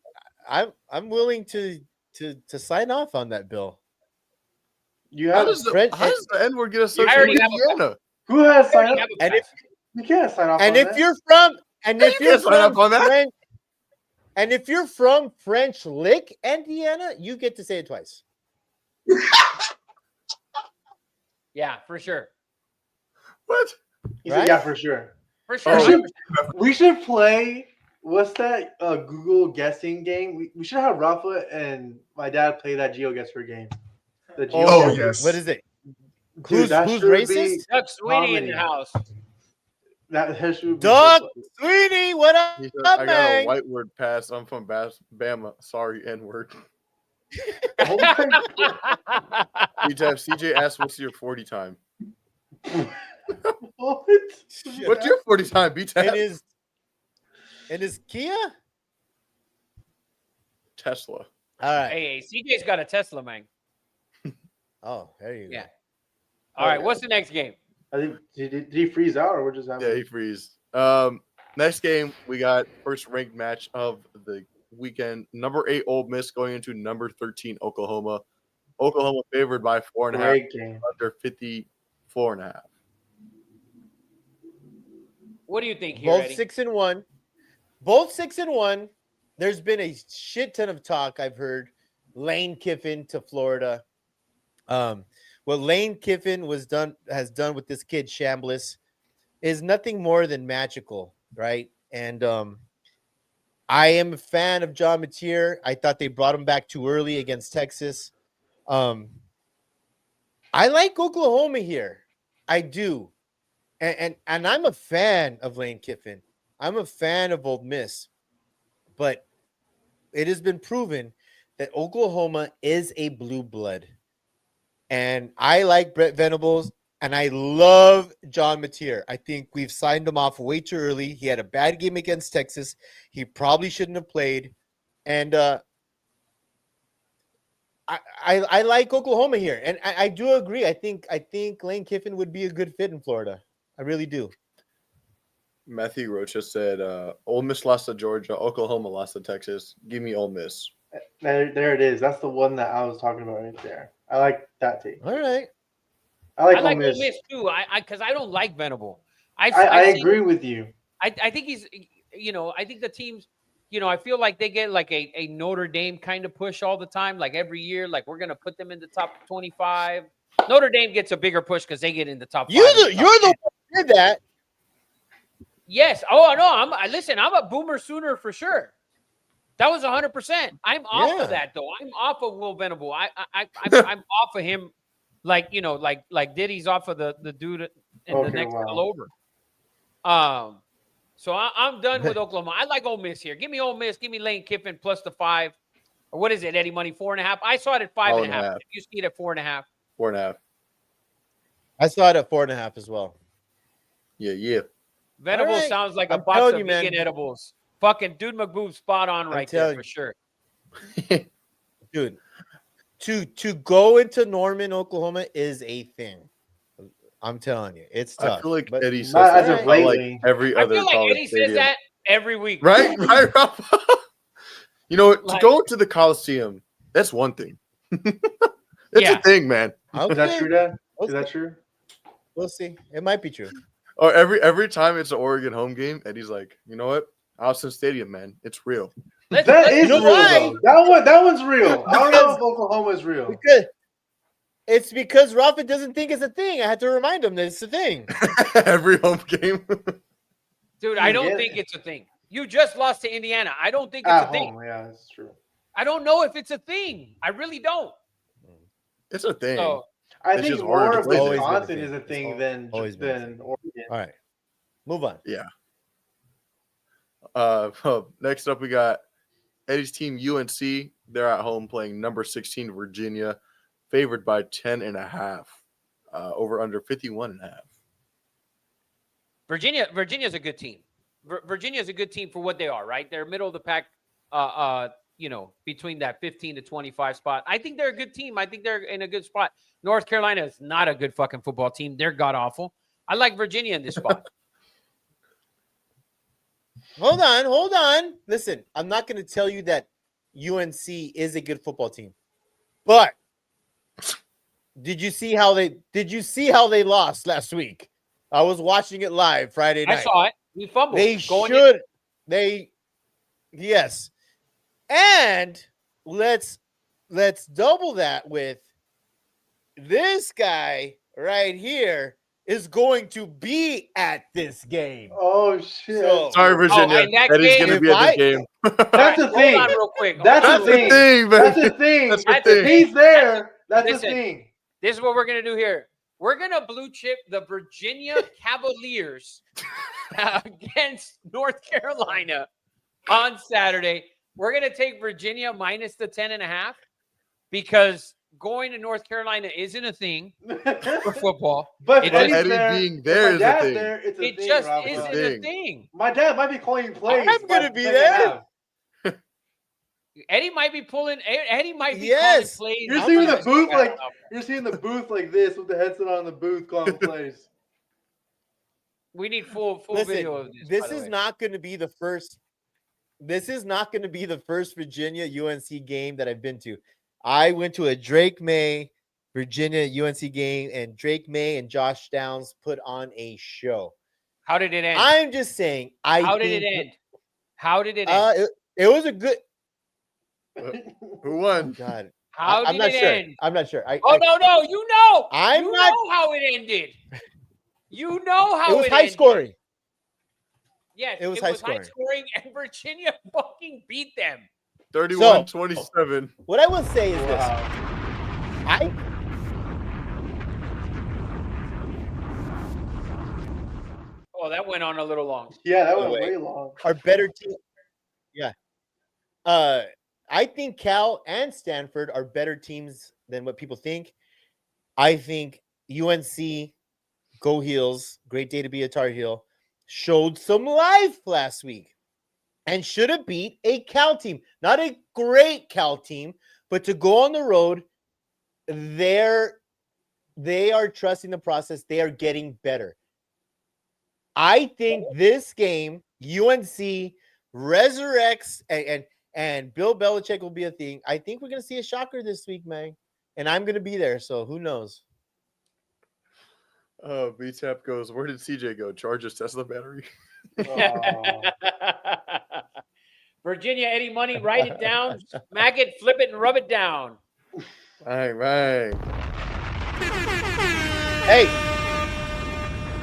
I'm willing to sign off on that bill. How does the N-word get associated with Indiana? Who has signed up? You can't sign off on that. If you're from French Lick, Indiana, you get to say it twice. Yeah, for sure. What? Right? Yeah, for sure. For sure. We should play. What's that Google guessing game? We should have Rafa and my dad play that GeoGuessr game. Yes. What is it? Dude, who's racist? Doug Sweeney in the house. Doug Sweeney, what up, I got a white word pass. I'm from Bama. Sorry, N-word. CJ asked, what's your 40 time? What? What's your 40 time, B-Tab? It is Kia? Tesla. All right. Hey, CJ's got a Tesla, man. Oh, there you go. All right, what's the next game? I think did he freeze out or we're just having? Yeah, he freeze. Next game we got first ranked match of the weekend. Number 8 Ole Miss going into number 13 Oklahoma. Oklahoma favored by 4.5. Great game. Under 54.5. What do you think here, Both Eddie? 6-1. Both 6-1. There's been a shit ton of talk I've heard. Lane Kiffin to Florida. What Lane Kiffin has done with this kid Chambliss is nothing more than magical, right? And I am a fan of John Mateer. I thought they brought him back too early against Texas. I like Oklahoma here. I do. And I'm a fan of Lane Kiffin. I'm a fan of Ole Miss. But it has been proven that Oklahoma is a blue blood. And I like Brett Venables, and I love John Mateer. I think we've signed him off way too early. He had a bad game against Texas. He probably shouldn't have played. And I like Oklahoma here. And I do agree. I think Lane Kiffin would be a good fit in Florida. I really do. Matthew Rocha said, Ole Miss lost to Georgia. Oklahoma lost to Texas. Give me Ole Miss. There it is. That's the one that I was talking about right there. I like that take. All right. I like Ole Miss too. Because I don't like Venable. I agree with you. I think he's, I think the teams, I feel like they get like a Notre Dame kind of push all the time. Like every year, like we're going to put them in the top 25. Notre Dame gets a bigger push because they get in the top 5. You're the one who did that. Yes. Oh, no. I'm a Boomer Sooner for sure. That was 100%. I'm off of that, though. I'm off of Will Venable. I'm off of him like Diddy's off of the dude in the next level over. So I'm done with Oklahoma. I like Ole Miss here. Give me Ole Miss. Give me Lane Kiffin plus the 5. Or what is it, Eddie Money? 4.5. I saw it at 5.5. If you see it at 4.5. 4.5. I saw it at 4.5 as well. Yeah. Venable sounds like a box of vegan edibles. Fucking Dude McBoob spot on right there for sure. Dude, to go into Norman, Oklahoma is a thing. I'm telling you, it's tough. I feel like but Eddie says that like every other. I feel like Eddie says that every week. Right, Rob? To go to the Coliseum, that's one thing. It's a thing, man. Okay. Is that true, Dad? Is that true? We'll see. It might be true. Or every time it's an Oregon home game, Eddie's like, you know what? Austin Stadium, man, it's real. That is real. That one's real. I don't know if Oklahoma is real. It's because Rafa doesn't think it's a thing. I had to remind him that it's a thing. Every home game. Dude, I don't think it's a thing. You just lost to Indiana. I don't think it's a thing. Yeah, that's true. I don't know if it's a thing. I really don't. It's a thing. So, I think more of Wisconsin is a It's thing than Oregon. All right. Move on. Yeah. Next up, we got Eddie's team, UNC. They're at home playing number 16 Virginia, favored by 10.5, over under 51.5. Virginia's a good team. Virginia's a good team for what they are, right? They're middle of the pack, between that 15 to 25 spot. I think they're a good team. I think they're in a good spot. North Carolina is not a good fucking football team. They're god awful. I like Virginia in this spot. Hold on. Listen, I'm not going to tell you that UNC is a good football team. But did you see how they lost last week? I was watching it live Friday night. I saw it. We fumbled. Yes. And let's double that with this guy right here is going to be at this game. Oh shit! Sorry, Virginia. Eddie's going to be at the game. That's the thing. Hold on real quick. That's the thing. That's the thing. He's there. That's the thing. This is what we're going to do here. We're going to blue chip the Virginia Cavaliers against North Carolina on Saturday. We're going to take Virginia minus the 10.5 because going to North Carolina isn't a thing for football. But Eddie being there is a thing. It just isn't a thing. My dad might be calling plays. I'm going to be there. Eddie might be pulling. Eddie might be Yes. calling plays. You're seeing the booth like this with the headset on the booth calling plays. We need full Listen, video of this. this is not going to be the first. This is not going to be the first Virginia UNC game that I've been to. I went to a Drake May Virginia UNC game, and Drake May and Josh Downs put on a show. How did it end? I'm just saying. How did it end? How did it end? It was a good. Who won? God, How I'm did not it sure. end? I'm not sure. No. You know. I'm you not. know how it ended. You know how It was it high ended. scoring. Yes, It was high scoring, and Virginia fucking beat them. 31-27. What I will say is this: Oh, that went on a little long. Yeah, that went way long. Our better team. Yeah. I think Cal and Stanford are better teams than what people think. I think UNC, go Heels, great day to be a Tar Heel, showed some life last week and should have beat a Cal team. Not a great Cal team, but to go on the road, they are trusting the process. They are getting better. I think this game, UNC resurrects and Bill Belichick will be a thing. I think we're going to see a shocker this week, man. And I'm going to be there, so who knows? BTAP goes, where did CJ go? Charge his Tesla battery? Virginia, Eddie Money, write it down, smack it, flip it, and rub it down. Right. Hey,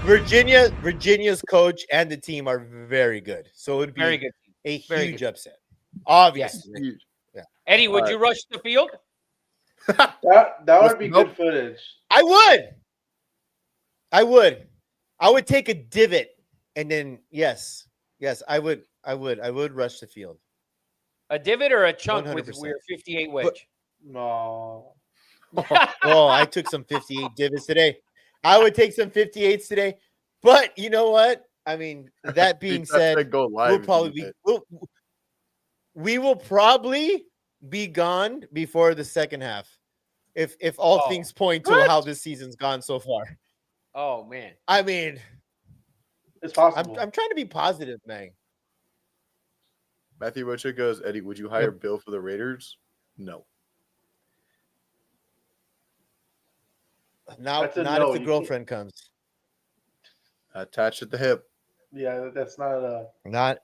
Virginia's coach and the team are very good. So it would be Very good. a Very huge good. upset. Obviously. Huge. Yeah. Eddie, would you rush the field? That would be good footage. I would take a divot and then yes, I would rush the field. A divot or a chunk 100%. with your 58 wedge? No. Oh, I took some 58 divots today. I would take some 58s today. But you know what? I mean, that being said, go live we will probably be gone before the second half. If all things point to how this season's gone so far. Oh man. I mean, it's possible. I'm trying to be positive, man. Matthew Rocha goes, Eddie, would you hire Bill for the Raiders? No. Not if the girlfriend comes. Attached at the hip. Yeah, that's not not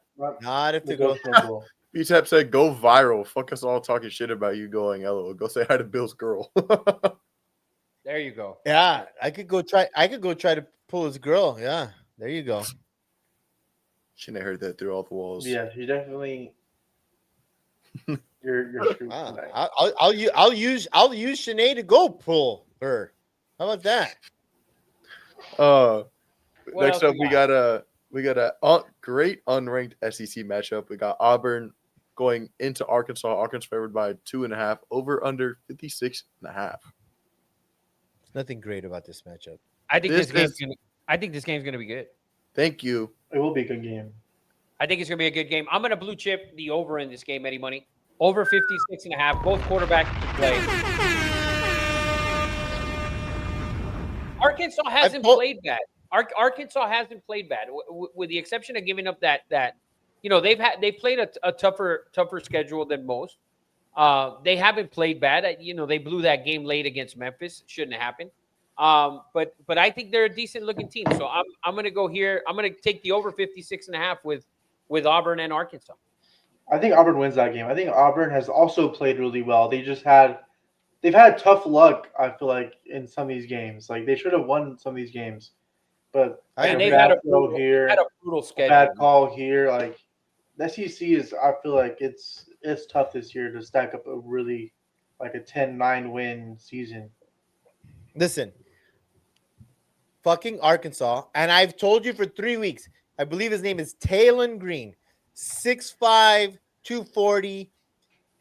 if the girlfriend. BTAP said, go viral. Fuck us all talking shit about you going LOL. Go say hi to Bill's girl. There you go. Yeah, I could go try to pull his girl. Yeah, there you go. Shouldn't have heard that through all the walls. Yeah, you definitely. You're screwed. Wow. I'll use Shanae to go pull her. How about that? Next up, we got a great unranked SEC matchup. We got Auburn going into Arkansas. Arkansas favored by 2.5, over under 56.5. Nothing great about this matchup. I think this game's gonna be good. Thank you. It will be a good game. I think it's gonna be a good game. I'm gonna blue chip the over in this game, Eddie Money. Over 56.5. Both quarterbacks to play. Arkansas hasn't played bad. Arkansas hasn't played bad, with the exception of giving up that they played a tougher schedule than most. They haven't played bad. They blew that game late against Memphis. Shouldn't have happened. But I think they're a decent looking team. So I'm going to go here. I'm going to take the over 56.5 with Auburn and Arkansas. I think Auburn wins that game. I think Auburn has also played really well. They've had tough luck, I feel like, in some of these games. Like they should have won some of these games. But they've had a brutal schedule. Bad call here. Like the SEC is, I feel like it's tough this year to stack up a really like a 10-9 win season. Listen, fucking Arkansas, and I've told you for 3 weeks. I believe his name is Talon Green, 6'5", 240,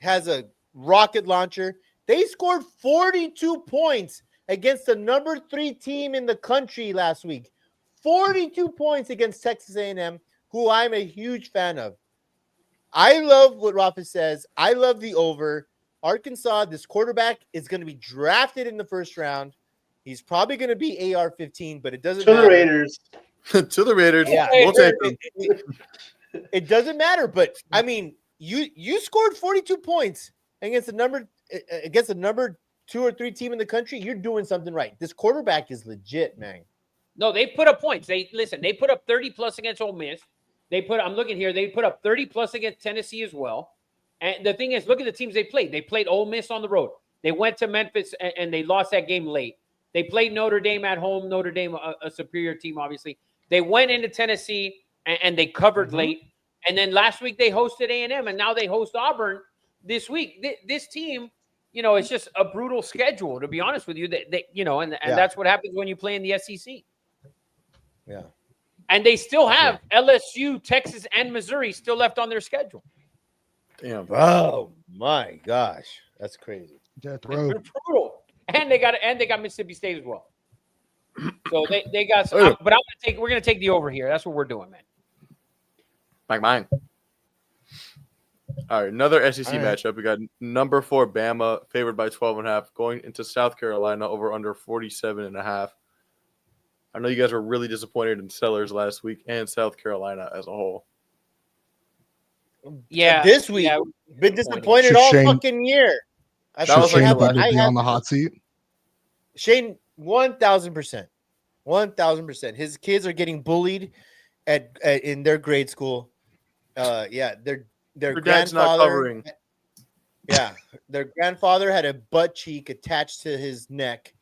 has a rocket launcher. They scored 42 points against the number 3 team in the country last week. 42 points against Texas A&M, who I'm a huge fan of. I love what Rafa says. I love the over. Arkansas, this quarterback is going to be drafted in the first round. He's probably going to be AR-15, but it doesn't To matter. the Raiders. To the Raiders. Yeah, We'll take them. It doesn't matter. But I mean, you scored 42 points against the number 2 or 3 team in the country. You're doing something right. This quarterback is legit, man. No, they put up points. They put up 30 plus against Ole Miss. I'm looking here. They put up 30 plus against Tennessee as well. And the thing is, look at the teams they played. They played Ole Miss on the road. They went to Memphis and they lost that game late. They played Notre Dame at home. Notre Dame, a superior team, obviously. They went into Tennessee and they covered late. And then last week they hosted A&M, and now they host Auburn this week. This team, it's just a brutal schedule, to be honest with you. And that's what happens when you play in the SEC. Yeah. And they still have LSU, Texas, and Missouri still left on their schedule. Damn. Oh my gosh, that's crazy. Death They're row. brutal, and they got Mississippi State as well. So they got some. But we're gonna take the over here. That's what we're doing, man. Mine. All right, another SEC matchup. We got number 4 Bama favored by 12.5 going into South Carolina over under 47.5. I know you guys were really disappointed in Sellers last week and South Carolina as a whole. Yeah, this week been disappointed all fucking year. Should Shane Butler be on the hot seat? Shane, 1,000%, 1,000%. His kids are getting bullied in their grade school. Their dad's not covering. Yeah, their grandfather had a butt cheek attached to his neck,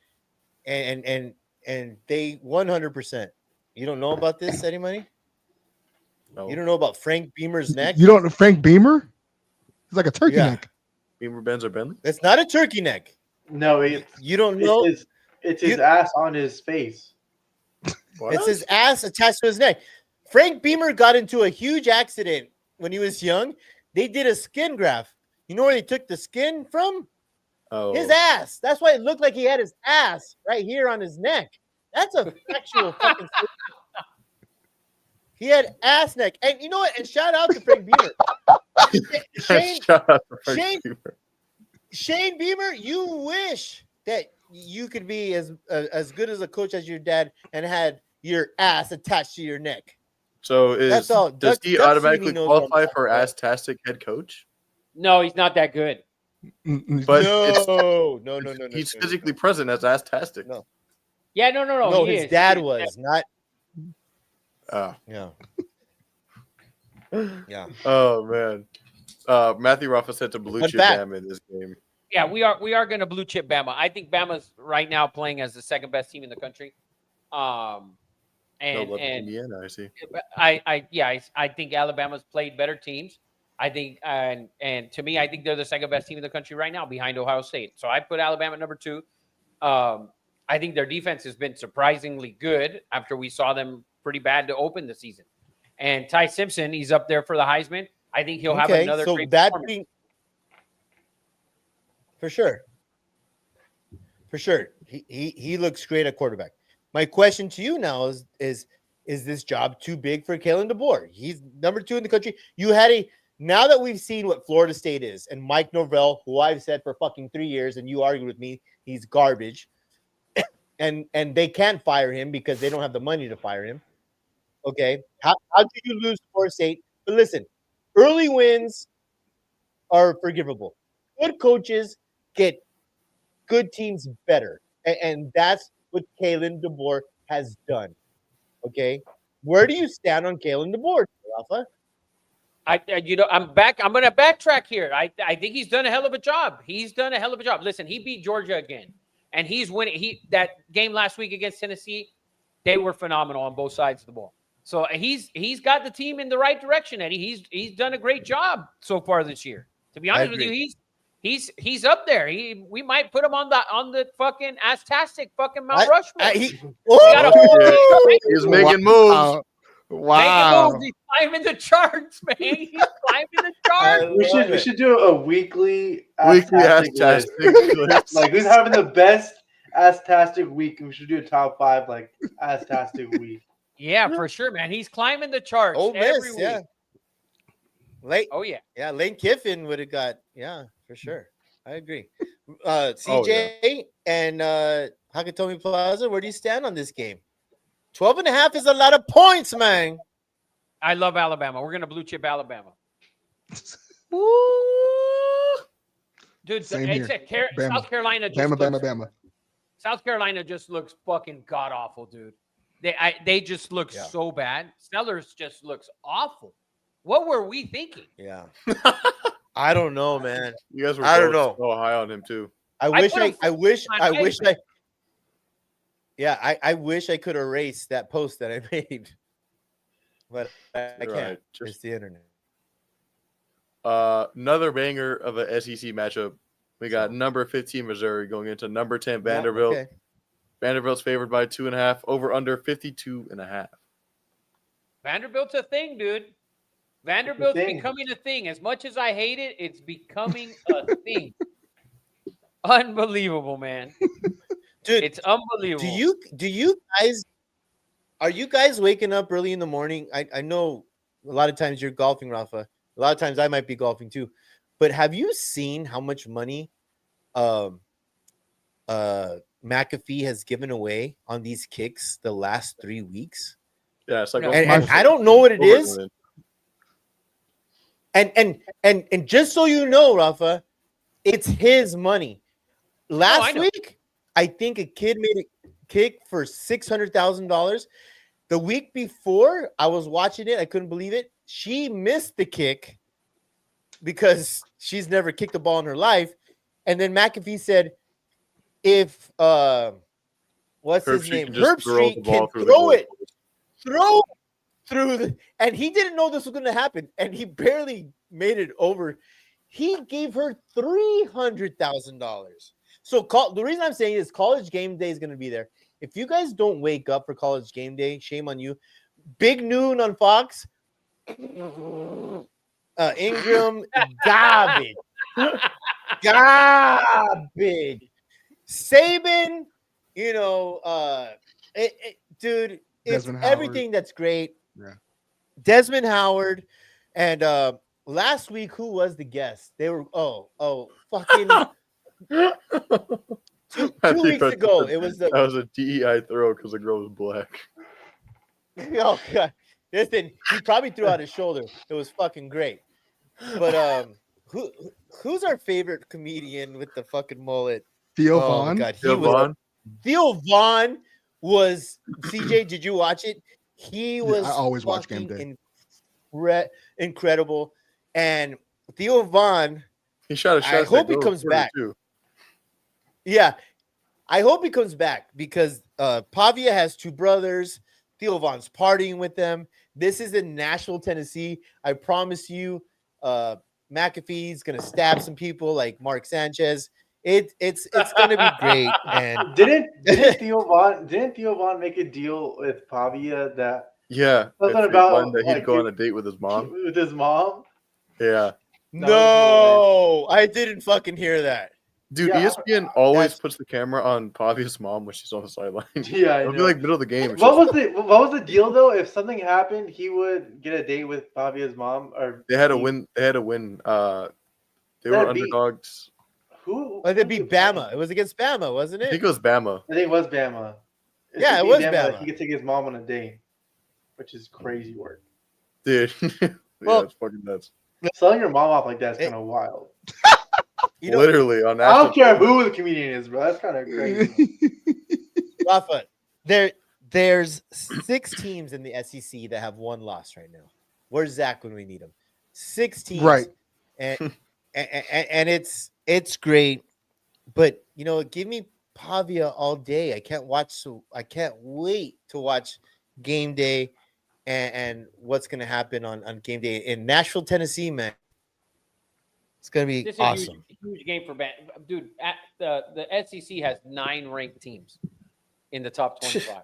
and they 100%. You don't know about this, anybody? No. You don't know about Frank Beamer's neck? You don't know Frank Beamer? He's like a turkey neck. Beamer, Benz, or Bentley? It's not a turkey neck. No, you don't know. It's his ass on his face. What? It's his ass attached to his neck. Frank Beamer got into a huge accident when he was young. They did a skin graft. You know where they took the skin from? Oh, his ass. That's why it looked like he had his ass right here on his neck. That's a factual fucking statement. He had ass neck. And you know what? And shout out to Frank Beamer. Shane Beamer, you wish that you could be as good as a coach as your dad and had your ass attached to your neck. So does he automatically qualify for ass-tastic head coach? No, he's not that good. But no. He's physically present as ass-tastic. No. Yeah, no. No, his dad was not. Yeah. Yeah. Oh man. Matthew Rafa said to blue chip Bama in this game. Yeah, we are going to blue chip Bama. I think Bama's right now playing as the second best team in the country. Indiana, I see. I think Alabama's played better teams. I think and to me, I think they're the second best team in the country right now behind Ohio State. So I put Alabama at number 2. I think their defense has been surprisingly good after we saw them pretty bad to open the season. And Ty Simpson, he's up there for the Heisman. I think he'll have another great performance. For sure. He looks great at quarterback. My question to you now is this job too big for Kalen DeBoer? He's number 2 in the country. Now that we've seen what Florida State is, and Mike Norvell, who I've said for fucking 3 years, and you argued with me, he's garbage. and they can't fire him because they don't have the money to fire him. Okay. How did you lose to Florida State? But listen, early wins are forgivable. Good coaches get good teams better. And that's what Kalen DeBoer has done. Okay. Where do you stand on Kalen DeBoer, Rafa? I'm back. I'm going to backtrack here. I think he's done a hell of a job. Listen, he beat Georgia again, and he's winning. That game last week against Tennessee, they were phenomenal on both sides of the ball. So he's got the team in the right direction, Eddie. He's done a great job so far this year. To be honest with you, he's up there. We might put him on the fucking ass-tastic fucking Mount Rushmore. He's making moves. Wow. He's climbing the charts, man. He's climbing the charts. We should do a weekly ass-tastic list. Like, who's having the best ass-tastic week? We should do a top 5 like ass-tastic week. Yeah, for sure, man. He's climbing the charts every week. Oh yeah. Yeah, Lane Kiffin would have got, for sure. I agree. Oh, yeah. CJ and Hakatomi Plaza, where do you stand on this game? 12.5 is a lot of points, man. I love Alabama. We're gonna blue chip Alabama. Woo! Dude, Same it's here. South Carolina just Bama. South Carolina just looks fucking god awful, dude. They just look so bad. Sellers just looks awful. What were we thinking? Yeah. I don't know, man. You guys were I don't both know. so high on him too. I wish I could erase that post that I made. But I can't. Right. It's the internet. Another banger of a SEC matchup. We got number 15 Missouri going into number 10 Vanderbilt. Okay. Vanderbilt's favored by 2.5. Over under 52.5. Vanderbilt's a thing, dude. Vanderbilt's becoming a thing. As much as I hate it, it's becoming a thing. Unbelievable, man. Dude, it's unbelievable. Are you guys waking up early in the morning? I know a lot of times you're golfing, Rafa. A lot of times I might be golfing too. But have you seen how much money McAfee has given away on these kicks the last 3 weeks? Yeah, it's like and I don't know what it is. And just so you know, Rafa, it's his money. Last week, I think a kid made a kick for $600,000. The week before, I was watching it. I couldn't believe it. She missed the kick because she's never kicked a ball in her life. And then McAfee said, if what's his name? Herb Street can throw it through and he didn't know this was going to happen, and he barely made it over. He gave her $300,000. So the reason I'm saying is College Game Day is going to be there. If you guys don't wake up for College Game Day, shame on you. Big noon on Fox. Ingram, garbage. Saban, dude, it's everything that's great. Yeah. Desmond Howard. And last week, who was the guest? They were fucking 2 weeks ago. It was that was a DEI throw because the girl was black. Oh god. Listen, he probably threw out his shoulder. It was fucking great. But who's our favorite comedian with the fucking mullet? Theo Vaughn. God, Theo Vaughn was CJ. Did you watch it? He was. I always watch Game Day. Incredible. And Theo Vaughn. He shot a shot. I hope he comes back. Too. Yeah, I hope he comes back because Pavia has 2 brothers. Theo Vaughn's partying with them. This is in Nashville, Tennessee. I promise you, McAfee's gonna stab some people like Mark Sanchez. It's gonna be great. And didn't Theo Vaughn make a deal with Pavia that something about that he'd go on a date with his mom? With his mom? Yeah. No, I didn't fucking hear that. Dude, ESPN always puts the camera on Pavia's mom when she's on the sideline. Yeah, it'll be like middle of the game. What was the deal though? If something happened, he would get a date with Pavia's mom, or they had to win. They had to win. They were underdogs. Who? They beat Bama. It was against Bama, wasn't it? I think it was Bama. I think it was Bama. Yeah, it was Bama. He could take his mom on a date, which is crazy work. Dude, well, it's fucking nuts. Selling your mom off like that is kind of wild. Literally on I don't care who the comedian is, bro. That's kind of crazy. Rafa, there's 6 teams in the SEC that have 1 loss right now. Where's Zach when we need him? 6 teams, right? And it's great, but give me Pavia all day. I can't wait to watch Game Day and what's going to happen on Game Day in Nashville, Tennessee, man. It's going to be awesome. Huge game for dude. The SEC has 9 ranked teams in the top 25.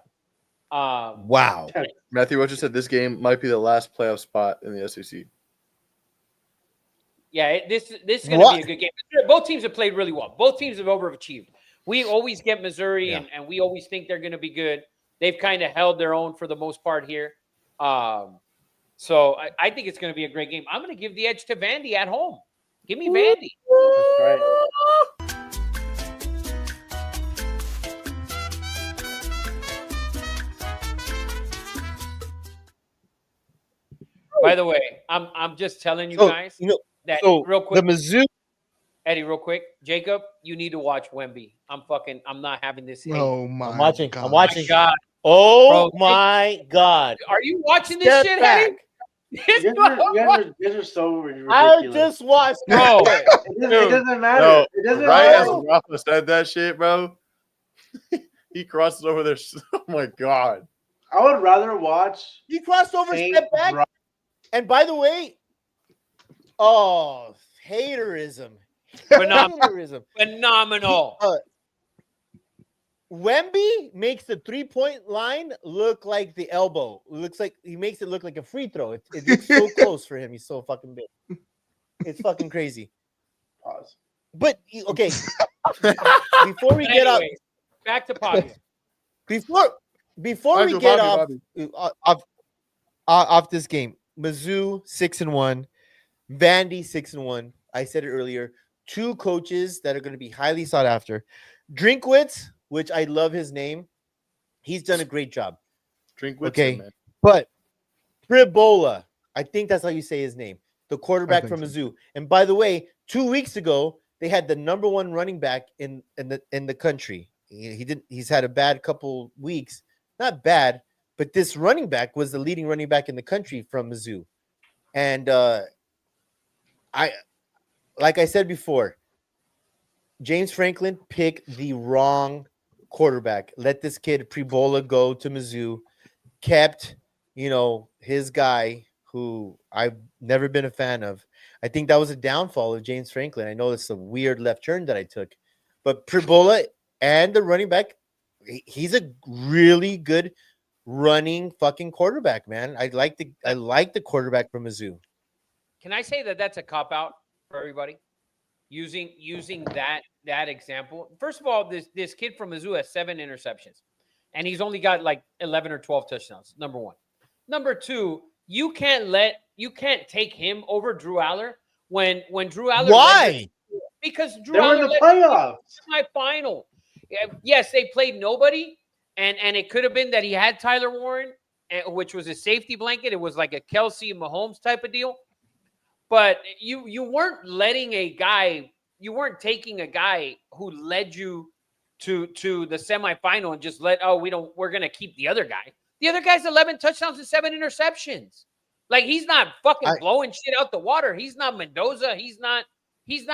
Wow. Matthew Roach said this game might be the last playoff spot in the SEC. Yeah, this is going to be a good game. Both teams have played really well. Both teams have overachieved. We always get Missouri, and we always think they're going to be good. They've kind of held their own for the most part here. So I think it's going to be a great game. I'm going to give the edge to Vandy at home. Give me Vandy. That's right. By the way, I'm just telling you So, guys you know, that so real quick. the Mizzou. Eddie, real quick. Jacob, you need to watch Wemby. I'm not having this hate. Oh my I'm watching. God. I'm watching. My God. Oh Bro, my God! Are you watching this Step shit, back. Eddie? You guys are so ridiculous. I just watched. Bro. It doesn't matter. No, It doesn't right as matter. Rafa said that shit, bro, he crosses over there. Oh my god! I would rather watch. He crossed over, Saint step back. Bri- And by the way, haterism. Phenomenal. Haterism. Phenomenal. Wemby makes the 3-point line look like the elbow. He makes it look like a free throw. It looks so close for him. He's so fucking big. It's fucking crazy. Pause. But okay, before we get out, Anyways, back to Pablo. before we get off this game, Mizzou 6-1, Vandy 6-1. I said it earlier. 2 coaches that are going to be highly sought after. Drinkwitz, which I love his name, he's done a great job. Drink with Okay, him, man. but Tribola, I think that's how you say his name, the quarterback from Mizzou. And by the way, 2 weeks ago they had the number 1 running back in the country. He's had a bad couple weeks, not bad, but this running back was the leading running back in the country from Mizzou. And like I said before, James Franklin picked the wrong quarterback. Let this kid Tribola go to Mizzou. Kept, his guy who I've never been a fan of. I think that was a downfall of James Franklin. I know it's a weird left turn that I took, but Tribola and the running back, he's a really good running fucking quarterback, man. I like the quarterback from Mizzou. Can I say that that's a cop out for everybody? Using that example. First of all, this kid from Mizzou has 7 interceptions, and he's only got like 11 or 12 touchdowns. Number 1. Number 2, you can't take him over Drew Aller when Drew Aller. Why? Because Drew They were Aller in the playoffs. Semi-final. Yes, they played nobody, and it could have been that he had Tyler Warren, which was a safety blanket. It was like a Kelsey Mahomes type of deal. But you weren't letting a guy, you weren't taking a guy who led you to the semifinal and just we're gonna keep the other guy. The other guy's 11 touchdowns and 7 interceptions. Like, he's not fucking blowing shit out the water. He's not Mendoza. He's not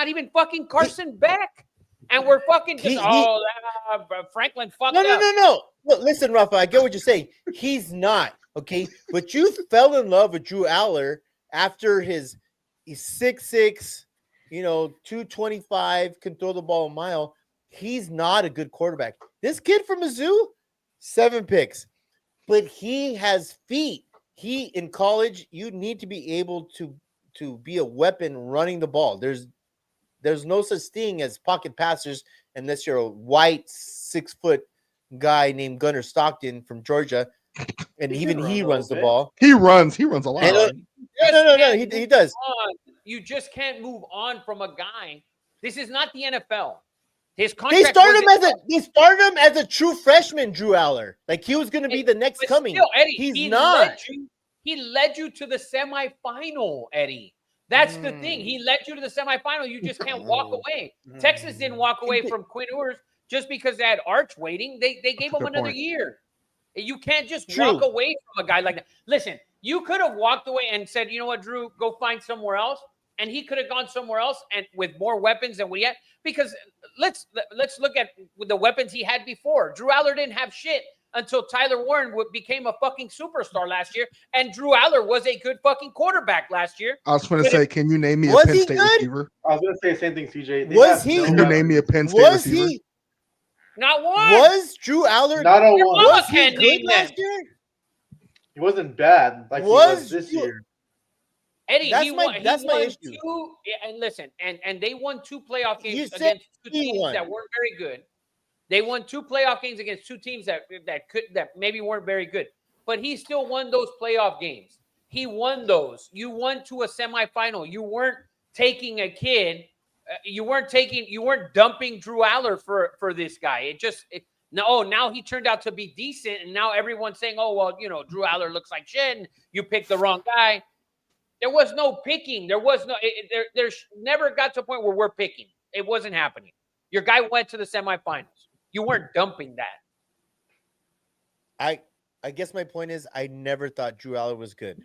even fucking Carson Beck. And we're fucking Franklin fucked up. No. Look, listen, Rafa, I get what you're saying. He's not, okay? But you fell in love with Drew Aller after he's 6'6", 225, can throw the ball a mile. He's not a good quarterback. This kid from Mizzou, 7 picks. But he has feet. In college, you need to be able to be a weapon running the ball. There's no such thing as pocket passers unless you're a white 6-foot guy named Gunnar Stockton from Georgia, and even he runs the ball. He runs a lot. No, he does. You just can't move on from a guy. This is not the NFL. His They contract. started him as a true freshman, Drew Aller. Like, he was going to be the next coming. Still, Eddie, he's not. He led you to the semifinal, Eddie. That's the thing. He led you to the semifinal. You just can't walk away. Texas didn't walk away from Quinn Ewers just because they had Arch waiting. They gave him another year. You can't just walk away from a guy like that. Listen, you could have walked away and said, you know what, Drew, go find somewhere else. And he could have gone somewhere else and with more weapons than we had. Because let's look at the weapons he had before. Drew Aller didn't have shit until Tyler Warren became a fucking superstar last year. And Drew Aller was a good fucking quarterback last year. I was going to say, can you name me a Penn State receiver? I was going to say the same thing, CJ. Can you name me a Penn State receiver? Not one. Was Drew Aller not a one? Was he good last year? He wasn't bad like he was this year. Eddie, he won issue. 2, and listen, and they won 2 playoff games against 2 teams that weren't very good. They won 2 playoff games against 2 teams that maybe weren't very good. But he still won those playoff games. He won those. You won to a semifinal. You weren't taking a kid. You weren't dumping Drew Aller for this guy. Now he turned out to be decent, and now everyone's saying, oh, well, Drew Aller looks like shit, and you picked the wrong guy. There was no picking. There's never got to a point where we're picking. It wasn't happening. Your guy went to the semifinals. You weren't dumping that. I guess my point is I never thought Drew Aller was good.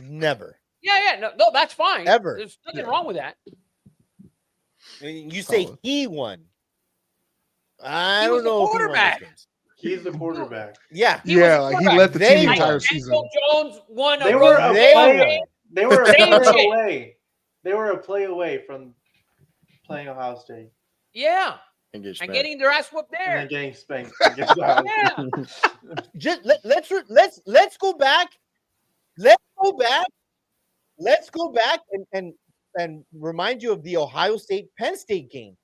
Never. Yeah. No, that's fine. Ever. There's nothing wrong with that. I mean, you say he won. I don't know. Quarterback. He's the quarterback. Yeah. He led the team the entire season. Jones won. They were a play away. They were a play away from playing Ohio State. Yeah. And getting their ass whooped there. And then getting spanked. Yeah. Just let's go back. Let's go back and remind you of the Ohio State Penn State game.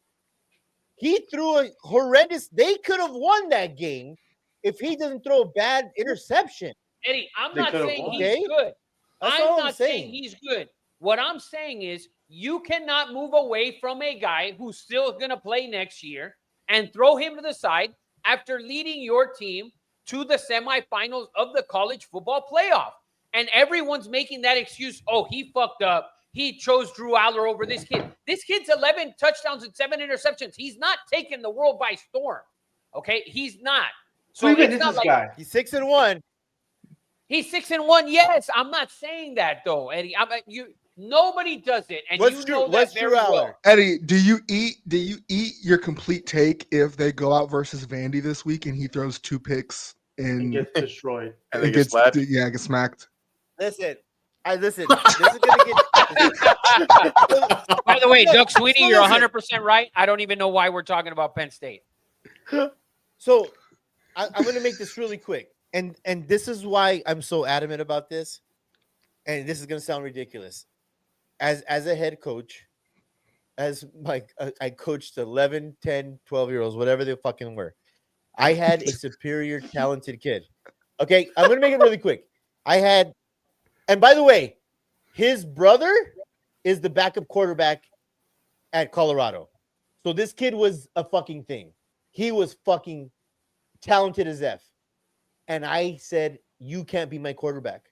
He threw a horrendous. They could have won that game if he doesn't throw a bad interception. Eddie, I'm not saying he's good. I'm not saying he's good. What I'm saying is you cannot move away from a guy who's still going to play next year and throw him to the side after leading your team to the semifinals of the college football playoff. And everyone's making that excuse. Oh, he fucked up. He chose Drew Aller over this kid. This kid's 11 touchdowns and 7 interceptions. He's not taking the world by storm. Okay? He's not. So it's not like guy. He's 6-1. He's 6-1. Yes, I'm not saying that though, Eddie. Nobody does it, and what's Drew Aller? Well. Eddie, do you eat your complete take if they go out versus Vandy this week and he throws 2 picks and gets destroyed and they get slapped? Get smacked. Listen. This is gonna get. By the way, Doug Sweeney, you're 100% right. I don't even know why we're talking about Penn State. So, I'm going to make this really quick, and this is why I'm so adamant about this. And this is going to sound ridiculous. As a head coach, I coached 11, 10, 12-year-olds, whatever they fucking were. I had a superior, talented kid. Okay, I'm going to make it really quick. And by the way, his brother is the backup quarterback at Colorado. So this kid was a fucking thing. He was fucking talented as F. And I said, you can't be my quarterback.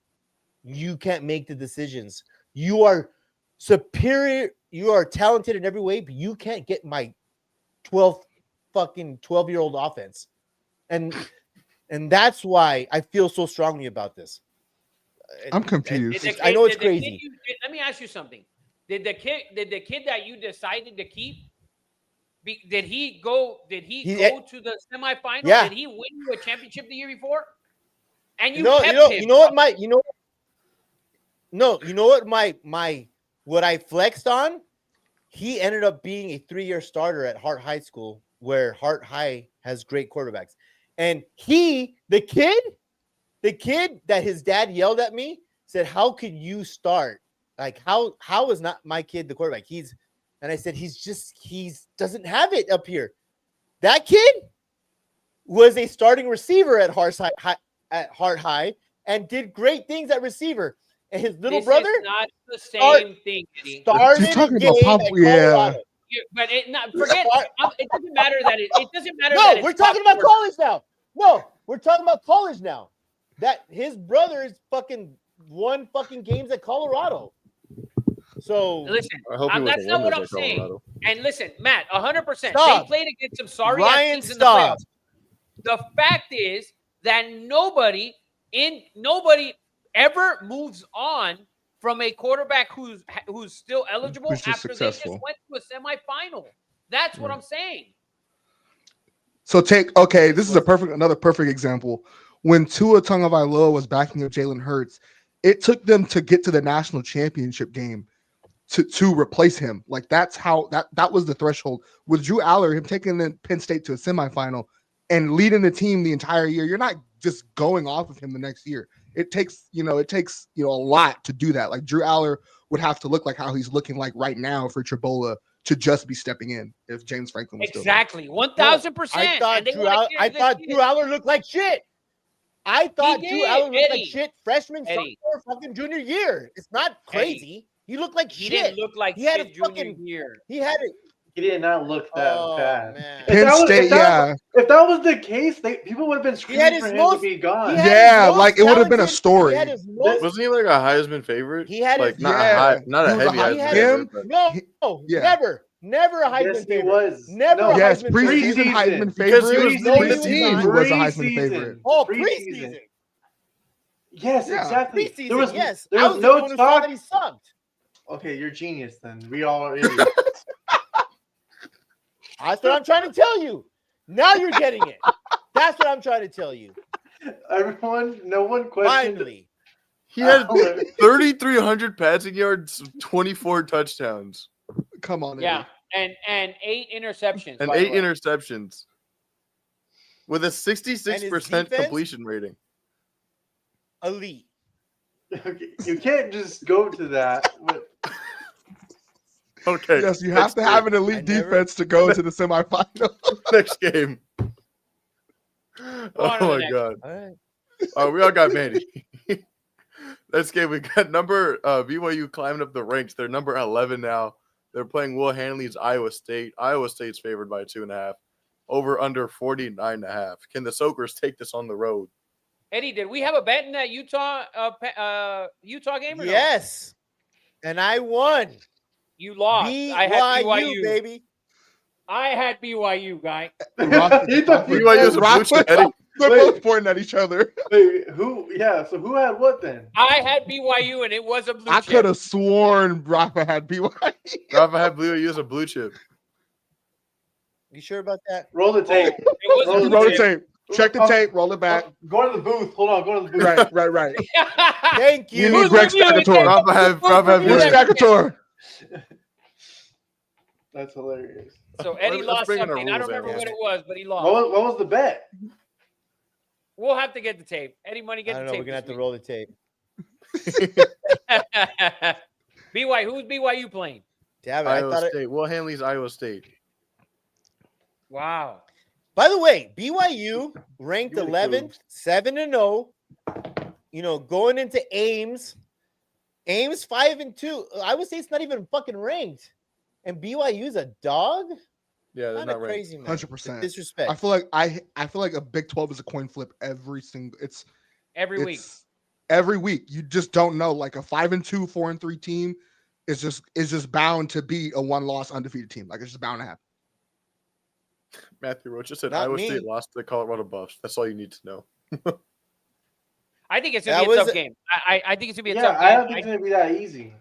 You can't make the decisions. You are superior. You are talented in every way, but you can't get my 12-year-old offense. And that's why I feel so strongly about this. I'm confused. I know it's crazy. Let me ask you something. Did the kid that you decided to keep? Did he go to the semifinal? Yeah. Did he win you a championship the year before? And you what I flexed on? He ended up being a 3-year starter at Hart High School, where Hart High has great quarterbacks. And the kid that his dad yelled at me said, "How could you start? Like, how is not my kid the quarterback?" And I said, he doesn't have it up here. That kid was a starting receiver at Hart High and did great things at receiver. And his little brother is not the same thing. Started You're talking about Colorado. But it doesn't matter that it doesn't matter. No, we're talking about college now. No, we're talking about college now. That his brother is fucking won fucking games at Colorado. So listen, that's not what I'm saying. And listen, Matt, 100%. They played against some sorry Ryan, teams in the playoffs. The fact is that nobody ever moves on from a quarterback who's still eligible after successful. They just went to a semifinal. That's what I'm saying. So this is another perfect example. When Tua Tagovailoa was backing up Jalen Hurts, it took them to get to the national championship game to replace him. Like that's how that was the threshold. With Drew Aller, him taking the Penn State to a semifinal and leading the team the entire year, you're not just going off of him the next year. It takes a lot to do that. Like Drew Aller would have to look like how he's looking like right now for Tribola to just be stepping in if James Franklin was exactly 1,000%. I thought Drew Aller looked like shit. I thought He too. did, Allen looked like Eddie. shit freshman, Eddie. sophomore, fucking junior year. It's not crazy. He looked like He shit. didn't look like He had shit a junior fucking. year. He had it. He did not look that Oh bad. man. If Penn that was, State, yeah. If that was the case, people would have been He screaming had for his him most- to be gone. he had Yeah, his most like it would have been a talented- story. He had his most. Wasn't he like a Heisman favorite? He had like his- not Yeah. a not He a was a heavy high- Heisman him- favorite, but No, Yeah. never a Heisman Yes, he favorite. was. Never No. a Yes, Heisman preseason favorite. Heisman Because he favorite. was No, leading he the was team. not. He was a Heisman favorite. Oh, Preseason. preseason. Yes, Yeah. exactly. Preseason, There was yes. There I was was the no only one who saw talk. that he sucked. Okay, you're genius then. We all are idiots. That's what I'm trying to tell you. Now you're getting it. That's what I'm trying to tell you. No one questioned. Finally. He had Allen. 3,300 passing yards, 24 touchdowns, Come on, Yeah, Eddie. and 8 interceptions. and by the 8 way. interceptions, with a 66% defense? completion rating. Elite. Okay, you can't just go to that. Okay. Yes, you have to have an I elite never- defense to go to the semifinal. Next game. On to Oh the my next. god. All right. Oh, we all got Manny. Next game, we got BYU climbing up the ranks. They're number 11 now. They're playing Will Hanley's Iowa State. Iowa State's favored by 2.5. Over under 49.5. Can the Soakers take this on the road? Eddie, did we have a bet in that Utah game or no? Yes. And I won. You lost. I had BYU, baby. I had BYU, guy. BYU's a blue chip, Eddie. They're both pointing at each other. Wait, who? Yeah, so who had what then? I had BYU, and it was a blue I chip. could have sworn Rafa had BYU. Rafa had BYU as a blue chip. You sure about that? Roll the tape. It was a Roll blue Roll the chip. tape. Check the tape. Roll it back. Go to the booth. Hold on. Go to the booth. Right. Thank You you. need Greg reviewing Staccator. it? Rafa had Who's Yeah. BYU. Staccator? That's hilarious. So Eddie Let's lost bring in our something. I don't rules remember what analyst. it was, but he lost. What was the bet? We'll have to get the tape. Eddie Money, I get don't the know. tape. We're gonna have to this roll the tape. week. Who's BYU playing? Damn it! I Iowa thought. State. Will Hanley's Iowa State. Wow. By the way, BYU ranked Really 11th, 7-0. You know, going into Ames 5-2. Iowa State's not even fucking ranked, and BYU's a dog. Yeah, they're Kind not of ranked. crazy, man. 100%. Disrespect. I feel like a Big 12 is a coin flip every single. Every week. Every week. You just don't know. Like a 5-2, 4-3 team is just bound to be a 1-loss undefeated team. Like it's just bound to happen. Matthew Roach just said Not Iowa me. State lost to the Colorado Buffs. That's all you need to know. I think it's gonna That be a was tough game. I think it's gonna be a Yeah, tough I don't game. think it's gonna be that easy.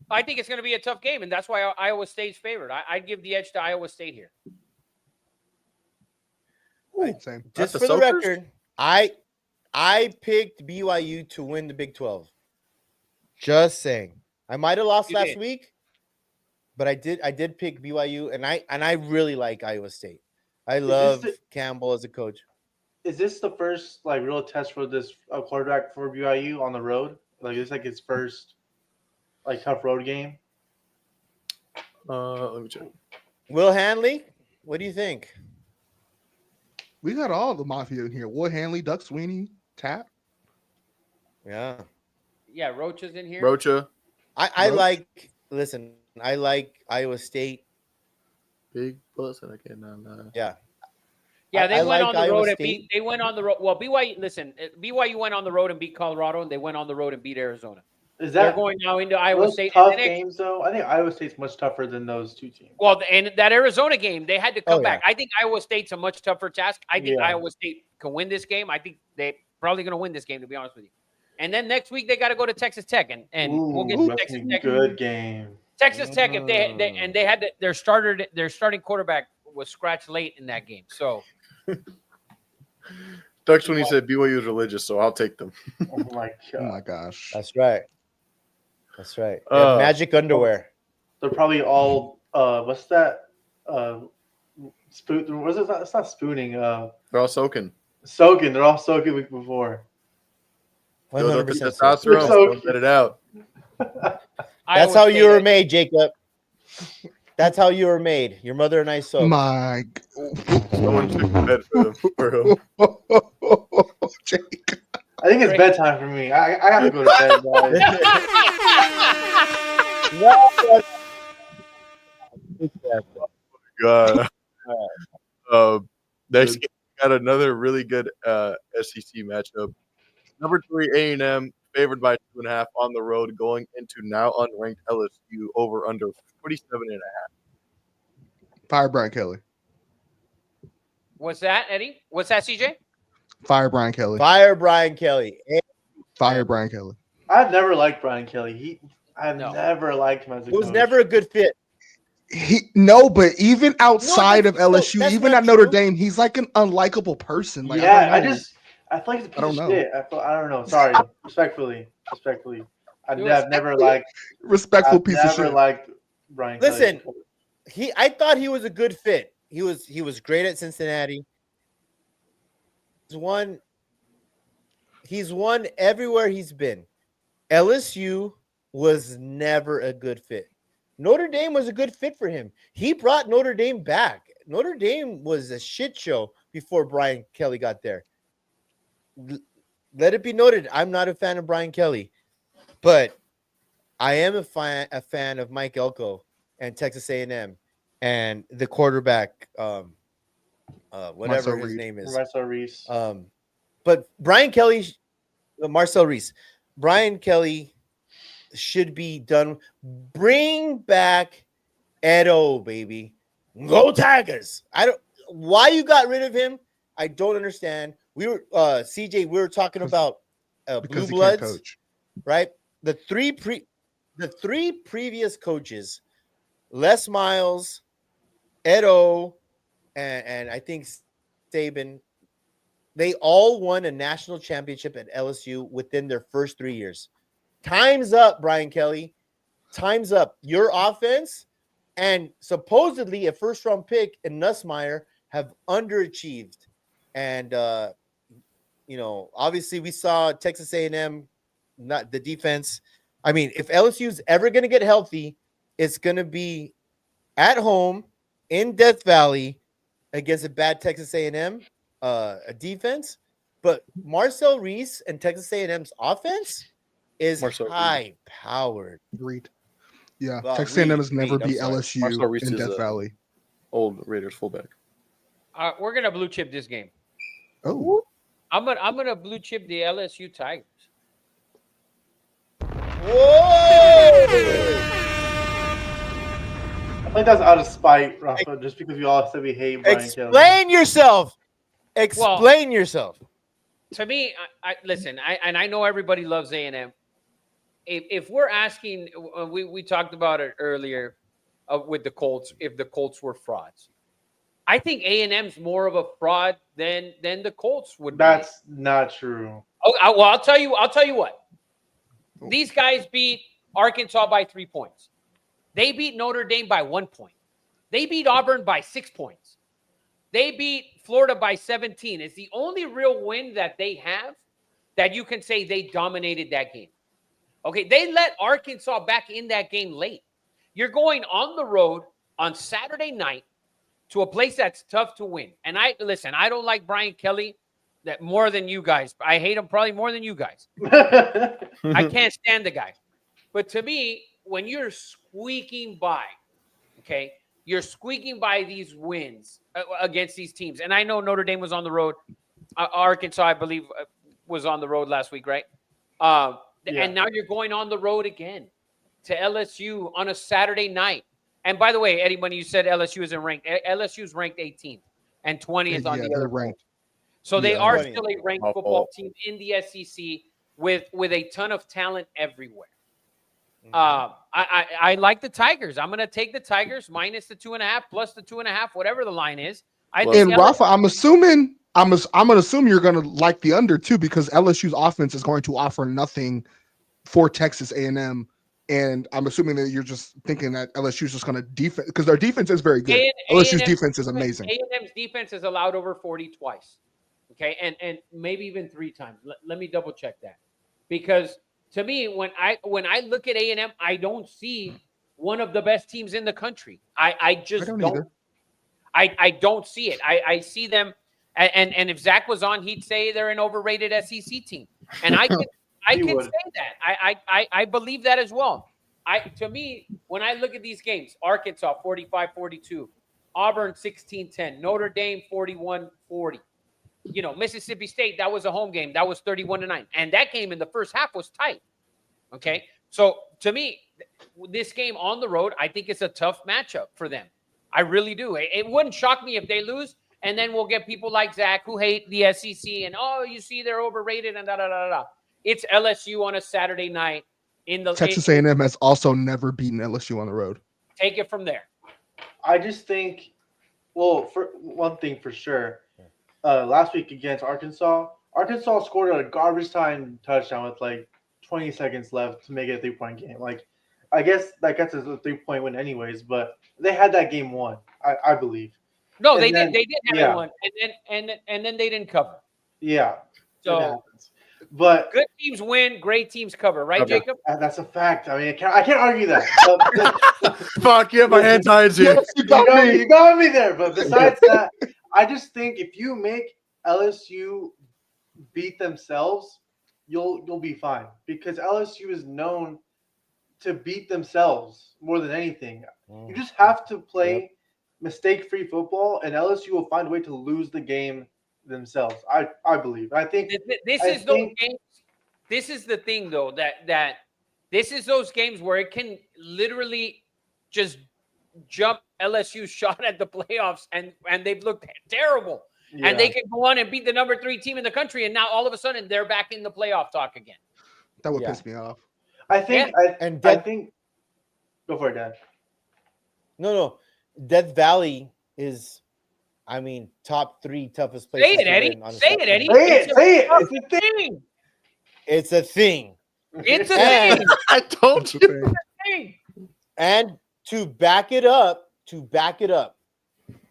I think it's gonna be a tough game, and that's why Iowa State's favored. I'd give the edge to Iowa State here. Same. Just the for the Soakers? record, I picked BYU to win the Big 12. Just saying. I might have lost You last did. week, but I did pick BYU, and I really like Iowa State. I love the- Campbell as a coach. Is this the first like real test for this quarterback for BYU on the road? Like it's like his first like tough road game. Let me check. Will Hanley, what do you think? We got all the mafia in here. Will Hanley, Duck Sweeney, Tap. Yeah. Yeah, Roach is in here. Rocha, I Roach? I like Iowa State. big plus, and I cannot. Yeah. Yeah, they I went like on the Iowa road and State. they went on the road. Well, BYU went on the road and beat Colorado, and they went on the road and beat Arizona. Is They're that going now into Iowa those State. tough And then games though? I think Iowa State's much tougher than those two teams. well, and that Arizona game, they had to come Oh, yeah. back. I think Iowa State's a much tougher task. I think Yeah. Iowa State can win this game. I think they're probably going to win this game, to be honest with you. And then next week they got to go to Texas Tech, and we'll get to that's Texas a Tech. good game. Texas Tech, if they had their starting quarterback was scratched late in that game. So Ducks when he said BYU is religious, so I'll take them. Oh my Oh god. my gosh. That's right. That's right. They have magic underwear. They're probably all what's that? Spoon what's it? It's not spooning, They're all soaking. soaking. They're all soaking week before. 100% so. Testosterone. So- Don't get it out. That's Iowa how State- you were made, Jacob. That's how you were made. Your mother and I soaked. My Someone took the bed for him. Jake. I think it's bedtime for me. I have to go to bed, guys. God. Next game, we got another really good SEC matchup. Number 3, A&M, favored by 2.5 on the road, going into now unranked LSU over under 47.5. Fire Brian Kelly. What's that, Eddie? What's that, CJ? Fire Brian Kelly. Fire Brian Kelly. Fire Brian Kelly. I've never liked Brian Kelly. I've never liked him as a coach. He was never a good fit. But even outside of LSU, even at Notre Dame, he's like an unlikable person. Like, I feel like he's a piece I don't of know. shit. I don't know. Sorry, respectfully. I've never liked respectful piece of shit. Never liked Brian. Listen, Kelly. I thought he was a good fit. He was great at Cincinnati. He's won everywhere he's been. LSU was never a good fit. Notre Dame was a good fit for him. He brought Notre Dame back. Notre Dame was a shit show before Brian Kelly got there. Let it be noted, I'm not a fan of Brian Kelly, but I am a fan of Mike Elko and Texas A&M and the quarterback, whatever his name is. Marcel Reese. But Brian Kelly, Marcel Reese, Brian Kelly should be done. Bring back Edo, baby. Go Tigers. Why you got rid of him? I don't understand. We were CJ, we were talking about Blue Bloods, right? The three previous coaches, Les Miles, Edo, and I think Saban, they all won a national championship at LSU within their first 3 years. Time's up, Brian Kelly. Time's up. Your offense and supposedly a first-round pick in Nussmeier have underachieved. And, obviously we saw Texas A&M, not the defense. I mean, if LSU's ever going to get healthy, it's going to be at home in Death Valley against a bad Texas A&M a defense. But Marcel Reese and Texas A&M's offense is high-powered. Agreed. Yeah, Texas A&M has never beat LSU in Death Valley. Old Raiders fullback. We're gonna blue chip this game. Oh, I'm gonna blue chip the LSU Tigers. Whoa! I think that's out of spite, Rafa, just because we all said we hate Brian Kelly. Explain yourself. Explain yourself. To me, I listen. I know everybody loves A&M. If we're asking, we talked about it earlier with the Colts. If the Colts were frauds, I think A&M's more of a fraud than the Colts would. That's not true. Oh, well, I'll tell you what. These guys beat Arkansas by 3 points. They beat Notre Dame by 1 point. They beat Auburn by 6 points. They beat Florida by 17. It's the only real win that they have that you can say they dominated that game. Okay, they let Arkansas back in that game late. You're going on the road on Saturday night to a place that's tough to win. And I don't like Brian Kelly that more than you guys. I hate him probably more than you guys. I can't stand the guy. But to me, when you're squeaking by, okay, you're squeaking by these wins against these teams. And I know Notre Dame was on the road. Arkansas, I believe, was on the road last week, right? And now you're going on the road again to LSU on a Saturday night. And by the way, Eddie, when you said LSU isn't ranked, LSU is ranked 18th and 20th on the other ranked. So they are still a ranked football team in the SEC with a ton of talent everywhere. I like the Tigers. I'm going to take the Tigers minus the 2.5 plus the 2.5, whatever the line is. And Rafa, I'm assuming I'm going to assume you're going to like the under too, because LSU's offense is going to offer nothing for Texas A&M. And I'm assuming that you're just thinking that LSU is just going to defense, because their defense is very good. LSU's defense is amazing. A&M's defense has allowed over 40 twice. Okay. And maybe even 3 times. Let me double check that, because to me, when I look at A&M, I don't see one of the best teams in the country. I just don't. I don't see it. I see them And if Zach was on, he'd say they're an overrated SEC team. And I can would. say that. I believe that as well. To me, when I look at these games, Arkansas 45-42, Auburn 16-10, Notre Dame 41-40. Mississippi State, that was a home game. That was 31-9. And that game in the first half was tight. Okay. So to me, this game on the road, I think it's a tough matchup for them. I really do. It wouldn't shock me if they lose. And then we'll get people like Zach who hate the SEC and, you see, they're overrated and da-da-da-da. It's LSU on a Saturday night. Texas A&M has also never beaten LSU on the road. Take it from there. I just think, for one thing for sure, last week against Arkansas scored a garbage time touchdown with like 20 seconds left to make it a 3-point game. Like, I guess that gets us a 3-point win anyways, but they had that game won, I believe. No, they did. They did have one, and then they didn't cover. Yeah. So, but good teams win, great teams cover, right, Jacob? That's a fact. I mean, I can't argue that. Fuck, you have my hand tied here. Yes, you got me there. But besides that, I just think if you make LSU beat themselves, you'll be fine, because LSU is known to beat themselves more than anything. You just have to play mistake-free football, and LSU will find a way to lose the game themselves. I believe. I think this is those games. This is the thing, though, that this is those games where it can literally just jump LSU's shot at the playoffs, and they've looked terrible. Yeah. And they can go on and beat the number 3 team in the country, and now all of a sudden they're back in the playoff talk again. That would piss me off. I think. I think. Go for it, Dad. No. Death Valley is, top 3 toughest places. Say it, Eddie. Say it, Eddie. Say it. It's a thing. It's a thing. It's a thing. I told you. It's a thing. And to back it up,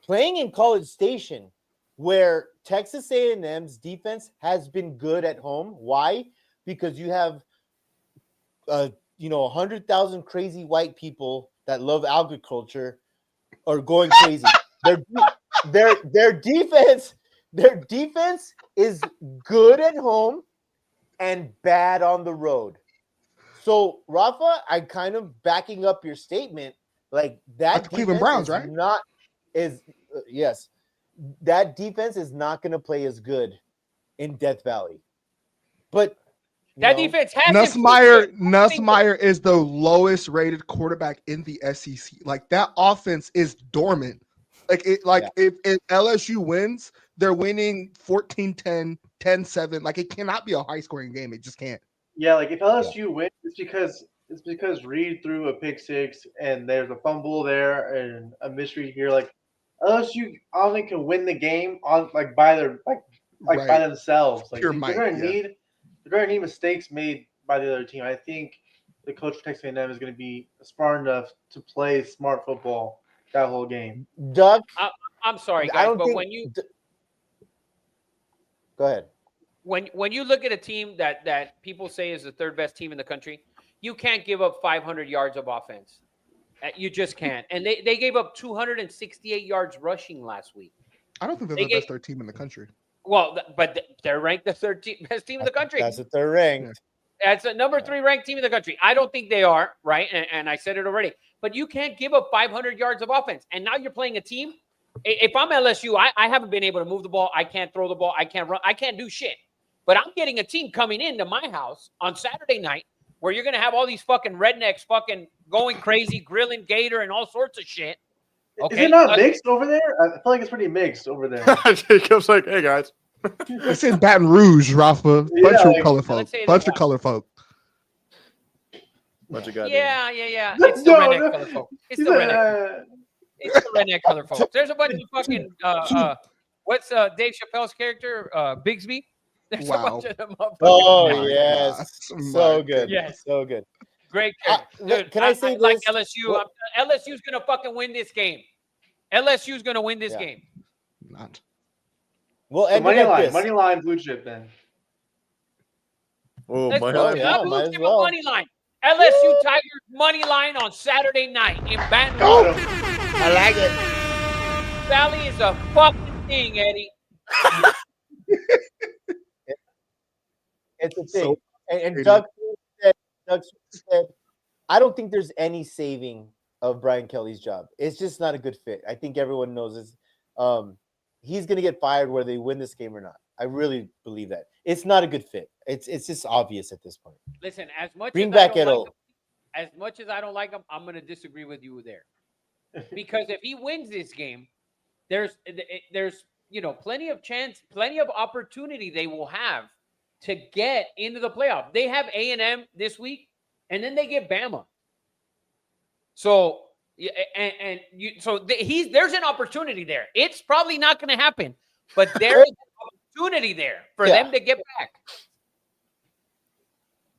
playing in College Station, where Texas A&M's defense has been good at home. Why? Because you have, 100,000 crazy white people that love agriculture are going crazy. Their defense is good at home and bad on the road. So, Rafa, I'm kind of backing up your statement. Like that, Cleveland Browns, right? Yes. That defense is not going to play as good in Death Valley. But that defense has Nussmeier is the lowest rated quarterback in the SEC. Like, that offense is dormant. If LSU wins, they're winning 14-10, 10-7. Like, it cannot be a high scoring game. It just can't. Yeah, like if LSU wins, it's because Reed threw a pick 6 and there's a fumble there and a mystery here. Like, LSU only can win the game on by themselves. Like, they're gonna need mistakes made by the other team. I think the coach for Texas A&M is going to be smart enough to play smart football that whole game. Doug, I'm sorry, guys, when you go ahead. When you look at a team that people say is the 3rd best team in the country, you can't give up 500 yards of offense. You just can't. And they gave up 268 yards rushing last week. I don't think they're the best 3rd team in the country. Well, but they're ranked the 3rd best team in the country. That's what they're ranked. That's a number 3 ranked team in the country. I don't think they are, right? And I said it already. But you can't give up 500 yards of offense. And now you're playing a team. If I'm LSU, I haven't been able to move the ball. I can't throw the ball. I can't run. I can't do shit. But I'm getting a team coming into my house on Saturday night where you're going to have all these fucking rednecks fucking going crazy, grilling gator and all sorts of shit. Okay? Is it not mixed over there? I feel like it's pretty mixed over there. Jacob's like, hey, guys. It's in Baton Rouge, Rafa. Bunch of color folk. Bunch of color folk. Yeah. It's the redneck color folk. It's the redneck. It's the redneck color folks. There's a bunch of fucking what's Dave Chappelle's character? Bigsby? There's a bunch of them up. Oh yes. So good. Yes. So good. Great character. Dude, can I say like this? LSU? LSU's gonna fucking win this game. LSU's gonna win this game. Not. Well, so money line, blue chip then. Oh, money line. LSU Tigers money line on Saturday night in Baton Rouge. I like it. Valley is a fucking thing, Eddie. It's a thing. So And Doug said, I don't think there's any saving of Brian Kelly's job. It's just not a good fit. I think everyone knows this. He's going to get fired whether they win this game or not. I really believe that. It's not a good fit. It's just obvious at this point. Listen, as much Bring as back I don't Edo. like him, as much as I don't like him, I'm going to disagree with you there. Because if he wins this game, there's plenty of chance, plenty of opportunity they will have to get into the playoff. They have A&M this week, and then they get Bama. So there's an opportunity there. It's probably not going to happen, but there is an opportunity there for them to get back.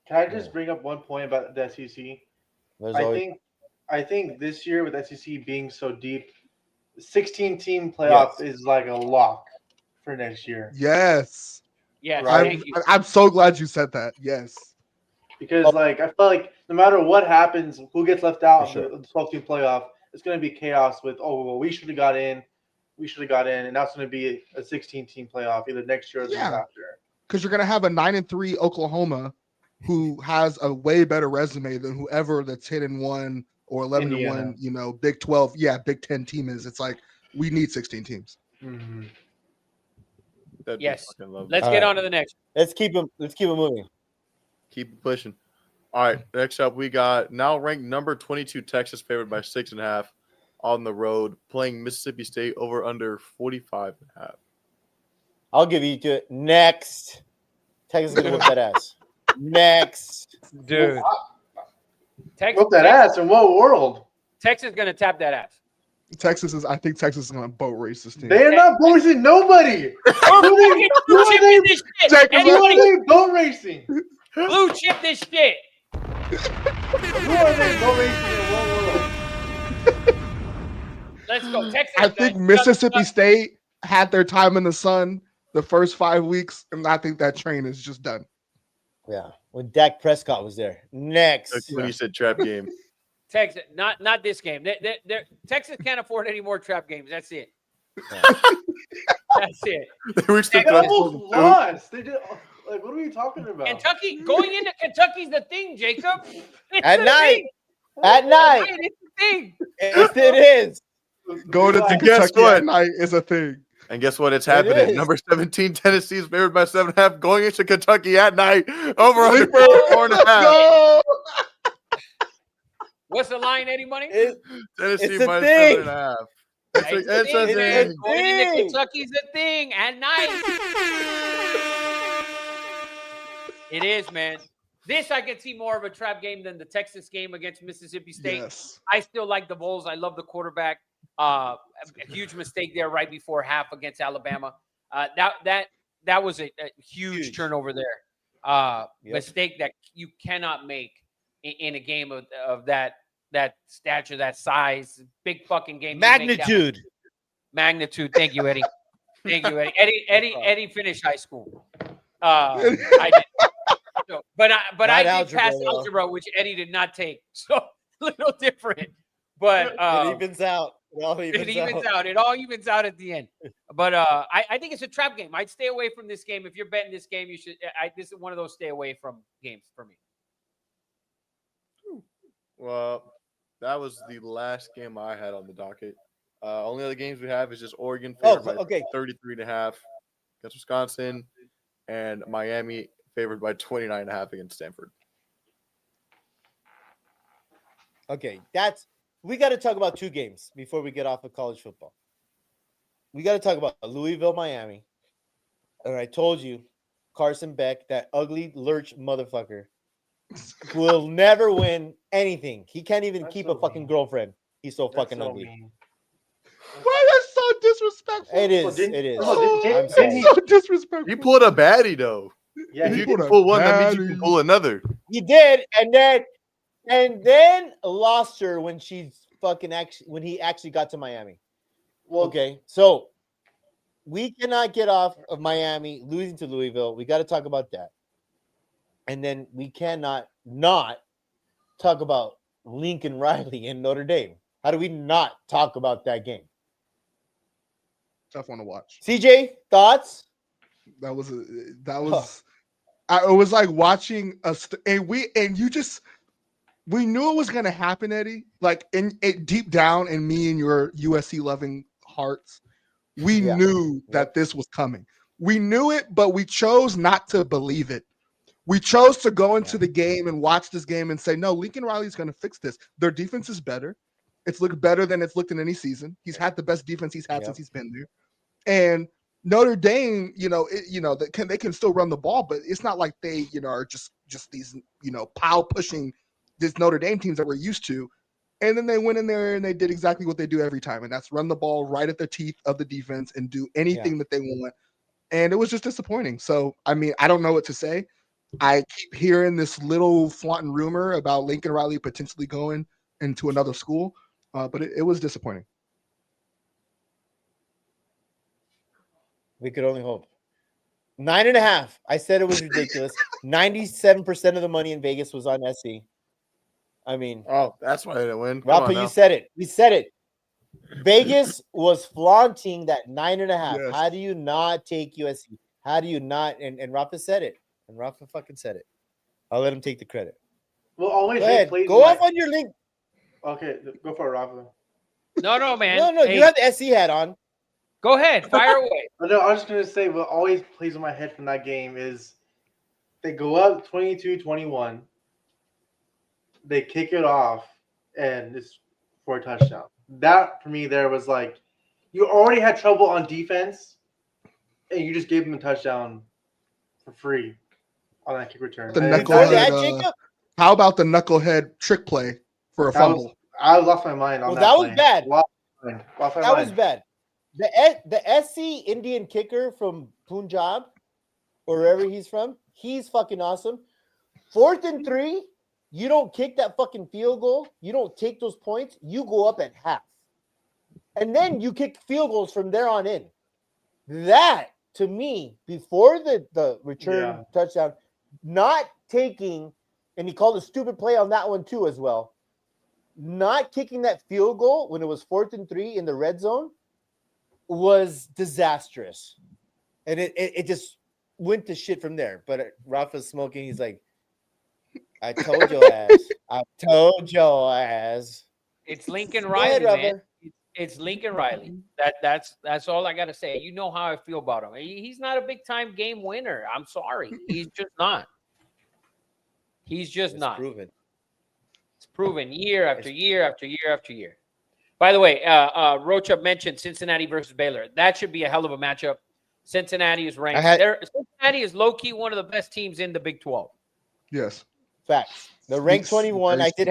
Can I just bring up one point about the SEC? I think this year with SEC being so deep, 16-team playoff is like a lock for next year. Yes. Yes. Right? I'm so glad you said that. Yes. Because I feel like no matter what happens, who gets left out of the 12-team playoff, it's going to be chaos with, we should have got in. And that's going to be a 16-team playoff either next year or the year after. Because you're going to have a 9-3 Oklahoma who has a way better resume than whoever the 10-1 or 11-1, Big 12, Big 10 team is. It's like we need 16 teams. Mm-hmm. Yes. Let's get on to the next. Let's keep them moving. Keep it pushing. All right. Next up, we got now ranked number 22 Texas, favored by 6.5 on the road, playing Mississippi State over under 45.5. I'll give you to it. Next. Texas is gonna whip that ass. Next. Dude. Whip that ass in what world? Texas is gonna tap that ass. I think Texas is gonna boat race this team. They are not boat racing nobody. Blue chip this shit. Anybody boat racing? Blue chip this shit. Who are they boat racing in what world? Let's go. Texas. I think Mississippi State had their time in the sun the first 5 weeks, and I think that train is just done. Yeah, when Dak Prescott was there. Next. When you said trap game. Texas, not this game. Texas can't afford any more trap games. That's it. That's it. They almost lost. They did. What are we talking about? Kentucky, going into Kentucky's the thing, Jacob. At night. At night. It's the thing. It is. Going to Kentucky at night is a thing. And guess what? It's happening. Number 17, Tennessee is favored by 7.5, going into Kentucky at night over under 4.5. What's the line, Eddie Money? Tennessee minus 7.5. It's a thing. Going into Kentucky's a thing at night. It is, man. This I can see more of a trap game than the Texas game against Mississippi State. Yes. I still like the Vols. I love the quarterback. A huge mistake there right before half against Alabama. That was a huge turnover there. Mistake that you cannot make in a game of that stature, that size, big fucking game. Magnitude. Thank you, Eddie. Thank you, Eddie. Eddie finished high school. I did. So, but I did pass algebra, which Eddie did not take. So a little different. But it evens out. It all evens out at the end. But I think it's a trap game. I'd stay away from this game. If you're betting this game, you should. This is one of those stay away from games for me. Well, that was the last game I had on the docket. Only other games we have is just Oregon favored by 33.5 against Wisconsin, and Miami favored by 29.5 against Stanford. Okay, we got to talk about two games before we get off of college football. We got to talk about Louisville, Miami. And I told you, Carson Beck, that ugly lurch motherfucker, will never win anything. He can't even keep a fucking girlfriend. He's so fucking ugly. Mean. Why that's so disrespectful? It is. It is. It's so disrespectful. He pulled a baddie though. Yeah, if you can pull one, that means you can pull another. He did, and then lost her when when he actually got to Miami. Well, okay, so we cannot get off of Miami losing to Louisville. We got to talk about that, and then we cannot not talk about Lincoln Riley and Notre Dame. How do we not talk about that game? Tough one to watch. CJ, thoughts? That was it was like watching us, and we knew it was gonna happen, Eddie. Like in it deep down in me and your USC loving hearts, we knew that this was coming. We knew it, but we chose not to believe it. We chose to go into the game and watch this game and say, no, Lincoln Riley's going to fix this. Their defense is better. It's looked better than it's looked in any season. He's had the best defense he's had since he's been there. And Notre Dame, they can still run the ball, but it's not like they, are just these, pile pushing these Notre Dame teams that we're used to. And then they went in there and they did exactly what they do every time, and that's run the ball right at the teeth of the defense and do anything that they want. And it was just disappointing. So, I mean, I don't know what to say. I keep hearing this little flaunting rumor about Lincoln Riley potentially going into another school, but it was disappointing. We could only hope. 9.5. I said it was ridiculous. 97% of the money in Vegas was on SC. I mean, that's why they didn't win. Rafa, you said it. We said it. Vegas was flaunting that 9.5. Yes. How do you not take USC? How do you not? And Rafa said it. And Rafa fucking said it. I'll let him take the credit. Well, always go ahead. Go off on your link. Okay, go for it, Rafa. No, man. No, you have the SC hat on. Go ahead, fire away. No, I was just gonna say what always plays in my head from that game is they go up 22-21. They kick it off, and it's for a touchdown. That for me, there was like you already had trouble on defense, and you just gave them a touchdown for free on that kick return. How about the knucklehead trick play for a fumble? I lost my mind on that. That was bad. That was bad. The SC Indian kicker from Punjab, or wherever he's from, he's fucking awesome. 4th and 3, you don't kick that fucking field goal. You don't take those points. You go up at half. And then you kick field goals from there on in. That, to me, before the return touchdown, not taking, and he called a stupid play on that one too as well, not kicking that field goal when it was 4th and 3 in the red zone was disastrous. And it just went to shit from there. But Rafa's smoking. He's like, I told your ass. I told your ass. It's Lincoln Riley, man. It's Lincoln Riley. That's all I got to say. You know how I feel about him. He's not a big-time game winner. I'm sorry. He's just not. He's just not. Proven. It's proven year after year after year after year. By the way, Rocha mentioned Cincinnati versus Baylor. That should be a hell of a matchup. Cincinnati is ranked. Cincinnati is low-key one of the best teams in the Big 12. Yes. Facts. The rank 21. I did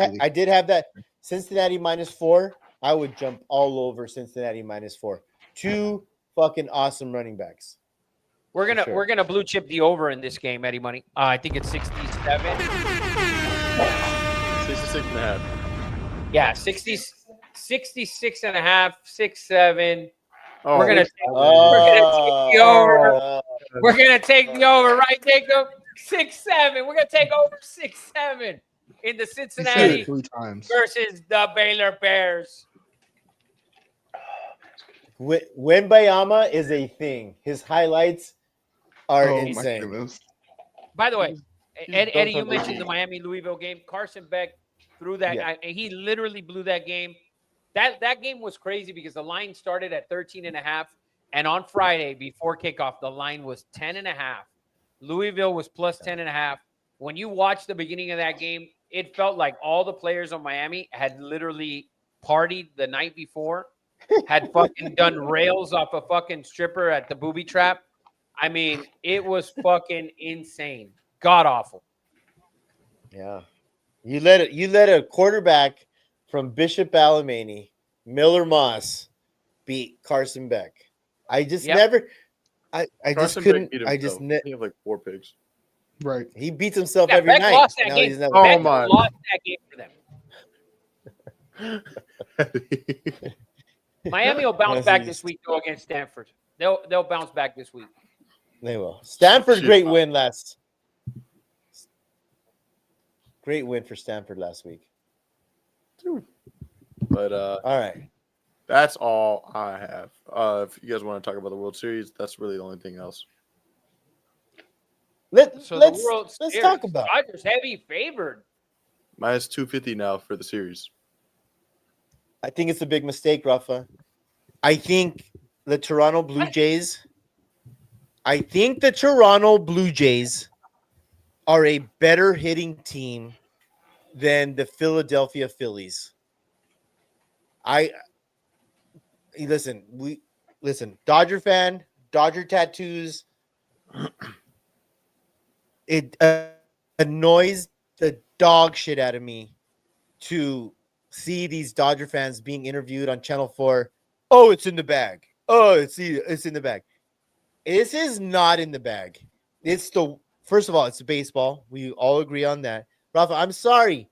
have that Cincinnati -4. I would jump all over Cincinnati -4. 2 fucking awesome running backs. We're gonna blue chip the over in this game, Eddie Money. I think it's 67. 66.5. Yeah, 66 and a half, 6-7. Oh, we're gonna take the over. We're gonna take the over, right, Jacob? 6-7. We're gonna take over 6-7 in the Cincinnati 3 times versus the Baylor Bears. Wembayama is a thing. His highlights are insane. By the way, Eddie, you mentioned the Miami-Louisville game. Carson Beck threw that guy, and he literally blew that game. That game was crazy because the line started at 13.5, and on Friday before kickoff, the line was 10.5. Louisville was plus 10.5. When you watch the beginning of that game, it felt like all the players on Miami had literally partied the night before, had fucking done rails off a fucking stripper at the booby trap. I mean, it was fucking insane. God awful. Yeah. You let a quarterback from Bishop Alamany, Miller Moss, beat Carson Beck. I just never I just couldn't. I just he had like 4 picks. Right. He beats himself Yeah, every Beck night. lost that Now game. he's never Beck my. lost that game for them. Miami will bounce back this week though against Stanford. They'll bounce back this week. They will. Stanford, great win Great win for Stanford last week. But all right. That's all I have. If you guys want to talk about the World Series, that's really the only thing else. Let's So the let's World let's Series, talk about it. Dodgers heavy favored. Minus 250 now for the series. I think it's a big mistake, Rafa. I think the Toronto Blue Jays. I think the Toronto Blue Jays are a better hitting team than the Philadelphia Phillies. I listen, Dodger fan, Dodger tattoos. It annoys the dog shit out of me to see these Dodger fans being interviewed on Channel 4. Oh, it's in the bag. Oh, it's in the bag. This is not in the bag. It's the first of all, it's baseball. We all agree on that. Rafa, I'm sorry.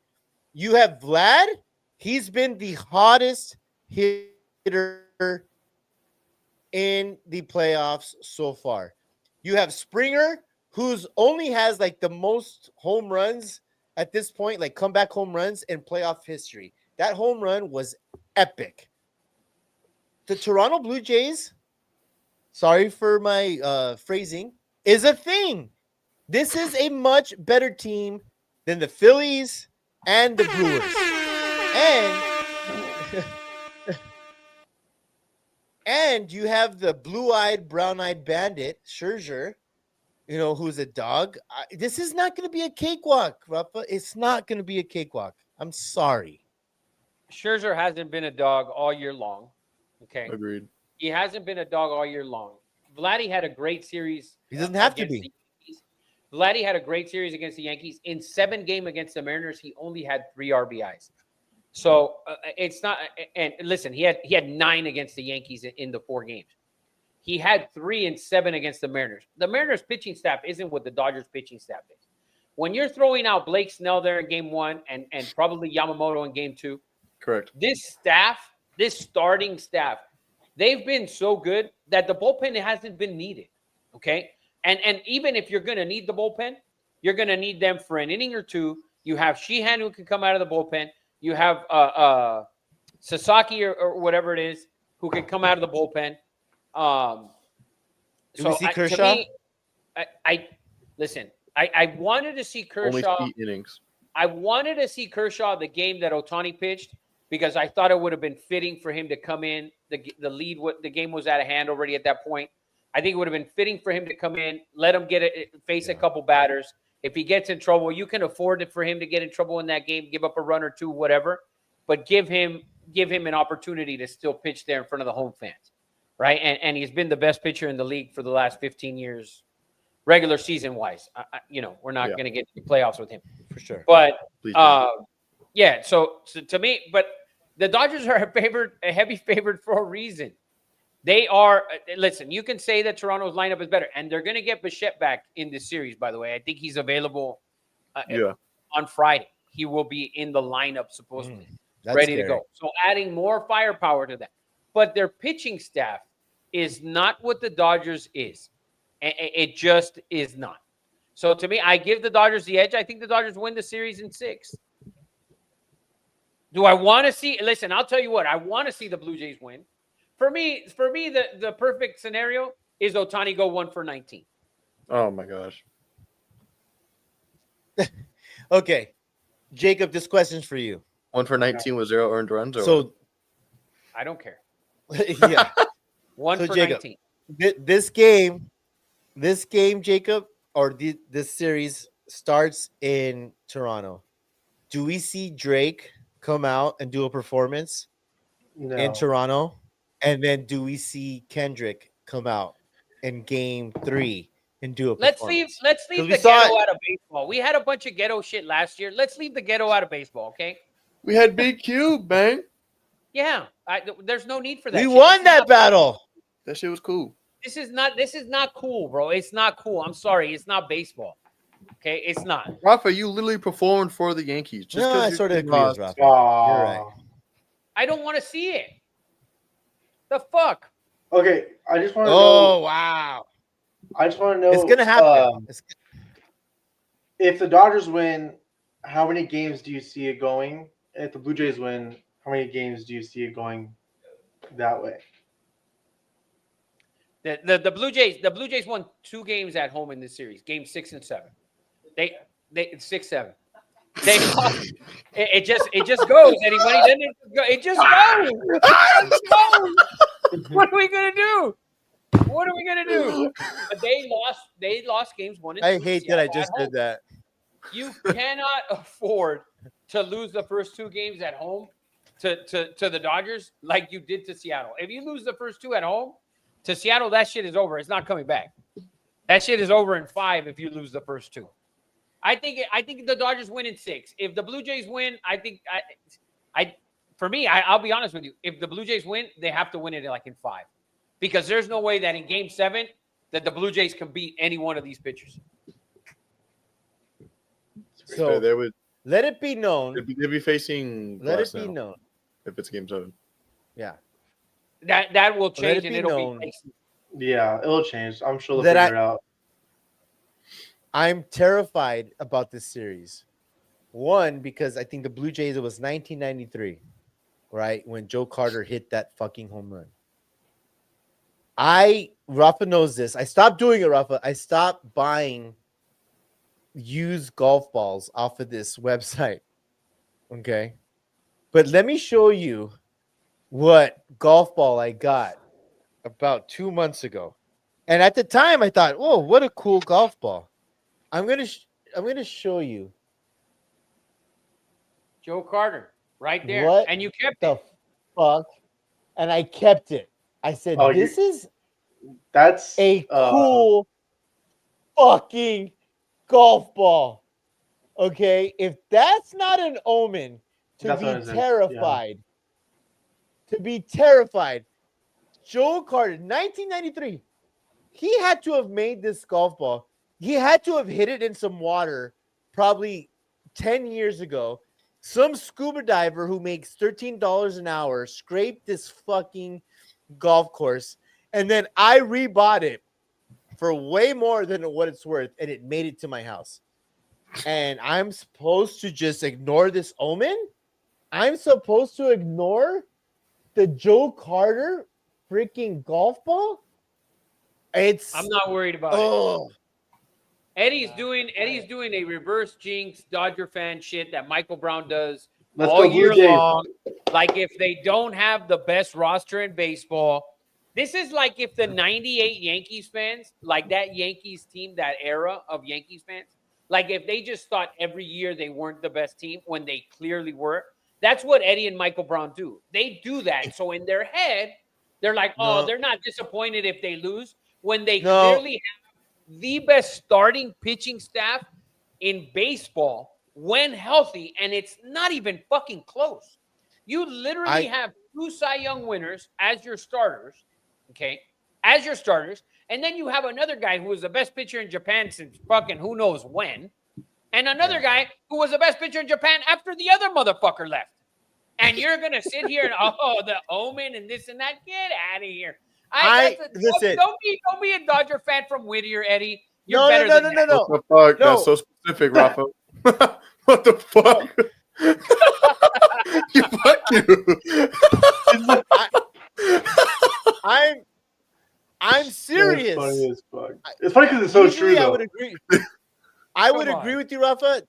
You have Vlad. He's been the hottest hitter in the playoffs so far. You have Springer, who's only has like the most home runs at this point, like comeback home runs in playoff history. That home run was epic. The Toronto Blue Jays, sorry for my phrasing, is a thing. This is a much better team than the Phillies and the Brewers. And you have the blue-eyed, brown-eyed bandit, Scherzer, who's a dog. This is not going to be a cakewalk, Rafa. It's not going to be a cakewalk. I'm sorry. Scherzer hasn't been a dog all year long. Okay. Agreed. He hasn't been a dog all year long. Vladdy had a great series. He doesn't have to against be. the Yankees. Vladdy had a great series against the Yankees. In 7 games against the Mariners, he only had 3 RBIs. So it's not. And listen, he had 9 against the Yankees in the 4 games. He had 3 and 7 against the Mariners. The Mariners pitching staff isn't what the Dodgers pitching staff is. When you're throwing out Blake Snell there in game 1 and probably Yamamoto in game 2, correct. This starting staff, they've been so good that the bullpen hasn't been needed. Okay. And even if you're going to need the bullpen, you're going to need them for an inning or 2. You have Sheehan who can come out of the bullpen. You have Sasaki or whatever it is who can come out of the bullpen. Do we see Kershaw? I wanted to see Kershaw. Only 8 innings. I wanted to see Kershaw the game that Ohtani pitched because I thought it would have been fitting for him to come in. The game was out of hand already at that point. I think it would have been fitting for him to come in, let him face a couple batters. If he gets in trouble, you can afford it for him to get in trouble in that game, give up a run or 2, whatever. But give him an opportunity to still pitch there in front of the home fans, right? And he's been the best pitcher in the league for the last 15 years, regular season wise. We're not going to get to the playoffs with him for sure. But so to me, but the Dodgers are a heavy favorite for a reason. They are. Listen, you can say that Toronto's lineup is better, and they're going to get Bichette back in this series. By the way, I think he's available on Friday. He will be in the lineup, supposedly ready to go. So adding more firepower to that. But their pitching staff is not what the Dodgers is. It just is not. So to me, I give the Dodgers the edge. I think the Dodgers win the series in 6. Do I want to see? Listen, I'll tell you what. I want to see the Blue Jays win. For me, the perfect scenario is Ohtani go 1 for 19. Oh my gosh. Okay, Jacob, this question's for you. 1 for 19 with 0 earned runs. I don't care. Yeah. 1 so for Jacob, 19. This game, Jacob, or this series starts in Toronto. Do we see Drake come out and do a performance in Toronto? And then do we see Kendrick come out in game 3 and do a performance? Let's leave the ghetto out of baseball. We had a bunch of ghetto shit last year. Let's leave the ghetto out of baseball, okay? We had Big Cube, bang. Yeah, there's no need for that. We won that battle. That shit was cool. This is not cool, bro. It's not cool. I'm sorry. It's not baseball. Okay, it's not. Rafa, you literally performed for the Yankees. I sort of agree with Rafa. You're right. I don't want to see it. The fuck? Okay, I just want to know. Oh, wow. I just want to know. It's going to happen. If the Dodgers win, how many games do you see it going? If the Blue Jays win, how many games do you see it going? that way. The Blue Jays won 2 games at home in this series, game 6 and 7. They 6-7. They lost. It just goes, Eddie. When he doesn't, it just goes. It just goes. What are we gonna do? What are we gonna do? But they lost games 1 and 2. I hate that I just did that. You cannot afford to lose the first 2 games at home to the Dodgers like you did to Seattle. If you lose the first 2 at home to Seattle, that shit is over. It's not coming back. That shit is over in 5 if you lose the first 2. I think the Dodgers win in 6. If the Blue Jays win, I'll be honest with you. If the Blue Jays win, they have to win it in 5. Because there's no way that in game 7 that the Blue Jays can beat any one of these pitchers. So they would let it be known. They'd be facing. Let it be known if it's game 7. Yeah, that will change, and it'll known be. Yeah, it'll change. I'm sure they'll figure it out. I'm terrified about this series. One, because I think the Blue Jays, it was 1993, right? When Joe Carter hit that fucking home run. Rafa knows this. I stopped doing it, Rafa. I stopped buying used golf balls off of this website. Okay. But let me show you what golf ball I got about 2 months ago. And at the time I thought, "Whoa, what a cool golf ball." I'm gonna show you Joe Carter right there, what and you kept the it. fuck, and I kept it. I said, "That's a cool fucking golf ball." Okay, if that's not an omen to be terrified, Joe Carter, 1993, he had to have made this golf ball. He had to have hit it in some water probably 10 years ago. Some scuba diver who makes $13 an hour scraped this fucking golf course, and then I rebought it for way more than what it's worth, and it made it to my house. And I'm supposed to just ignore this omen? I'm supposed to ignore the Joe Carter freaking golf ball? I'm not worried about it. Eddie's doing a reverse jinx Dodger fan shit that Michael Brown does all year long. Like if they don't have the best roster in baseball, this is like if the 98 Yankees fans, like that Yankees team, that era of Yankees fans, like if they just thought every year they weren't the best team when they clearly were. That's what Eddie and Michael Brown do. They do that. So in their head, they're like, they're not disappointed if they lose when they clearly have the best starting pitching staff in baseball when healthy, and it's not even fucking close. You literally have 2 Cy Young winners as your starters, okay? As your starters, and then you have another guy who was the best pitcher in Japan since fucking who knows when, and another guy who was the best pitcher in Japan after the other motherfucker left. And you're gonna sit here and the omen and this and that. Get out of here. Listen. Don't be a Dodger fan from Whittier, Eddie. No. What the fuck? No. That's so specific, Rafa. What the fuck? I'm serious. Funny as fuck. It's funny because it's so true. I would agree. I would agree with you, Rafa,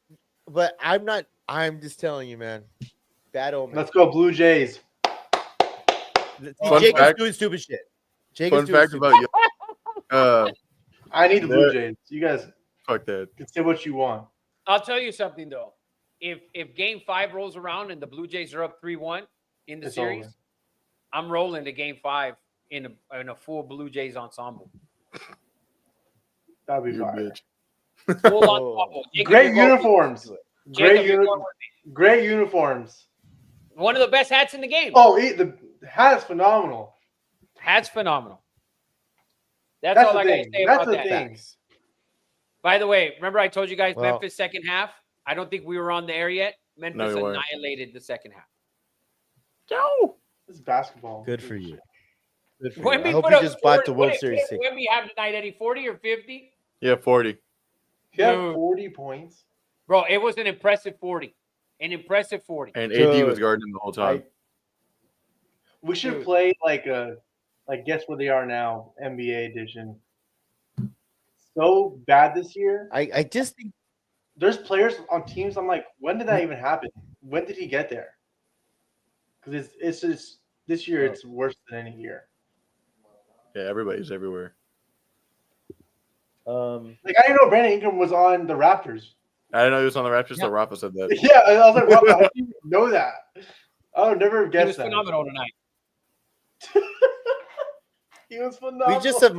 but I'm not. I'm just telling you, man. Bad omen. Let's go, Blue Jays. Jacob's doing stupid shit. Fun fact about you. I need the Blue Jays. You guys fuck that. Can say what you want. I'll tell you something though. If game 5 rolls around and the Blue Jays are up 3-1 in the series, over. I'm rolling to game 5 in a full Blue Jays ensemble. That'd be fine. Full ensemble. Great uniforms. Great uniforms. One of the best hats in the game. Oh, the hat is phenomenal. Hat's phenomenal. That's all I got to say about that. Thanks. By the way, remember I told you guys Memphis second half? I don't think we were on the air yet. Memphis annihilated the second half. No. This is basketball. Good for you. Good for you. I hope you just bought the World Series ticket. When we have tonight, Eddie, 40 or 50? Yeah, 40. He had 40 points. Bro, it was an impressive 40. An impressive 40. And AD was guarding him the whole time. We should Dude. play like guess where they are now, NBA edition. So bad this year. I just think There's players on teams. I'm like, when did that even happen? When did he get there? Because it's just this year. It's worse than any year. Yeah, everybody's everywhere. Like I didn't know Brandon Ingram was on the Raptors. I didn't know he was on the Raptors. Yeah. So Rafa said that. Yeah, I was like, wow, I didn't even know that. I would never have He was guessed that. phenomenal tonight. He was phenomenal. we just have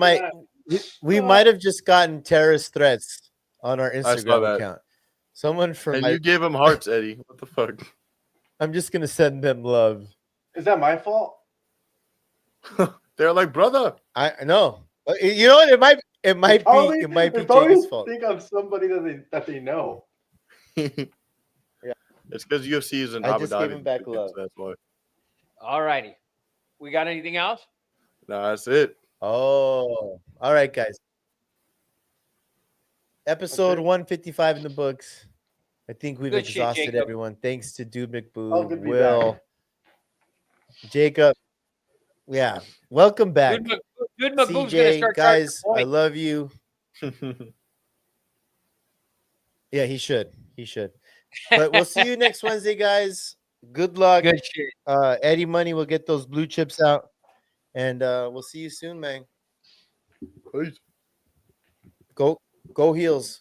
we might have just gotten terrorist threats on our saw Instagram that. account. Someone from And you gave him hearts, Eddie. What the fuck? I'm just gonna send them love. Is that my fault? They're like, brother. I know. You know what? It might be Jake's fault. Think I'm somebody that they know. It's because UFC is in I Abu just Dhabi. gave him back tickets, love. That's why. All righty. We got anything else? No, that's it. Oh, all right, guys. Episode 155 in the books. I think we've Good shit, exhausted Jacob. everyone. Thanks to Dude Oh, McBoo, good to be Will, Jacob. Yeah, welcome back. Good Magoo's gonna CJ, start guys, charging I points. love you. Yeah, he should. He should. But we'll see you next Wednesday, guys. Good luck. Good shit. Eddie Money will get those blue chips out. And we'll see you soon, man. Peace. Go Heels.